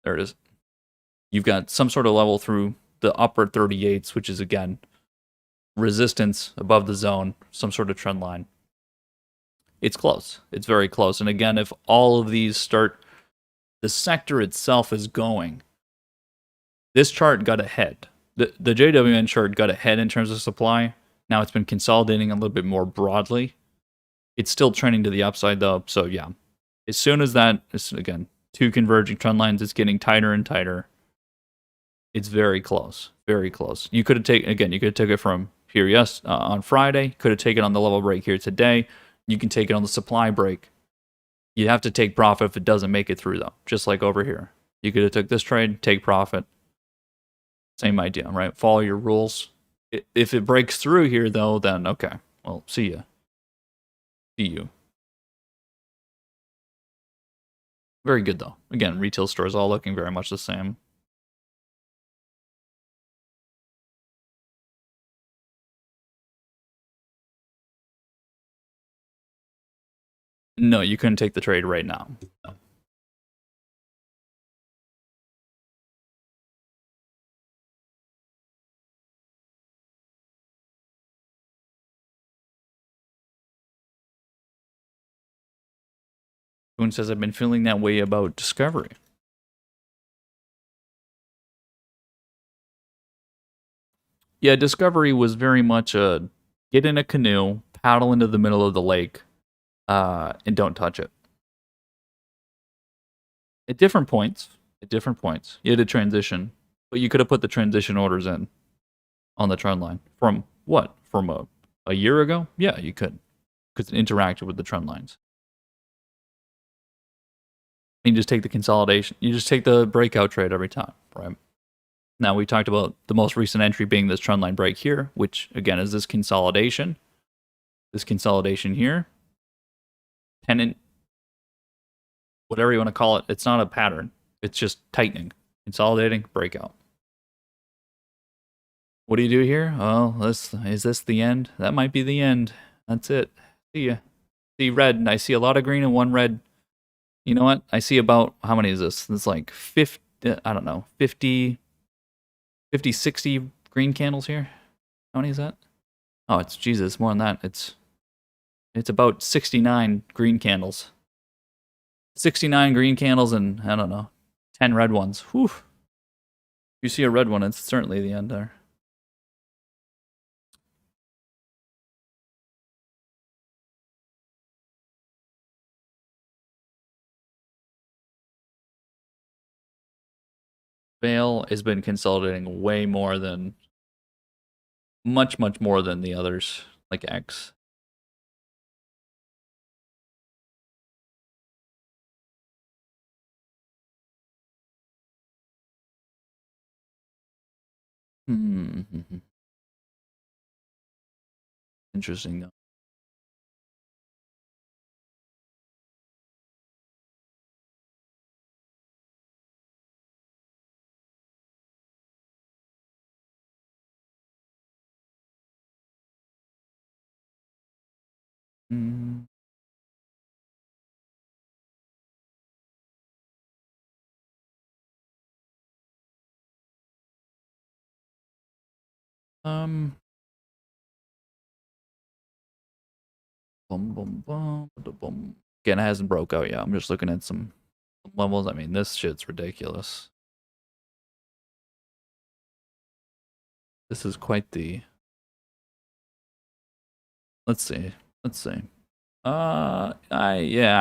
A: there it is. You've got some sort of level through the upper 38s, which is, again, resistance above the zone, some sort of trend line. It's close. It's very close. And again, if all of these start, the sector itself is going. This chart got ahead. The JWN chart got ahead in terms of supply. Now it's been consolidating a little bit more broadly. It's still trending to the upside, though. So, yeah. As soon as that, again, two converging trend lines, it's getting tighter and tighter. It's very close. Very close. You could have taken, again, you could have taken it from here, on Friday. Could have taken it on the level break here today. You can take it on the supply break. You have to take profit if it doesn't make it through, though. Just like over here. You could have took this trade, take profit. Same idea, right? Follow your rules. If it breaks through here, though, then okay. Well, see ya. See you. Very good, though. Again, retail stores all looking very much the same. No, you couldn't take the trade right now. No. Boone says, I've been feeling that way about Discovery. Yeah, Discovery was very much a get in a canoe, paddle into the middle of the lake, and don't touch it. At different points, you had to transition, but you could have put the transition orders in on the trend line. From what? From a year ago? Yeah, you could, because it interacted with the trend lines. You just take the consolidation. You just take the breakout trade every time, right? Now, we talked about the most recent entry being this trend line break here, which, again, is this consolidation. This consolidation here. Pennant, whatever you want to call it. It's not a pattern. It's just tightening, consolidating, breakout. What do you do here? Oh, is this the end? That might be the end. That's it. See ya. See red, and I see a lot of green and one red. You know what? I see about, how many is this? It's like 50, I don't know, 50, 60 green candles here. How many is that? Oh, it's Jesus, more than that. It's about 69 green candles. 69 green candles and, I don't know, 10 red ones. Whew. If you see a red one, it's certainly the end there. Vale has been consolidating way more than, much more than the others, like X. Interesting, though. Boom, boom, boom, boom. Again, it hasn't broke out yet. I'm just looking at some levels. I mean, this shit's ridiculous. This is quite the. Let's see. Yeah,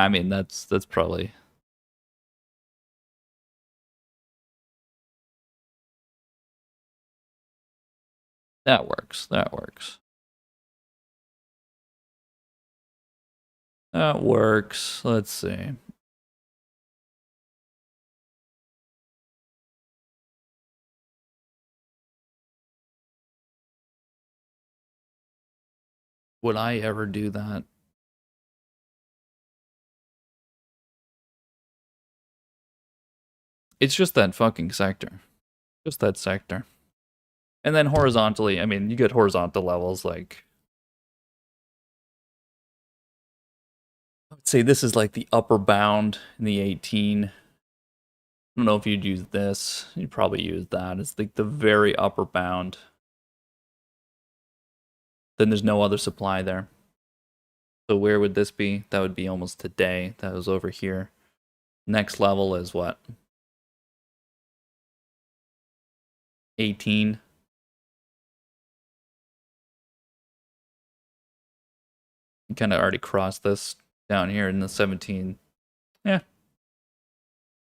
A: I mean, that's probably. That works. That works. Let's see. Would I ever do that? It's just that fucking sector. Just that sector. And then horizontally, I mean, you get horizontal levels like, let's say this is like the upper bound in the 18. I don't know if you'd use this. You'd probably use that. It's like the very upper bound. Then there's no other supply there. So where would this be? That would be almost today. That was over here. Next level is what? 18. You kind of already crossed this down here in the 17. Yeah,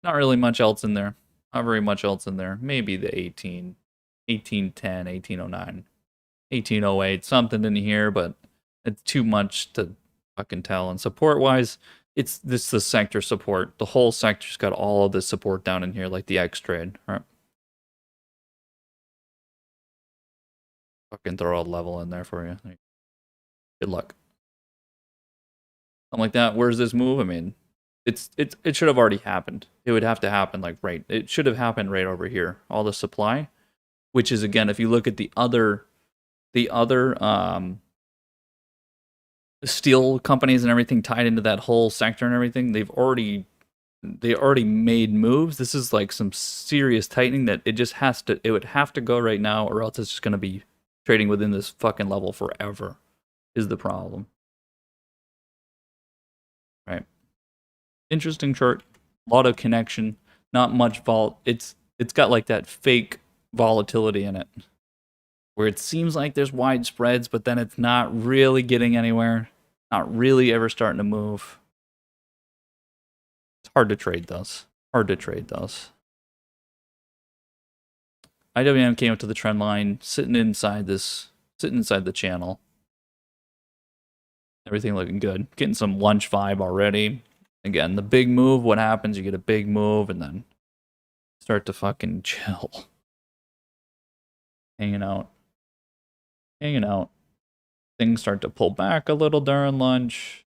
A: not really much else in there. Not very much else in there. Maybe the 18, 1810, 1809, 1808, something in here, but it's too much to fucking tell. And support wise, it's this the sector support. The whole sector's got all of this support down in here, like the X trade. All right. Fucking throw a level in there for you. Good luck. Something like that. Where's this move? I mean, it should have already happened. It would have to happen like right. It should have happened right over here. All the supply, which is again, if you look at the other steel companies and everything tied into that whole sector and everything, they already made moves. This is like some serious tightening that it would have to go right now, or else it's just gonna be trading within this fucking level forever. Is the problem. Right. Interesting chart. A lot of connection, not much vol. It's got like that fake volatility in it, where it seems like there's wide spreads, but then it's not really getting anywhere, not really ever starting to move. It's hard to trade those. Hard to trade those. IWM came up to the trend line, sitting inside the channel. Everything looking good. Getting some lunch vibe already. Again, the big move, what happens? You get a big move and then start to fucking chill. Hanging out. Hanging out. Things start to pull back a little during lunch.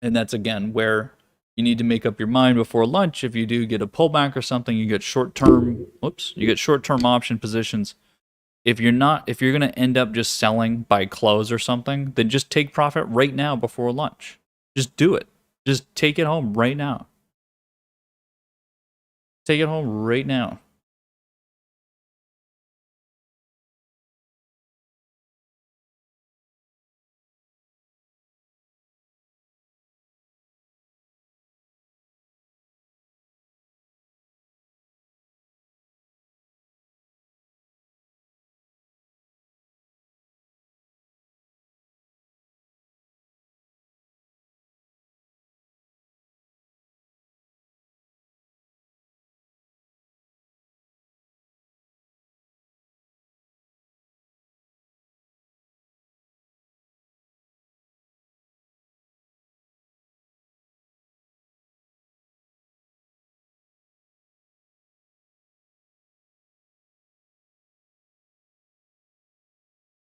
A: And that's again where you need to make up your mind before lunch. If you do get a pullback or something, you get short-term, you get short-term option positions. If you're going to end up just selling by close or something, then just take profit right now before lunch. Just do it. Just take it home right now. Take it home right now.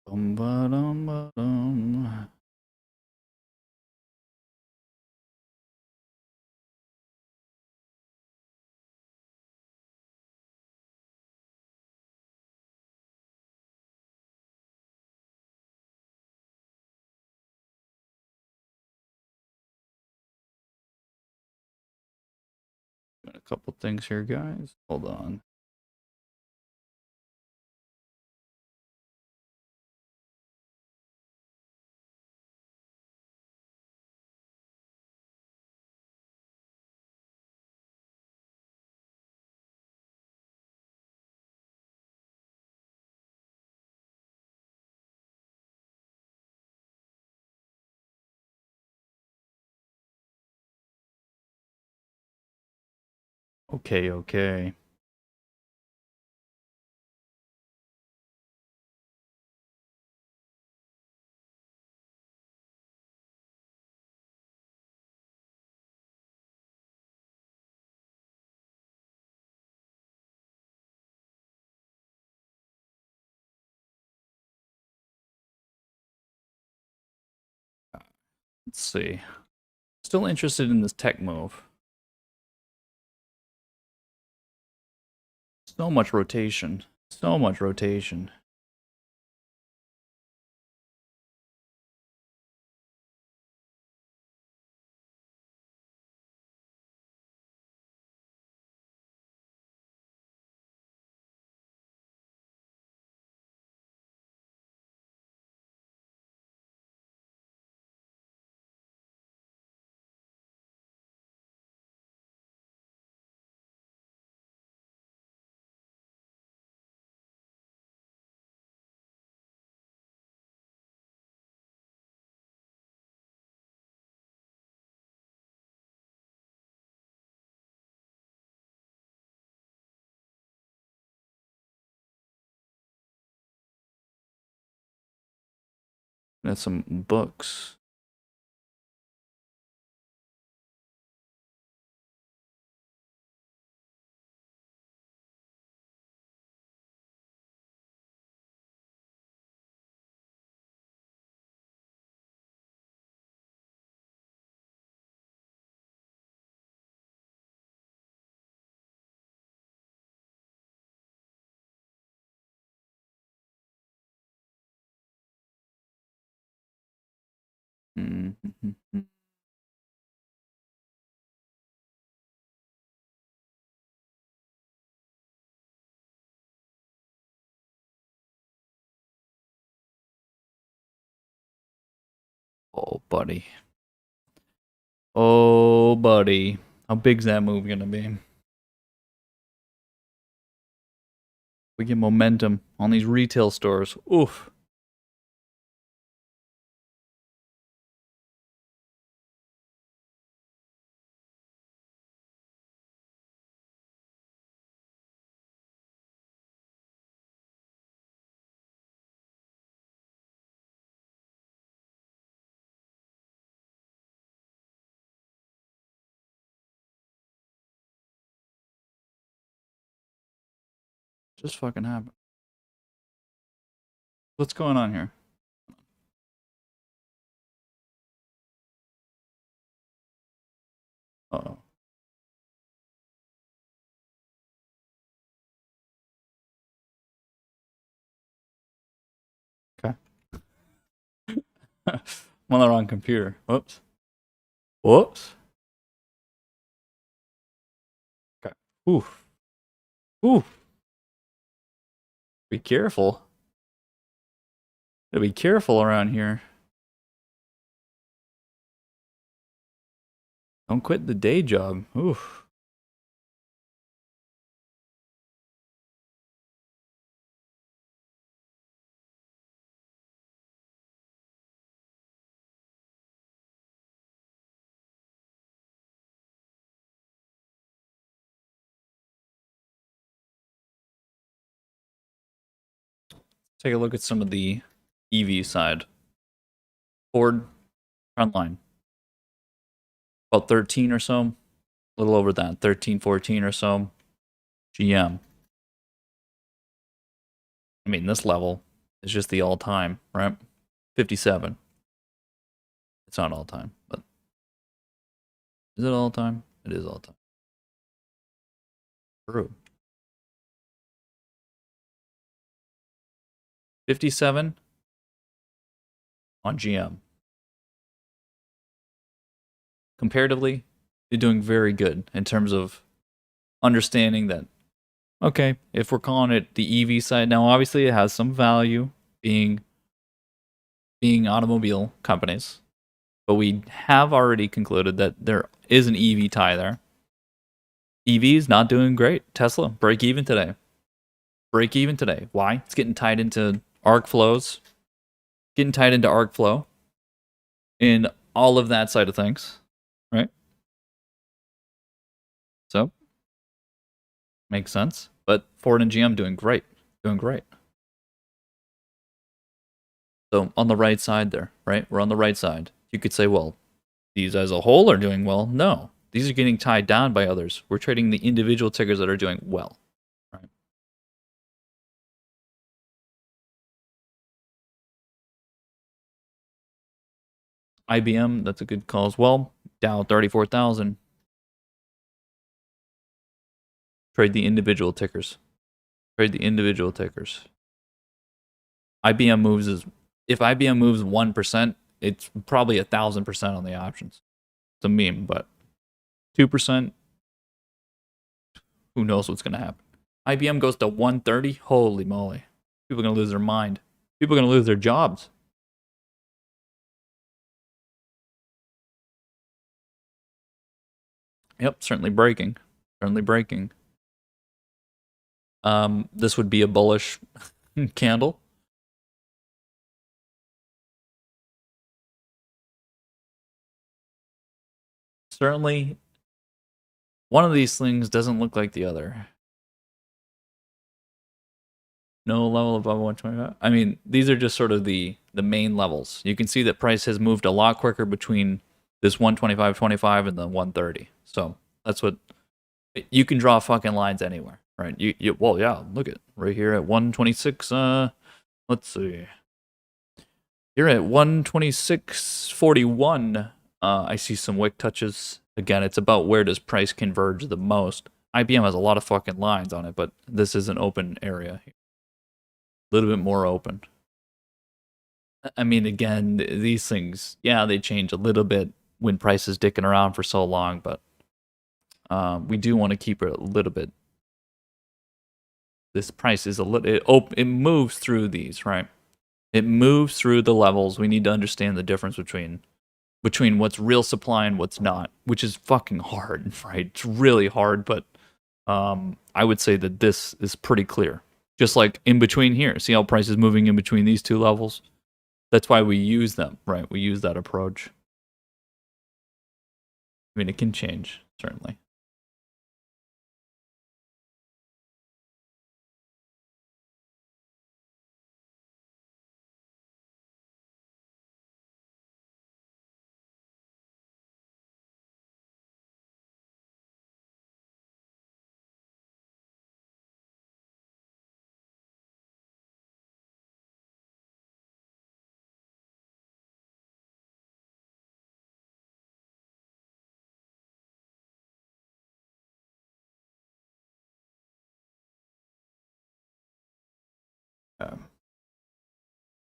A: Dum-ba-dum-ba-dum. Got a couple things here, guys. Hold on. Okay. Let's see. Still interested in this tech move. So much rotation. So much rotation. Got some books. Mm-hmm. Oh, buddy. Oh, buddy. How big's that move gonna be? We get momentum on these retail stores. Oof. Just fucking happen. What's going on here? Uh-oh. Okay. I'm on the wrong computer. Whoops. Whoops. Okay. Oof. Oof. Be careful. Gotta be careful around here. Don't quit the day job. Oof. Take a look at some of the EV side. Ford frontline. About 13 or so. A little over that. 13, 14 or so. GM. I mean, this level is just the all time, right? 57. It's not all time, but is it all time? It is all time. True. 57 on GM. Comparatively, you're doing very good in terms of understanding that, okay, if we're calling it the EV side, now obviously it has some value being automobile companies, but we have already concluded that there is an EV tie there. EV's not doing great. Tesla, break even today. Break even today. Why? It's getting tied into arc flows, getting tied into arc flow in all of that side of things, right? So, makes sense. But Ford and GM doing great. Doing great. So, on the right side there, right? We're on the right side. You could say, well, these as a whole are doing well. No, these are getting tied down by others. We're trading the individual tickers that are doing well. Right? IBM, that's a good call as well. Dow 34,000. Trade the individual tickers. Trade the individual tickers. IBM moves is if IBM moves 1%, it's probably 1,000% on the options. It's a meme, but 2%, who knows what's gonna happen. IBM goes to 130. Holy moly. People are gonna lose their mind. People are gonna lose their jobs. Yep, certainly breaking. Certainly breaking. This would be a bullish candle. Certainly, one of these things doesn't look like the other. No level above 125. I mean, these are just sort of the main levels. You can see that price has moved a lot quicker between this 125.25 and the 130. So that's what you can draw fucking lines anywhere, right? You well, yeah, look at right here at 126. Let's see. You're at 126.41. I see some wick touches. Again, it's about where does price converge the most. IBM has a lot of fucking lines on it, but this is an open area. A little bit more open. I mean, again, these things, yeah, they change a little bit when price is dicking around for so long, but we do want to keep it a little bit. This price is a little, it moves through these, right? It moves through the levels. We need to understand the difference between what's real supply and what's not, which is fucking hard, right? It's really hard, but I would say that this is pretty clear. Just like in between here. See how price is moving in between these two levels? That's why we use them, right? We use that approach. I mean, it can change, certainly.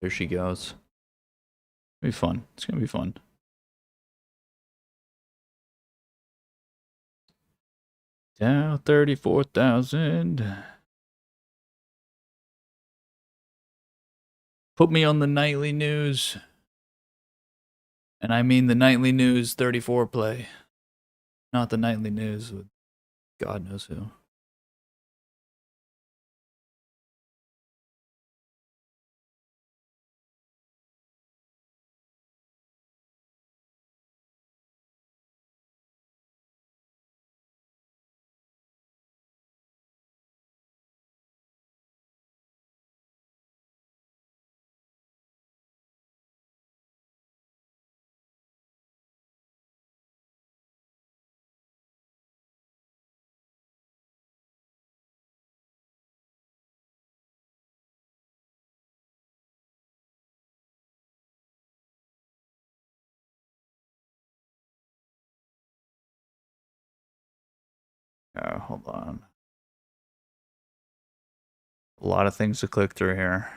A: There she goes. It'll be fun. It's gonna be fun. Down 34,000. Put me on the nightly news. And I mean the nightly news 34 play. Not the nightly news with God knows who. Hold on. A lot of things to click through here.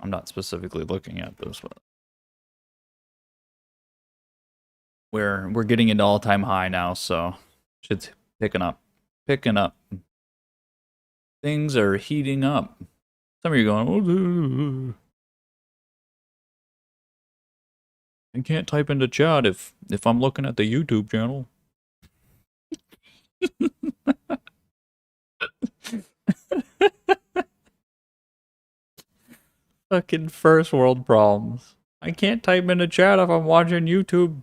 A: I'm not specifically looking at those, but we're getting into all-time high now, so shit's picking up. Picking up. Things are heating up. Some of you are going, oh, I can't type into chat if I'm looking at the YouTube channel. Fucking first world problems. I can't type into chat if I'm watching YouTube.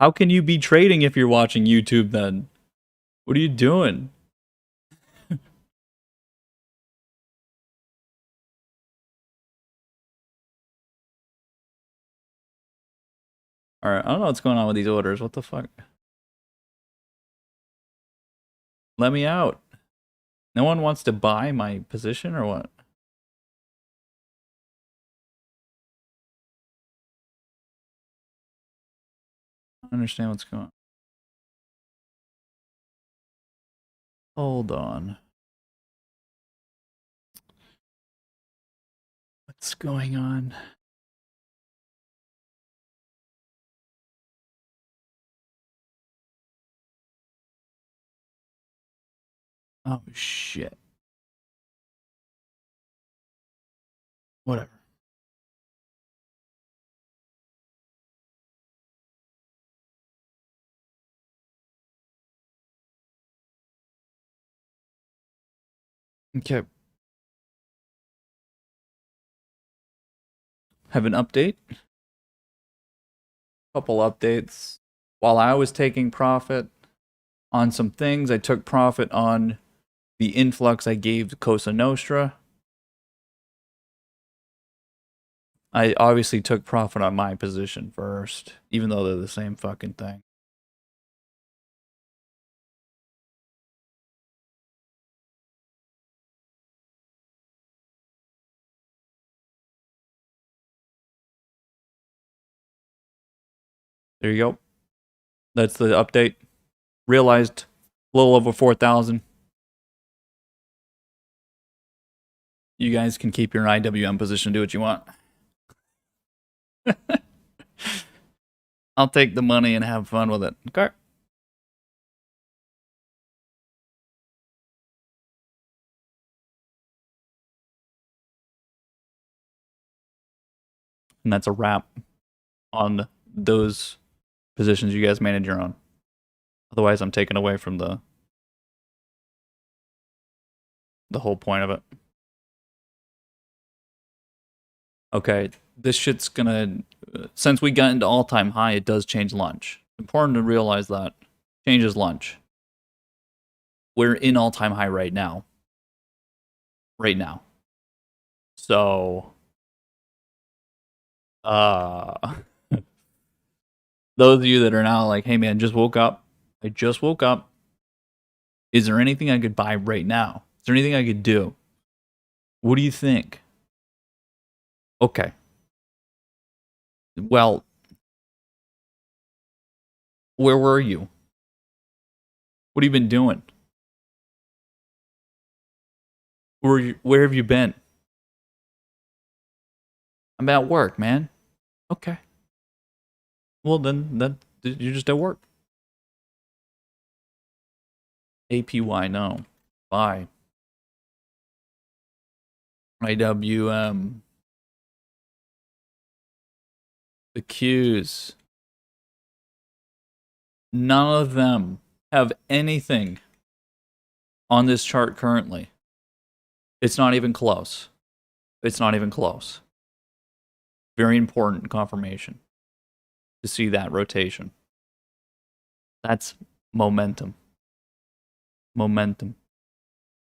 A: How can you be trading if you're watching YouTube then? What are you doing? Alright, I don't know what's going on with these orders. What the fuck? Let me out. No one wants to buy my position or what? I don't understand what's going on. Hold on. What's going on? Oh, shit. Whatever. Okay. Have an update. Couple updates. While I was taking profit on some things, I took profit on the influx I gave to Cosa Nostra. I obviously took profit on my position first, even though they're the same fucking thing. There you go. That's the update. Realized a little over 4,000. You guys can keep your IWM position, do what you want. I'll take the money and have fun with it. Okay. And that's a wrap on those positions you guys manage your own. Otherwise, I'm taking away from the whole point of it. Okay, this shit's gonna. Since we got into all-time high, it does change lunch. Important to realize that changes lunch. We're in all-time high right now. Right now. So, those of you that are now like, hey man, just woke up. I just woke up. Is there anything I could buy right now? Is there anything I could do? What do you think? Okay. Well, where were you? What have you been doing? Where have you been? I'm at work, man. Okay. Well, then you're just at work. APY, no. Buy. IWM. The Qs. None of them have anything on this chart currently. It's not even close. It's not even close. Very important confirmation to see that rotation. That's momentum. Momentum.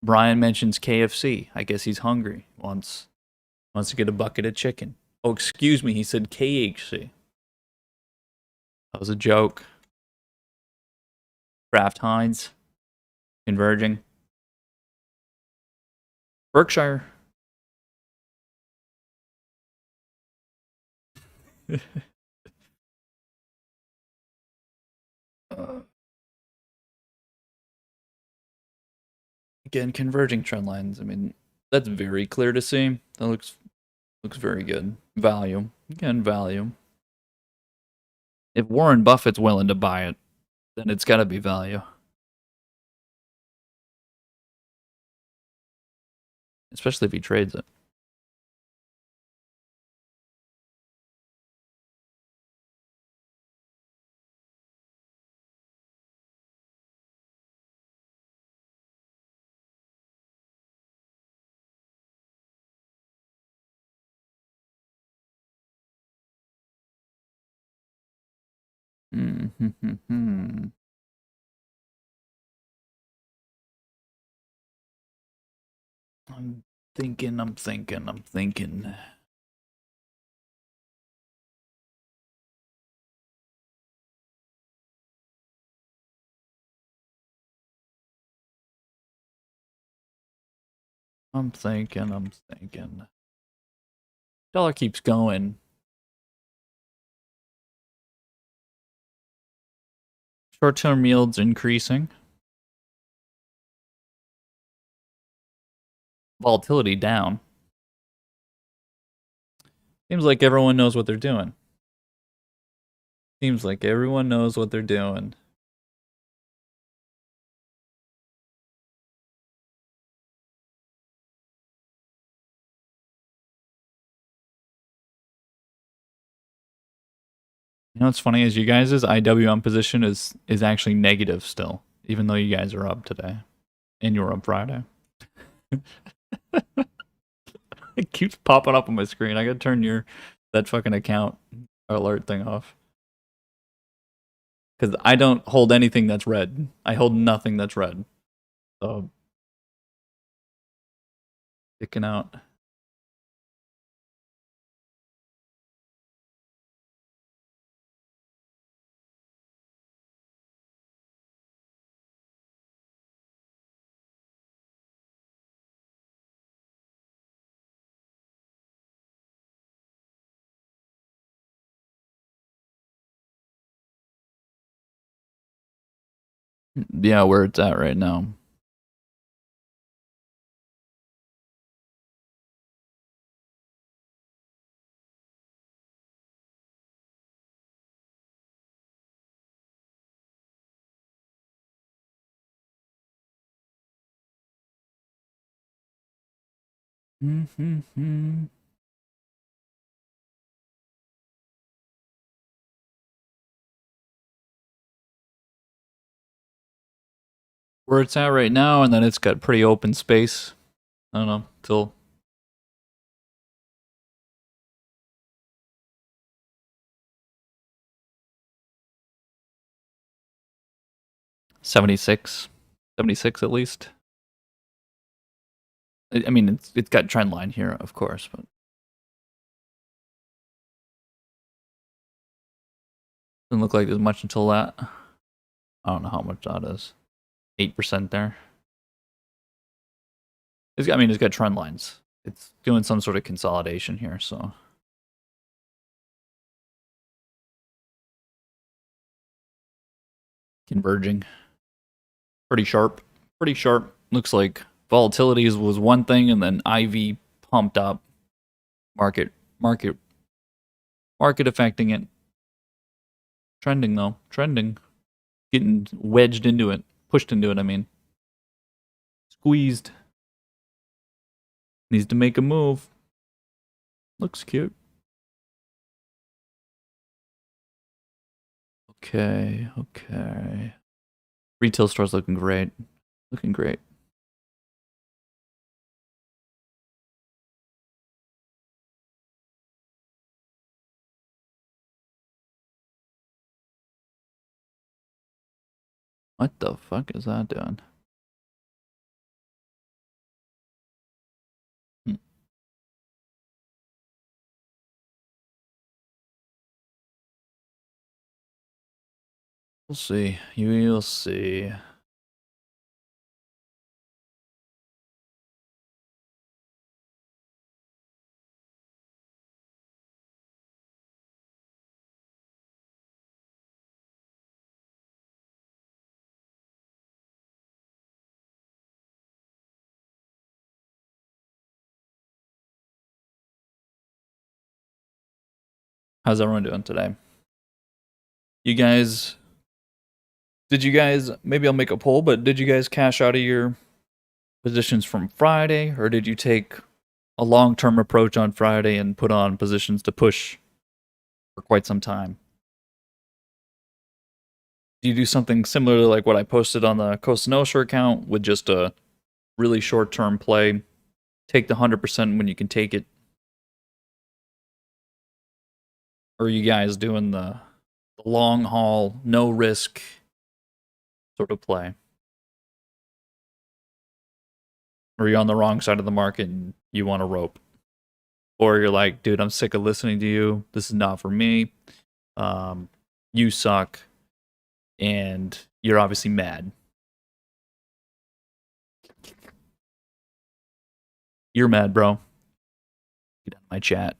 A: Brian mentions KFC. I guess he's hungry. Wants to get a bucket of chicken. Oh, excuse me. He said KHC. That was a joke. Kraft Heinz. Converging. Berkshire. Again, converging trend lines. I mean, that's very clear to see. That looks very good. Value. Again, value. If Warren Buffett's willing to buy it, then it's got to be value. Especially if he trades it. Mm-hmm. I'm thinking. I'm thinking. Dollar keeps going. Short-term yields increasing. Volatility down. Seems like everyone knows what they're doing. Seems like everyone knows what they're doing. You know what's funny is you guys' IWM position is actually negative still, even though you guys are up today. And you were up Friday. It keeps popping up on my screen. I gotta turn that fucking account alert thing off. Because I don't hold anything that's red. I hold nothing that's red. So sticking out. Yeah, where it's at right now. Where it's at right now, and then it's got pretty open space. I don't know, till 76. 76 at least. I mean, it's got trend line here, of course, but doesn't look like there's much until that. I don't know how much that is. 8% there. I mean, it's got trend lines. It's doing some sort of consolidation here, so. Converging. Pretty sharp. Pretty sharp. Looks like volatility was one thing, and then IV pumped up. Market affecting it. Trending though. Trending. Getting wedged into it. Pushed into it, I mean. Squeezed. Needs to make a move. Looks cute. Okay. Retail store's looking great. Looking great. What the fuck is that doing? We'll see. You'll see. How's everyone doing today? Did you guys, maybe I'll make a poll, but did you guys cash out of your positions from Friday, or did you take a long-term approach on Friday and put on positions to push for quite some time? Do you do something similar to like what I posted on the Costa Nostra account with just a really short-term play? Take the 100% when you can take it. Or are you guys doing the long haul, no risk sort of play? Or you're on the wrong side of the market and you want a rope? Or you're like, dude, I'm sick of listening to you. This is not for me. You suck. And you're obviously mad. You're mad, bro. Get out of my chat.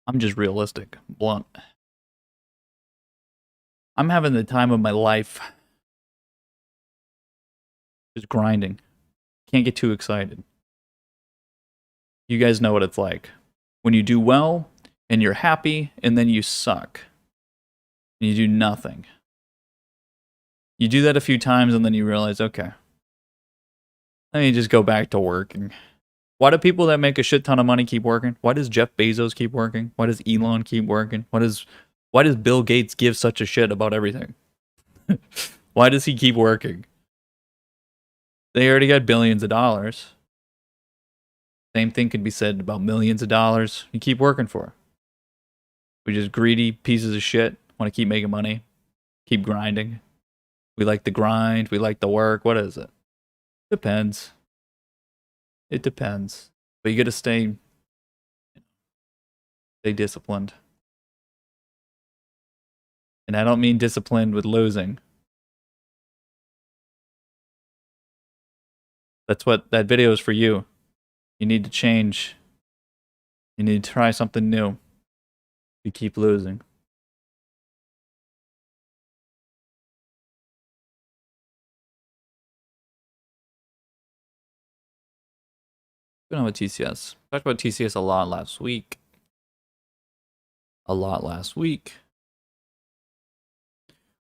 A: I'm just realistic, blunt. I'm having the time of my life. Just grinding. Can't get too excited. You guys know what it's like. When you do well, and you're happy, and then you suck. And you do nothing. You do that a few times, and then you realize, okay, let me just go back to working. Why do people that make a shit ton of money keep working? Why does Jeff Bezos keep working? Why does Elon keep working? Why does Bill Gates give such a shit about everything? Why does he keep working? They already got billions of dollars. Same thing could be said about millions of dollars. You keep working for. We just greedy pieces of shit. Want to keep making money. Keep grinding. We like the grind. We like the work. What is it? Depends. It depends. But you got to stay disciplined. And I don't mean disciplined with losing. That's what that video is for you. You need to change. You need to try something new. You keep losing. What's going on with TCS? Talked about TCS a lot last week.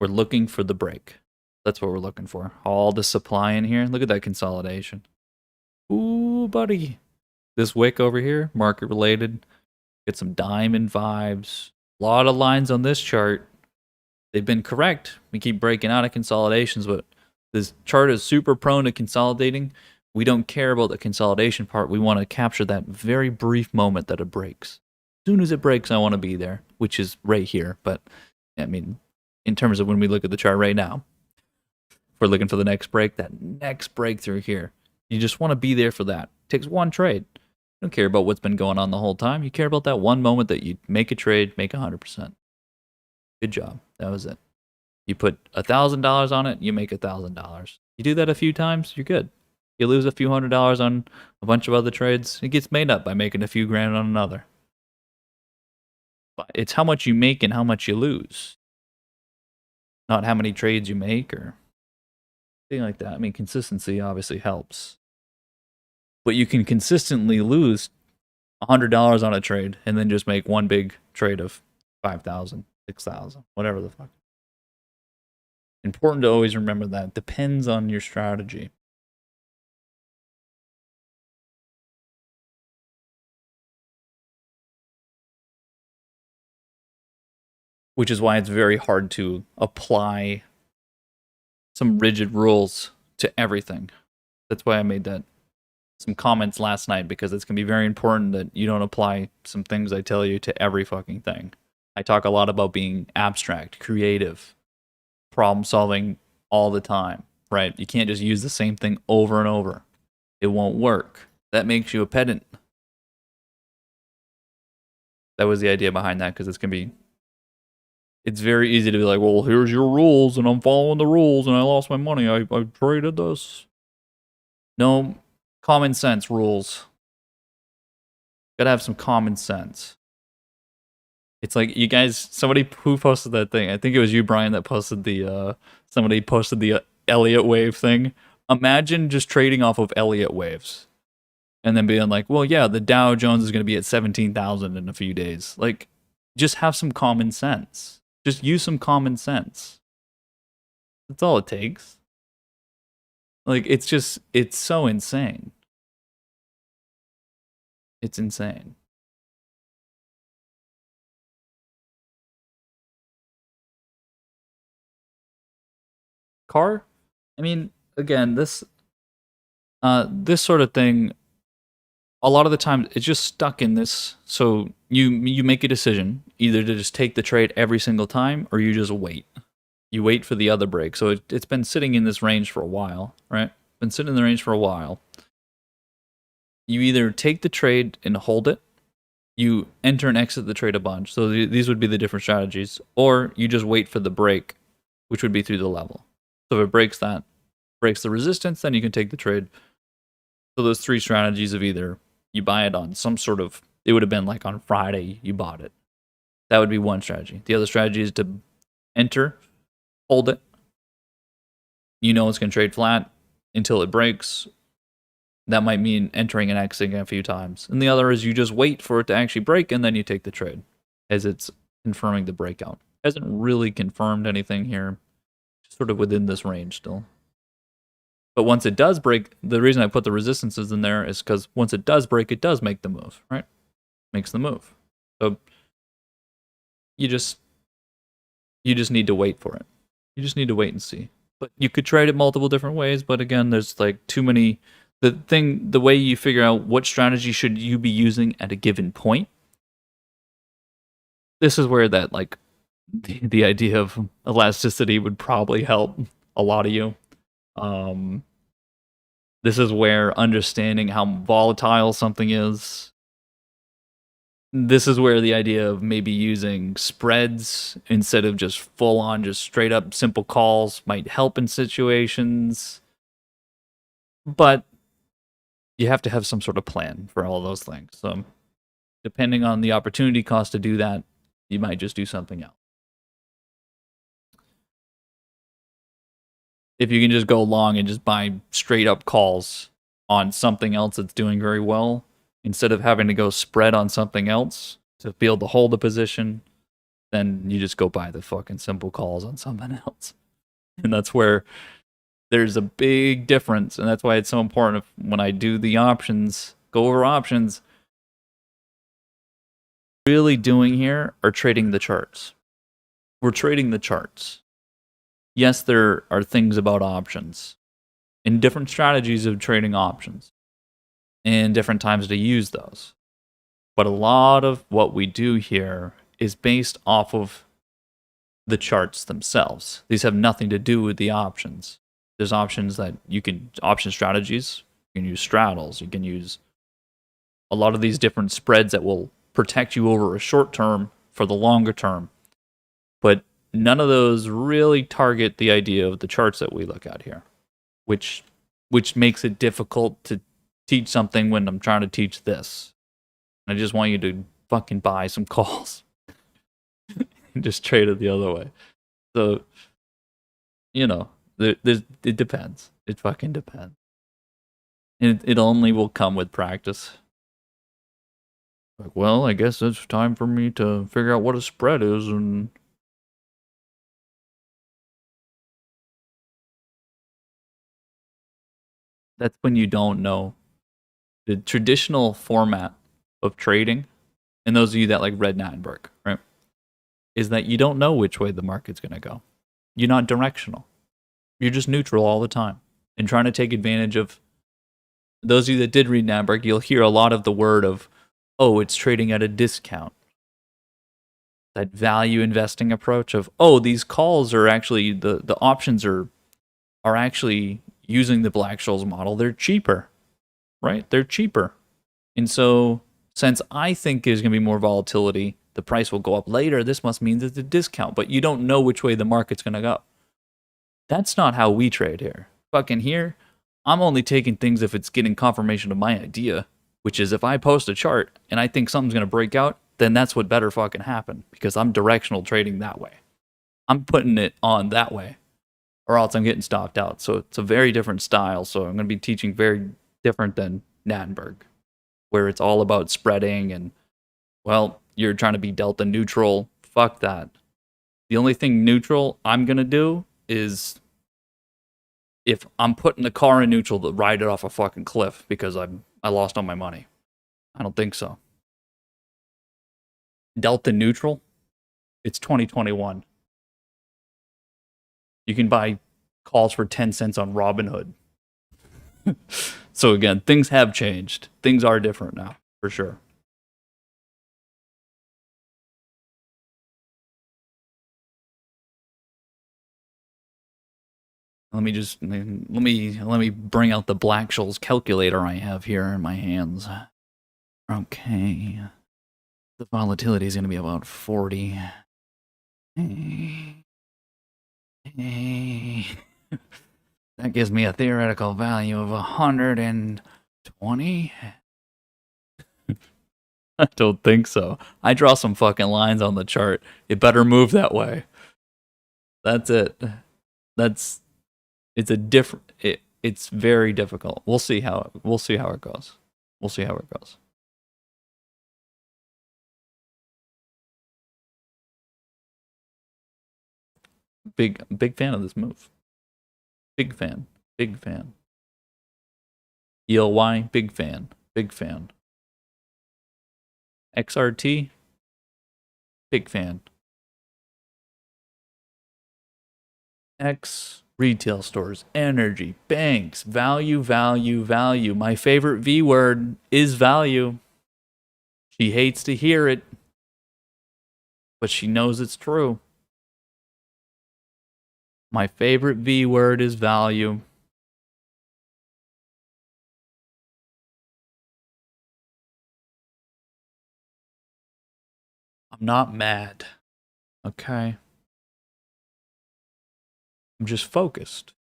A: We're looking for the break. That's what we're looking for. All the supply in here. Look at that consolidation. Ooh, buddy. This wick over here, market related. Get some diamond vibes. A lot of lines on this chart. They've been correct. We keep breaking out of consolidations, but this chart is super prone to consolidating. We don't care about the consolidation part. We want to capture that very brief moment that it breaks. As soon as it breaks, I want to be there, which is right here. But, I mean, in terms of when we look at the chart right now, if we're looking for the next break, that next breakthrough here, you just want to be there for that. It takes one trade. You don't care about what's been going on the whole time. You care about that one moment that you make a trade, make 100%. Good job. That was it. You put $1,000 on it, you make $1,000. You do that a few times, you're good. You lose a few $100s on a bunch of other trades, it gets made up by making a few grand on another. But it's how much you make and how much you lose. Not how many trades you make or anything like that. I mean, consistency obviously helps. But you can consistently lose $100 on a trade and then just make one big trade of 5,000, 6,000, whatever the fuck. Important to always remember that. Depends on your strategy. Which is why it's very hard to apply some rigid rules to everything. That's why I made some comments last night, because it's going to be very important that you don't apply some things I tell you to every fucking thing. I talk a lot about being abstract, creative, problem solving all the time, right? You can't just use the same thing over and over. It won't work. That makes you a pedant. That was the idea behind that, because it's very easy to be like, well, here's your rules, and I'm following the rules, and I lost my money. I traded this. No, common sense rules. Gotta have some common sense. It's like, you guys, somebody who posted that thing, I think it was you, Brian, that posted somebody posted the Elliott wave thing. Imagine just trading off of Elliott waves. And then being like, well, yeah, the Dow Jones is going to be at 17,000 in a few days. Like, just have some common sense. Just use some common sense. That's all it takes. Like, it's so insane. It's insane. Car? I mean, again, this sort of thing, a lot of the time it's just stuck in this. So you make a decision either to just take the trade every single time, or you just wait. You wait for the other break. So it's been sitting in this range for a while, right? Been sitting in the range for a while. You either take the trade and hold it, you enter and exit the trade a bunch. So these would be the different strategies, or you just wait for the break, which would be through the level. So if it breaks that, breaks the resistance, then you can take the trade. So those 3 strategies of either you buy it on some sort of, it would have been like on Friday you bought it. That would be one strategy. The other strategy is to enter, hold it. You know it's going to trade flat until it breaks. That might mean entering and exiting a few times. And the other is you just wait for it to actually break and then you take the trade as it's confirming the breakout. Hasn't really confirmed anything here. Just sort of within this range still. But once it does break, the reason I put the resistances in there is because once it does break, it does make the move, right? Makes the move. So you just need to wait for it. You just need to wait and see. But you could trade it multiple different ways, but again, there's like too many. The way you figure out what strategy should you be using at a given point, this is where that like the idea of elasticity would probably help a lot of you. This is where understanding how volatile something is. This is where the idea of maybe using spreads instead of just full on, just straight up simple calls might help in situations. But you have to have some sort of plan for all those things. So depending on the opportunity cost to do that, you might just do something else. If you can just go long and just buy straight up calls on something else that's doing very well, instead of having to go spread on something else to be able to hold a position, then you just go buy the fucking simple calls on something else. And that's where there's a big difference. And that's why it's so important when I do the options, go over options, really doing here are trading the charts. We're trading the charts. Yes, there are things about options and different strategies of trading options and different times to use those. But a lot of what we do here is based off of the charts themselves. These have nothing to do with the options. There's options that you can, option strategies, you can use straddles, you can use a lot of these different spreads that will protect you over a short term for the longer term. But none of those really target the idea of the charts that we look at here, which makes it difficult to teach something when I'm trying to teach this. I just want you to fucking buy some calls and just trade it the other way. So, you know, it depends. It fucking depends. It only will come with practice. Like, well, I guess it's time for me to figure out what a spread is, and that's when you don't know. The traditional format of trading, and those of you that like read Nattenberg, right, is that you don't know which way the market's going to go. You're not directional. You're just neutral all the time and trying to take advantage of. Those of you that did read Nattenberg, you'll hear a lot of the word of, oh, it's trading at a discount. That value investing approach of, oh, these calls are actually, the options are actually using the Black-Scholes model. They're cheaper, right? They're cheaper. And so since I think there's going to be more volatility, the price will go up later. This must mean that it's a discount, but you don't know which way the market's going to go. That's not how we trade here. Fucking here, I'm only taking things if it's getting confirmation of my idea, which is if I post a chart and I think something's going to break out, then that's what better fucking happen because I'm directional trading that way. I'm putting it on that way or else I'm getting stopped out. So it's a very different style. So I'm going to be teaching very different than Nattenberg, where it's all about spreading and, well, you're trying to be delta neutral. Fuck that. The only thing neutral I'm going to do is if I'm putting the car in neutral to ride it off a fucking cliff because I lost all my money. I don't think so. Delta neutral, it's 2021. You can buy calls for 10 cents on Robinhood. So again, things have changed. Things are different now, for sure. Let me bring out the Black-Scholes calculator I have here in my hands. Okay. The volatility is going to be about 40. That gives me a theoretical value of 120. I don't think so. I draw some fucking lines on the chart. It better move that way. That's it. It's a different. It's very difficult. We'll see how it goes. We'll see how it goes. Big fan of this move. Big fan. Big fan. ELY, big fan. Big fan. XRT, big fan. X retail stores, energy, banks, value, value, value. My favorite V word is value. She hates to hear it, but she knows it's true. My favorite V word is value. I'm not mad. Okay. I'm just focused.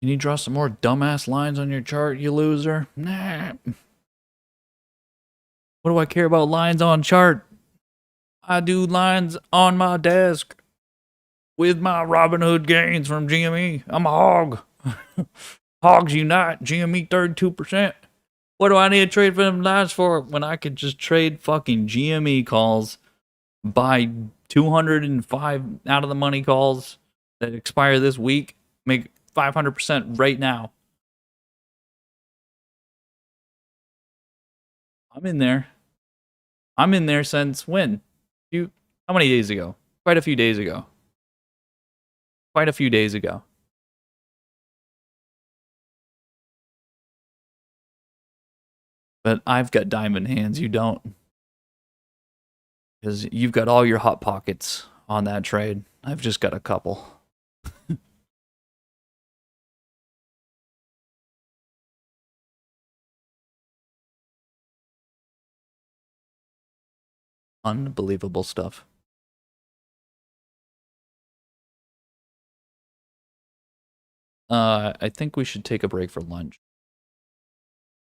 A: Can you draw some more dumbass lines on your chart, you loser? Nah. What do I care about lines on chart? I do lines on my desk with my Robin Hood gains from GME. I'm a hog. Hogs unite. GME 32%. What do I need to trade for them lines for when I could just trade fucking GME calls, buy 205 out of the money calls that expire this week, make 500% right now? I'm in there. I'm in there since when? How many days ago? Quite a few days ago. Quite a few days ago. But I've got diamond hands, you don't. Because you've got all your hot pockets on that trade. I've just got a couple. Unbelievable stuff. I think we should take a break for lunch.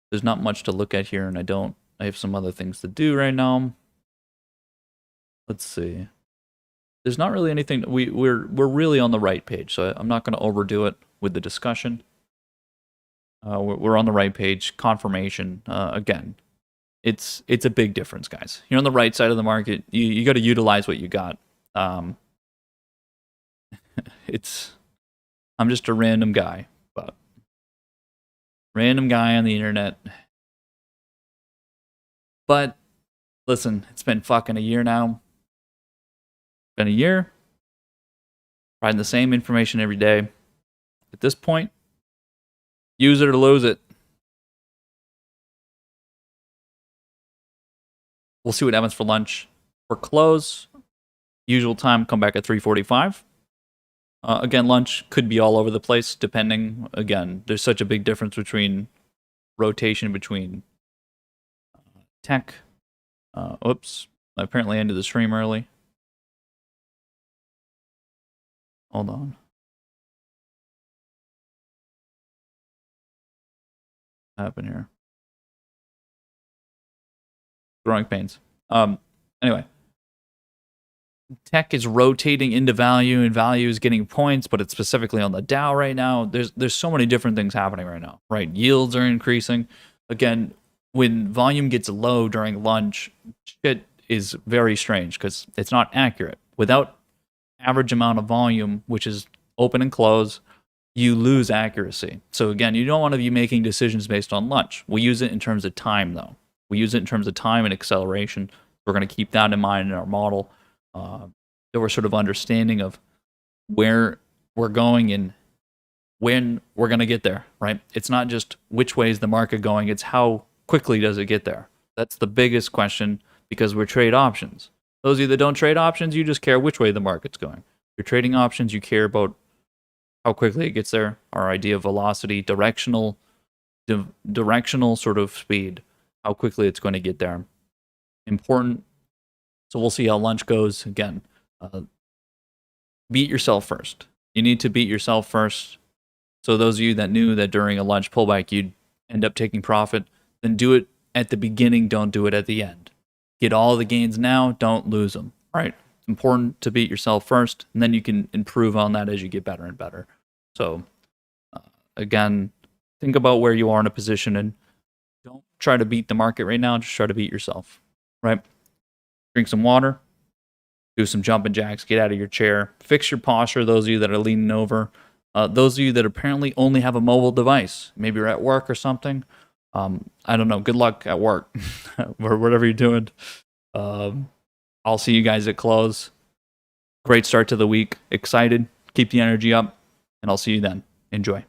A: There's not much to look at here, and I have some other things to do right now. Let's see. There's not really anything. We're really on the right page, so I'm not going to overdo it with the discussion. We're on the right page. Confirmation. Again, it's a big difference, guys. You're on the right side of the market. You got to utilize what you got. I'm just a random guy, but random guy on the internet. But listen, it's been fucking a year now. Been a year. Providing the same information every day. At this point, use it or lose it. We'll see what happens for lunch. For close, usual time, come back at 3:45. Again, lunch could be all over the place, depending. Again, there's such a big difference between rotation between tech. Oops, I apparently ended the stream early. Hold on. What happened here? Growing pains. Anyway. Tech is rotating into value, and value is getting points, but it's specifically on the Dow right now. There's so many different things happening right now, right? Yields are increasing. Again, when volume gets low during lunch, shit is very strange because it's not accurate. Without average amount of volume, which is open and close, you lose accuracy. So again, you don't want to be making decisions based on lunch. We use it in terms of time, though. We use it in terms of time and acceleration. We're going to keep that in mind in our model. That we're sort of understanding of where we're going and when we're going to get there, right? It's not just which way is the market going, it's how quickly does it get there. That's the biggest question because we're trade options. Those of you that don't trade options, you just care which way the market's going. If you're trading options, you care about how quickly it gets there. Our idea of velocity, directional sort of speed, how quickly it's going to get there. Important. So we'll see how lunch goes. Again, beat yourself first. You need to beat yourself first. So those of you that knew that during a lunch pullback you'd end up taking profit, then do it at the beginning. Don't do it at the end. Get all the gains now. Don't lose them. Right? It's important to beat yourself first, and then you can improve on that as you get better and better. So again, think about where you are in a position and don't try to beat the market right now. Just try to beat yourself. Right? Drink some water. Do some jumping jacks. Get out of your chair. Fix your posture. Those of you that are leaning over. Those of you that apparently only have a mobile device, maybe you're at work or something. I don't know. Good luck at work or whatever you're doing. I'll see you guys at close. Great start to the week. Excited. Keep the energy up, and I'll see you then. Enjoy.